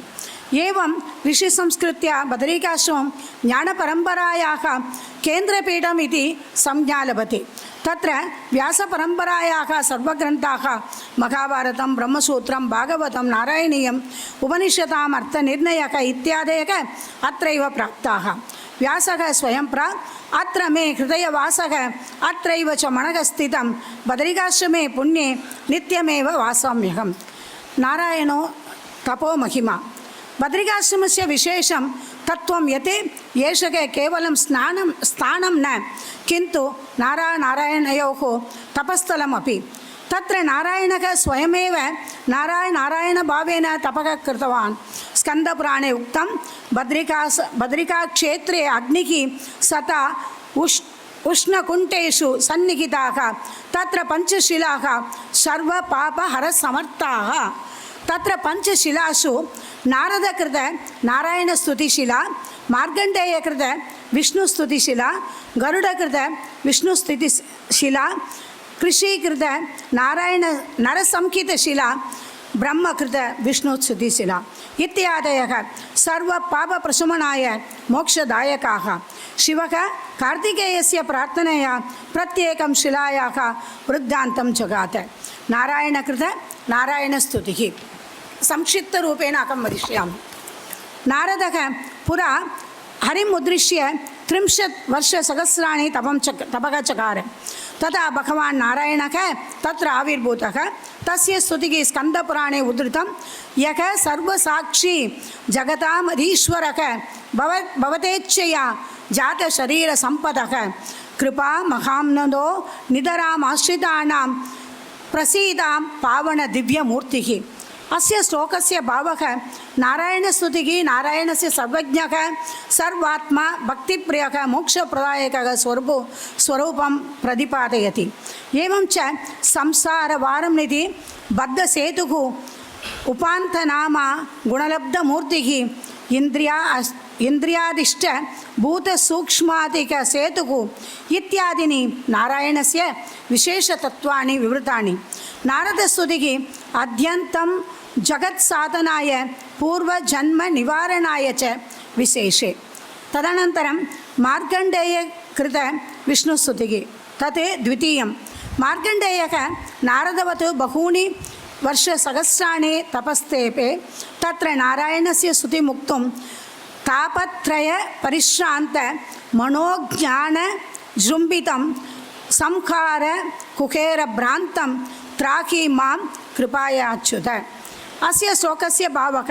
एवं ऋषिसंस्कृत्य बदरीकाश्रमं ज्ञानपरम्परायाः केन्द्रपीठम् इति संज्ञा लभते। तत्र व्यासपरम्परायाः सर्वग्रन्थाः महाभारतं, ब्रह्मसूत्रं, भागवतं, नारायणीयम्, उपनिषदाम् अर्थनिर्णयः इत्यादयः अत्रैव प्राप्ताः। व्यासः स्वयं प्राक् अत्र मे हृदयवासः अत्रैव च मनः स्थितं बदरिकाश्रमे पुण्ये नित्यमेव वासाम्यहं। नारायणो तपो महिमा। बदरिकाश्रमस्य विशेषं तत्त्वं यत् एषः केवलं स्थानं न किन्तु नारायणयोः तपस्थलमपि। तत्र नारायणः स्वयमेव नारायणभावेन तपः कृतवान्। स्कन्दपुराणे उक्तं बद्रिकाक्षेत्रे अग्निः सता उष्णकुण्ठेषु सन्निहिताः तत्र पञ्चशिलाः सर्वपापहरसमर्थाः। तत्र पञ्चशिलासु नारदकृत नारायणस्तुतिशिला, मार्कण्डेयकृत विष्णुस्तुतिशिला, गरुडकृत विष्णुस्तुतिशिला, कृषिकृत नारायण नरसंहितशिला, ब्रह्मकृत विष्णुस्तुतिशिला इत्यादयः सर्वपापप्रशमनाय मोक्षदायकाः। शिवः कार्तिकेयस्य प्रार्थनया प्रत्येकं शिलायाः वृद्धान्तं जगात। नारायणकृत नारायणस्तुतिः संक्षिप्तरूपेण अहं वदिष्यामि। नारदः पुरा हरिम् उद्दिश्य 30 वर्षसहस्राणि तपः चकार। तदा भगवान् नारायणः तत्र आविर्भूतः। तस्य स्तुतिः स्कन्दपुराणे उद्धृतं। यः सर्वसाक्षी जगतामधीश्वरः भवतेच्छया जातशरीरसम्पदः कृपा महाम्नदो निधरामाश्रितानां प्रसीदां पावनदिव्यमूर्तिः। अस्य श्लोकस्य भावः नारायणस्तुतिः नारायणस्य सर्वज्ञः सर्वात्मा भक्तिप्रियः मोक्षप्रदायकः स्वरूपं प्रतिपादयति। एवं च संसारवारम्निधि बद्धसेतुः उपान्तनामा गुणलब्धमूर्तिः इन्द्रियादिष्ट भूतसूक्ष्मादिकसेतुः इत्यादीनि नारायणस्य विशेषतत्त्वानि विवृतानि। नारदस्तुतिः अद्यन्तं जगत्साधनाय पूर्वजन्मनिवारणाय च विशेषे। तदनन्तरं मार्कण्डेयकृत विष्णुस्तुतिः तत् द्वितीयं। मार्कण्डेयः नारदवत् बहूनि वर्षसहस्राणि तपस्तेपे तत्र नारायणस्य स्तुतिमुक्तुं तापत्रयपरिश्रान्त मनोज्ञानजृम्भितं संहार कुखेरभ्रान्तं त्राहि मां कृपायाच्युत। अस्य श्लोकस्य भावः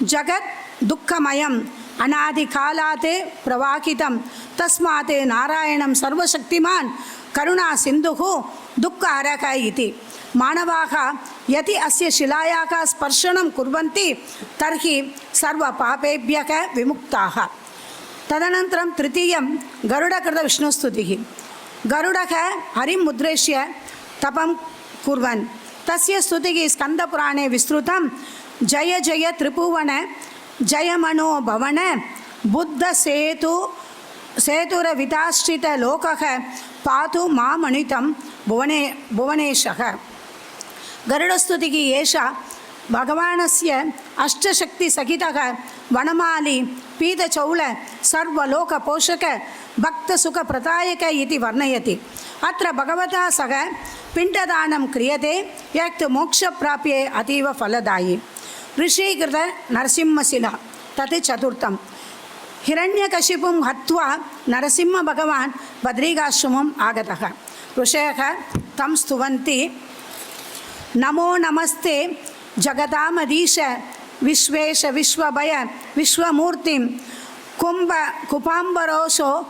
जगत् दुःखमयम् अनादिकालात् प्रवाहितं तस्मात् नारायणं सर्वशक्तिमान् करुणासिन्धुः दुःखहरः इति। मानवाः यदि अस्य शिलायाः स्पर्शनं कुर्वन्ति तर्हि सर्वपापेभ्यः विमुक्ताः। तदनन्तरं तृतीयं गरुडकृतविष्णुस्तुतिः। गरुडः हरिम् उद्देश्य तपं कुर्वन्। तस्य स्तुतिः स्कन्दपुराणे विस्तृतं। जय जय त्रिभुवन जय मनोभवन बुद्धसेतुरविताश्रितलोकः पातु मामनितं भुवनेशः। गरुडस्तुतिः एषा भगवानस्य अष्टशक्तिसहितः वनमाली पीतचौल सर्वलोकपोषक भक्तसुखप्रदायक इति वर्णयति। अत्र भगवता सह पिण्डदानं क्रियते यत् मोक्षप्राप्ये अतीव फलदायी। ऋषीकृत नरसिंहशिला तत् चतुर्थं। हिरण्यकशिपुं हत्वा नरसिंहभगवान् बद्रिकाश्रमम् आगतः। ऋषयः तं स्तुवन्ति। नमो नमस्ते जगतामधीश विश्वेश विश्वभय विश्वमूर्तिं कुपाम्बरोषो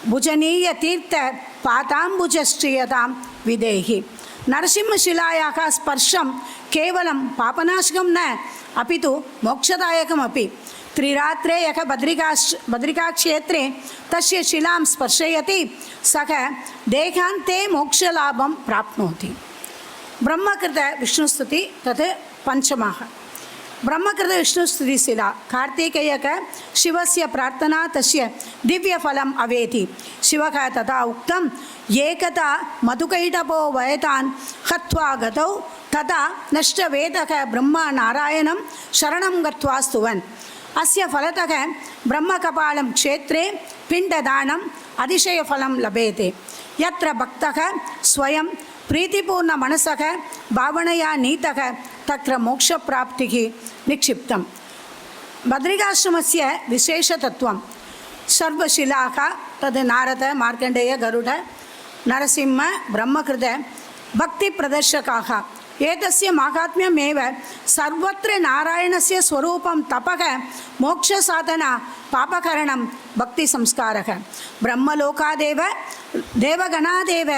भुजनीयतीर्थ पाताम्बुजश्रियतां विदेहि। नरसिंहशिलायाः स्पर्शं केवलं पापनाशकं न अपि तु मोक्षदायकमपि। त्रिरात्रे यः बद्रिकाक्षेत्रे तस्य शिलां स्पर्शयति सः देहान्ते मोक्षलाभं प्राप्नोति। ब्रह्मकृत विष्णुस्तुति तत् पञ्चमः। ब्रह्मकृतविष्णुस्तुतिशिला कार्तिकेयक शिवस्य प्रार्थना तस्य दिव्यफलम् अवेति शिवः तथा उक्तं एकदा मधुकैटभो वयतान् हत्वा गतौ तथा नष्टवेदः ब्रह्मा नारायणं शरणं गत्वा स्तुवन् अस्य फलतः ब्रह्मकपालं क्षेत्रे पिण्डदानम् अतिशयफलं लभेते यत्र भक्तः स्वयं प्रीतिपूर्णमनसः भावनया नीतः तत्र मोक्षप्राप्तिः निक्षिप्तं बद्रिकाश्रमस्य विशेषतत्त्वं सर्वशिलाः तद् नारद मार्कण्डेय गरुड नरसिंह ब्रह्मकृत भक्तिप्रदर्शकाः एतस्य माहात्म्यमेव सर्वत्र नारायणस्य स्वरूपं तपः मोक्षसाधना पापकरणं भक्तिसंस्कारः ब्रह्मलोकादेव देवगणादेव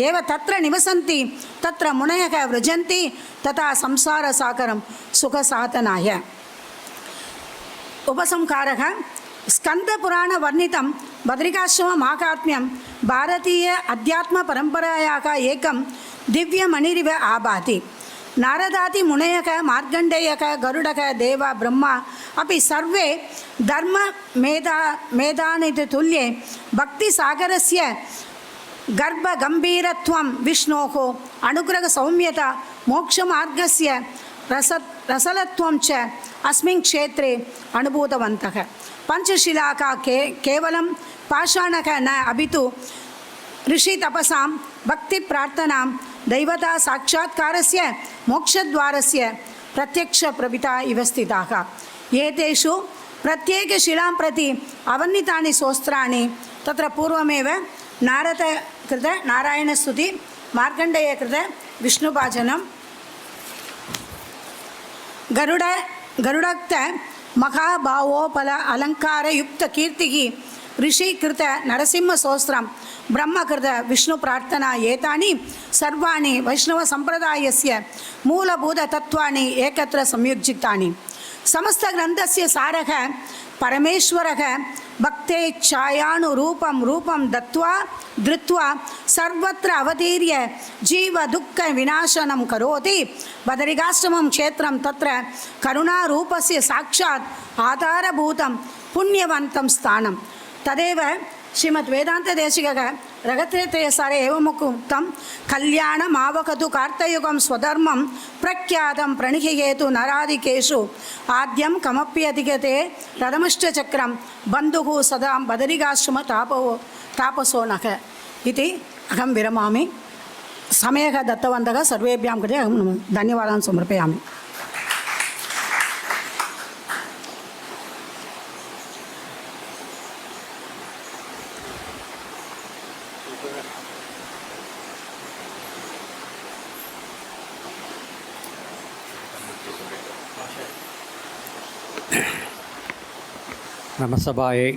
एव तत्र निवसन्ति तत्र मुनयः व्रजन्ति तथा संसारसागरं सुखसाधनाय उपसंहारः स्कन्दपुराणवर्णितं बद्रिकाश्रममाहात्म्यं भारतीय अध्यात्मपरम्परायाः एकं दिव्यमणिरिव आभाति नारदादिमुनयः मार्कण्डेयः गरुडः देव ब्रह्मा अपि सर्वे धर्ममेधानितुल्ये भक्तिसागरस्य गर्भगम्भीरत्वं विष्णोः अनुग्रहसौम्यता मोक्षमार्गस्य रसलत्वं च अस्मिन् क्षेत्रे अनुभूतवन्तः पञ्चशिलाः केवलं पाषाणः न अपितु ऋषितपसां भक्तिप्रार्थनां दैवता साक्षात्कारस्य मोक्षद्वारस्य प्रत्यक्षप्रभिता इव स्थिताः एतेषु प्रत्येकशिलां प्रति अवर्णितानि स्तोत्राणि तत्र पूर्वमेव नारदकृत नारायणस्तुति मार्कण्डेयकृत विष्णुभाजनं गरुडक्त महाभावोपल अलङ्कारयुक्तकीर्तिः ऋषिकृत नरसिंहस्तोत्रं ब्रह्मकृत विष्णुप्रार्थना एतानि सर्वाणि वैष्णवसम्प्रदायस्य मूलभूततत्त्वानि एकत्र संयुज्जितानि समस्तग्रन्थस्य सारः परमेश्वरः भक्तेच्छायानुरूपं रूपं दत्त्वा धृत्वा सर्वत्र अवतीर्य जीवदुःखविनाशनं करोति बदरिकाश्रमं क्षेत्रं तत्र करुणारूपस्य साक्षात् आधारभूतं पुण्यवन्तं स्थानं तदेव श्रीमद्वेदान्तदेशिकः रगत्रयसारे एवमुक्तं कल्याणमावकतु कार्तयुगं स्वधर्मं प्रख्यातं प्रणिहिहेतु नरादिकेषु आद्यं कमप्यधिगते रथमष्टचक्रं बन्धुः सदा बदरिकाश्रम तापसो नः इति अहं विरमामि समयः दत्तवन्तः सर्वेभ्यां कृते अहं धन्यवादान् समर्पयामि नमस्सभायै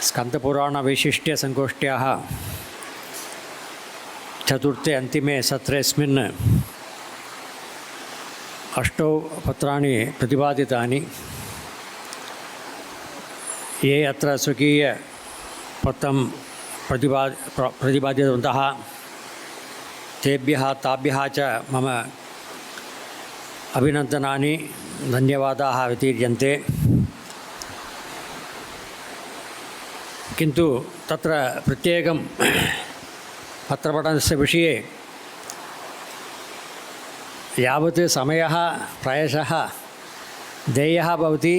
स्कन्दपुराणवैशिष्ट्यसङ्गोष्ठ्याः चतुर्थे अन्तिमे सत्रेऽस्मिन् अष्टौ पत्राणि प्रतिपादितानि ये अत्र स्वकीयपत्रं प्रतिपादितवन्तः तेभ्यः ताभ्यः च मम अभिनन्दनानि धन्यवादाः वितीर्यन्ते किन्तु तत्र प्रत्येकं पत्रपठनस्य विषये यावत् समयः प्रायशः देयः भवति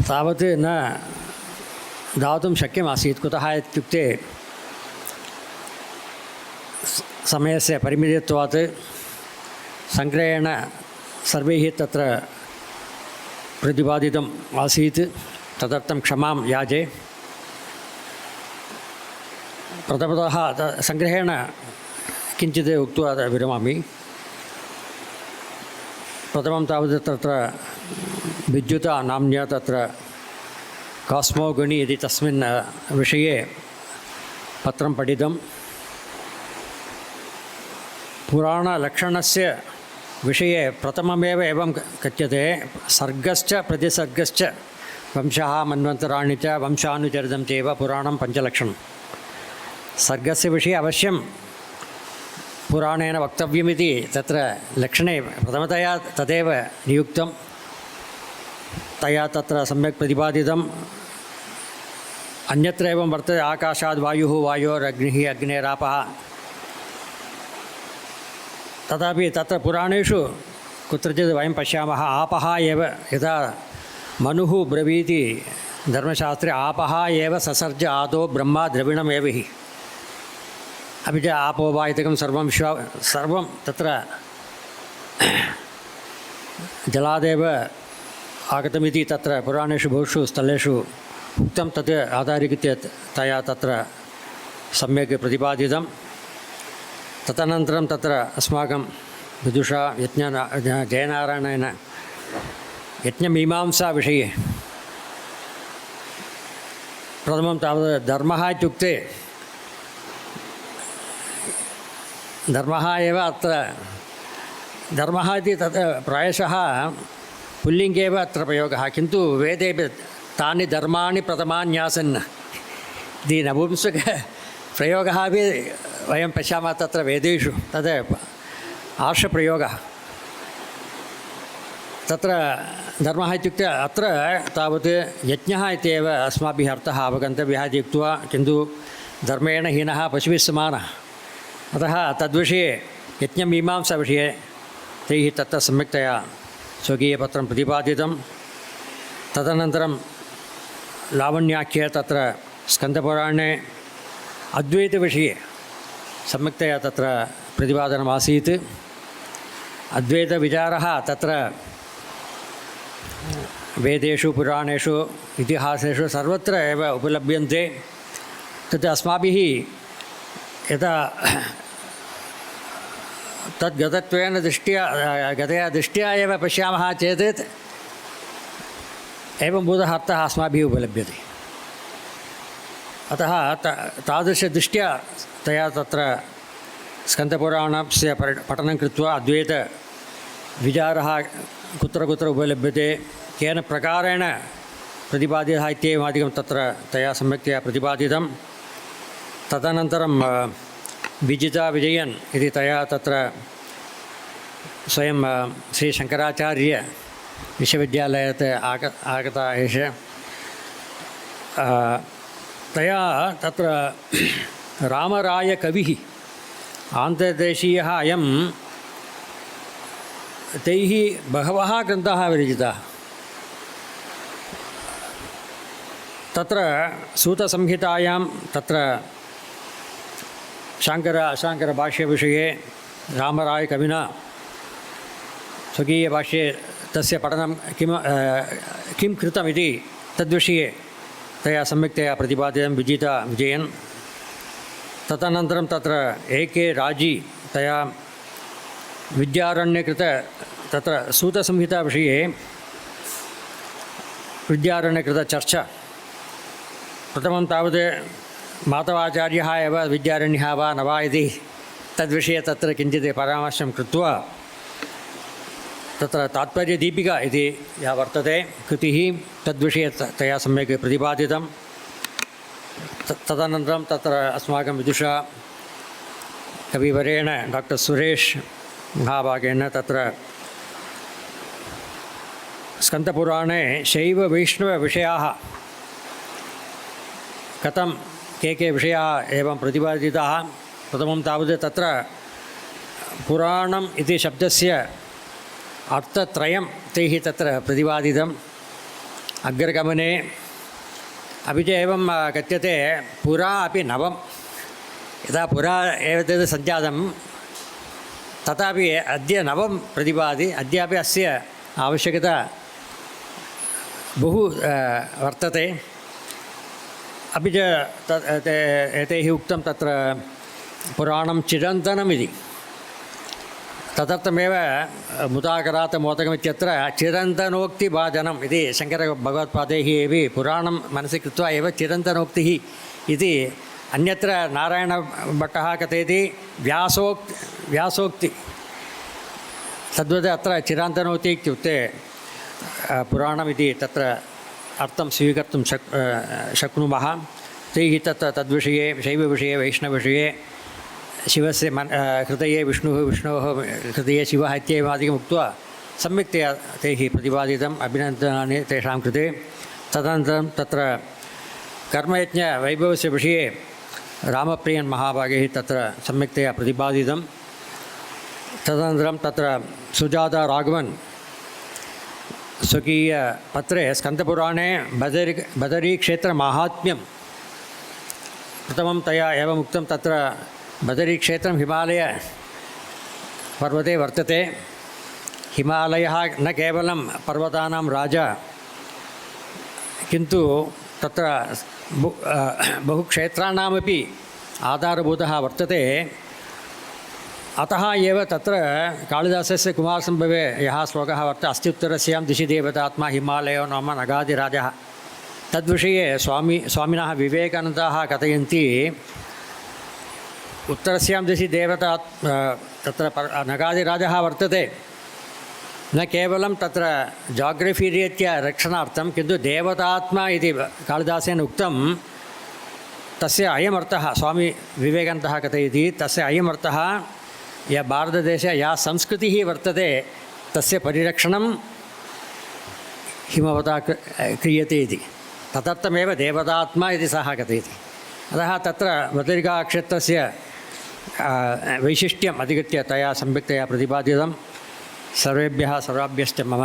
तावत् न दातुं शक्यमासीत् कुतः इत्युक्ते समयस्य परिमितित्वात् सङ्ग्रहेण सर्वैः तत्र प्रतिपादितम् आसीत् तदर्थं क्षमां याचे प्रथमतः सङ्ग्रहेण किञ्चित् उक्त्वा विरमामि प्रथमं तावत् तत्र विद्युता नाम्न्या तत्र कास्मोगणि इति तस्मिन् विषये पत्रं पठितं पुराणलक्षणस्य विषये प्रथममेव एवं कथ्यते सर्गश्च प्रतिसर्गश्च वंशः मन्वन्तराणि च वंशानुचरितं चैव पुराणं पञ्चलक्षणं सर्गस्य विषये अवश्यं पुराणेन वक्तव्यमिति तत्र लक्षणे प्रथमतया तदेव नियुक्तं तया तत्र सम्यक् प्रतिपादितम् अन्यत्र एवं वर्तते आकाशाद् वायुः वायोरग्निः अग्नेरापः तथापि तत्र पुराणेषु कुत्रचित् वयं पश्यामः आपः एव यथा मनुः ब्रवीति धर्मशास्त्रे आपः एव ससर्ज आदौ ब्रह्मा द्रविणमेव हि अपि च आपो वा इत्येकं सर्वं तत्र जलादेव आगतमिति तत्र पुराणेषु बहुषु स्थलेषु उक्तं तत् आधारीकृत्य तया तत्र सम्यक् प्रतिपादितं तदनन्तरं तत्र अस्माकं विदुषा जयनारायणेन यज्ञमीमांसाविषये प्रथमं तावत् धर्मः इत्युक्ते धर्मः एव अत्र धर्मः इति तत् प्रायशः पुल्लिङ्गे एव अत्र प्रयोगः किन्तु वेदेपि तानि धर्माणि प्रथमान्यासन् इति नपुंसकप्रयोगः अपि वयं पश्यामः तत्र वेदेषु तद् आर्षप्रयोगः तत्र धर्मः इत्युक्ते अत्र तावत् यज्ञः इत्येव अस्माभिः अर्थः अवगन्तव्यः इति उक्त्वा किन्तु धर्मेण हीनः पशुभिः समानः अतः तद्विषये यज्ञमीमांसाविषये तैः तत्र सम्यक्तया स्वकीयपत्रं प्रतिपादितं तदनन्तरं लावण्याख्ये तत्र स्कन्दपुराणे अद्वैतविषये सम्यक्तया तत्र प्रतिपादनमासीत् अद्वैतविचारः तत्र वेदेषु पुराणेषु इतिहासेषु सर्वत्र एव उपलभ्यन्ते तत् अस्माभिः यदा तद्गतत्वेन गतया दृष्ट्या एव पश्यामः चेत् एवंभूतः अर्थः अस्माभिः उपलभ्यते अतः तादृशदृष्ट्या तया तत्र स्कन्दपुराणस्य पठनं कृत्वा अद्वैतविचारः कुत्र कुत्र उपलभ्यते केन प्रकारेण प्रतिपादितः इत्येवमादिकं तत्र तया सम्यक्तया प्रतिपादितं तदनन्तरं विजिता विजयन् इति तया तत्र स्वयं श्रीशङ्कराचार्य विश्वविद्यालयात् आगता एषः तया तत्र रामरायकविः आन्ध्रदेशीयः अयं तैः बहवः ग्रन्थाः विरचिताः तत्र सूतसंहितायां तत्र शाङ्करभाष्यविषये रामरायकविना स्वकीयभाष्ये तस्य पठनं किं कृतमिति तद्विषये तया सम्यक्तया प्रतिपादितं विजिता विजयन् तदनन्तरं तत्र एके राजी तया विद्यारण्यकृत तत्र सूतसंहिताविषये विद्यारण्यकृतचर्चा प्रथमं तावत् माधवाचार्यः एव विद्यारण्यः वा न वा इति तद्विषये तत्र किञ्चित् परामर्शं कृत्वा तत्र तात्पर्यदीपिका इति या वर्तते कृतिः तद्विषये तया सम्यक् प्रतिपादितं तदनन्तरं तत्र अस्माकं विदुषा कविवरेण डॉक्टर सुरेश महाभागेन तत्र स्कन्दपुराणे शैववैष्णवविषयाः कथं के विषयाः एवं प्रतिपादिताः प्रथमं तावत् तत्र पुराणम् इति शब्दस्य अर्थत्रयं तैः तत्र प्रतिपादितम् अग्रगमने अपि च एवं कथ्यते पुरा अपि नवं यदा पुरा एव तद् सञ्जातं तथापि अद्य नवं प्रतिपादि अद्यापि अस्य आवश्यकता बहु वर्तते अपि च एतैः उक्तं तत्र पुराणं चिरन्तनमिति तदर्थमेव मुदाकरात् मोदकमित्यत्र चिरन्तनोक्तिभाजनम् इति शङ्करभगवत्पादैः अपि पुराणं मनसि कृत्वा एव चिरन्तनोक्तिः इति अन्यत्र नारायणभट्टः कथयति व्यासोक्ति तद्वत् अत्र चिरन्तनोक्ति इत्युक्ते पुराणमिति तत्र अर्थं स्वीकर्तुं शक्नुमः तैः तद्विषये शैवविषये वैष्णवविषये शिवस्य हृदये विष्णुः, विष्णोः हृदये शिवः इत्येवादिकम् उक्त्वा सम्यक्तया तैः प्रतिपादितम्। अभिनन्दनानि तेषां कृते। तदनन्तरं तत्र कर्मयज्ञवैभवस्य विषये रामप्रियन् महाभागैः तत्र सम्यक्तया प्रतिपादितं। तदनन्तरं तत्र सुजाता राघवन् स्वकीयपत्रे स्कन्दपुराणे बदरीक्षेत्रमाहात्म्यं प्रथमं तया एवम् उक्तं। तत्र बदरीक्षेत्रं हिमालयपर्वते वर्तते। हिमालयः न केवलं पर्वतानां राजा, किन्तु तत्र बहुक्षेत्राणामपि आधारभूतः वर्तते। अतः एव तत्र कालिदासस्य कुमारसम्भवे यः श्लोकः वर्तते, अस्त्युत्तरस्यां दिशि देवतात्मा हिमालयो नाम नगाधिराजः, तद्विषये स्वामिनः विवेकानन्दाः कथयन्ति। उत्तरस्यां दिशि देवता तत्र नगाधिराजः वर्तते, न केवलं तत्र जाग्रफी रीत्या रक्षणार्थं, किन्तु देवतात्मा इति कालिदासेन उक्तं। तस्य अयमर्थः स्वामी विवेकानन्दः कथयति, तस्य अयमर्थः या भारतदेशे या संस्कृतिः वर्तते तस्य परिरक्षणं हिमवता क्रियते इति, तदर्थमेव देवतात्मा इति सः कथयति। अतः तत्र बदरिकाक्षेत्रस्य वैशिष्ट्यम् अधिकृत्य तया सम्यक्तया प्रतिपादितं। सर्वाभ्यश्च मम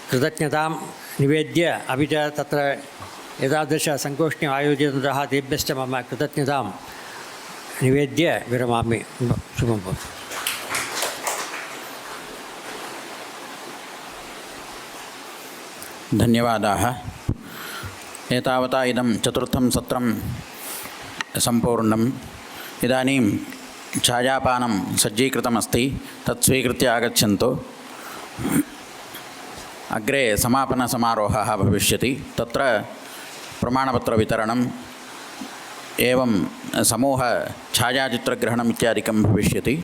कृतज्ञतां निवेद्य, अपि च तत्र एतादृशसङ्गोष्ठीम् आयोजितवन्तः तेभ्यश्च मम कृतज्ञतां निवेद्य विरमामि। शुभं भवतु। धन्यवादाः। एतावता इदं चतुर्थं सत्रं सम्पूर्णम्। इदानीं छायापानं सज्जीकृतमस्ति, तत् स्वीकृत्य आगच्छन्तु। अग्रे समापनसमारोहः भविष्यति, तत्र प्रमाणपत्रवितरणम् एवं समूहछायाचित्रग्रहणम् इत्यादिकं भविष्यति।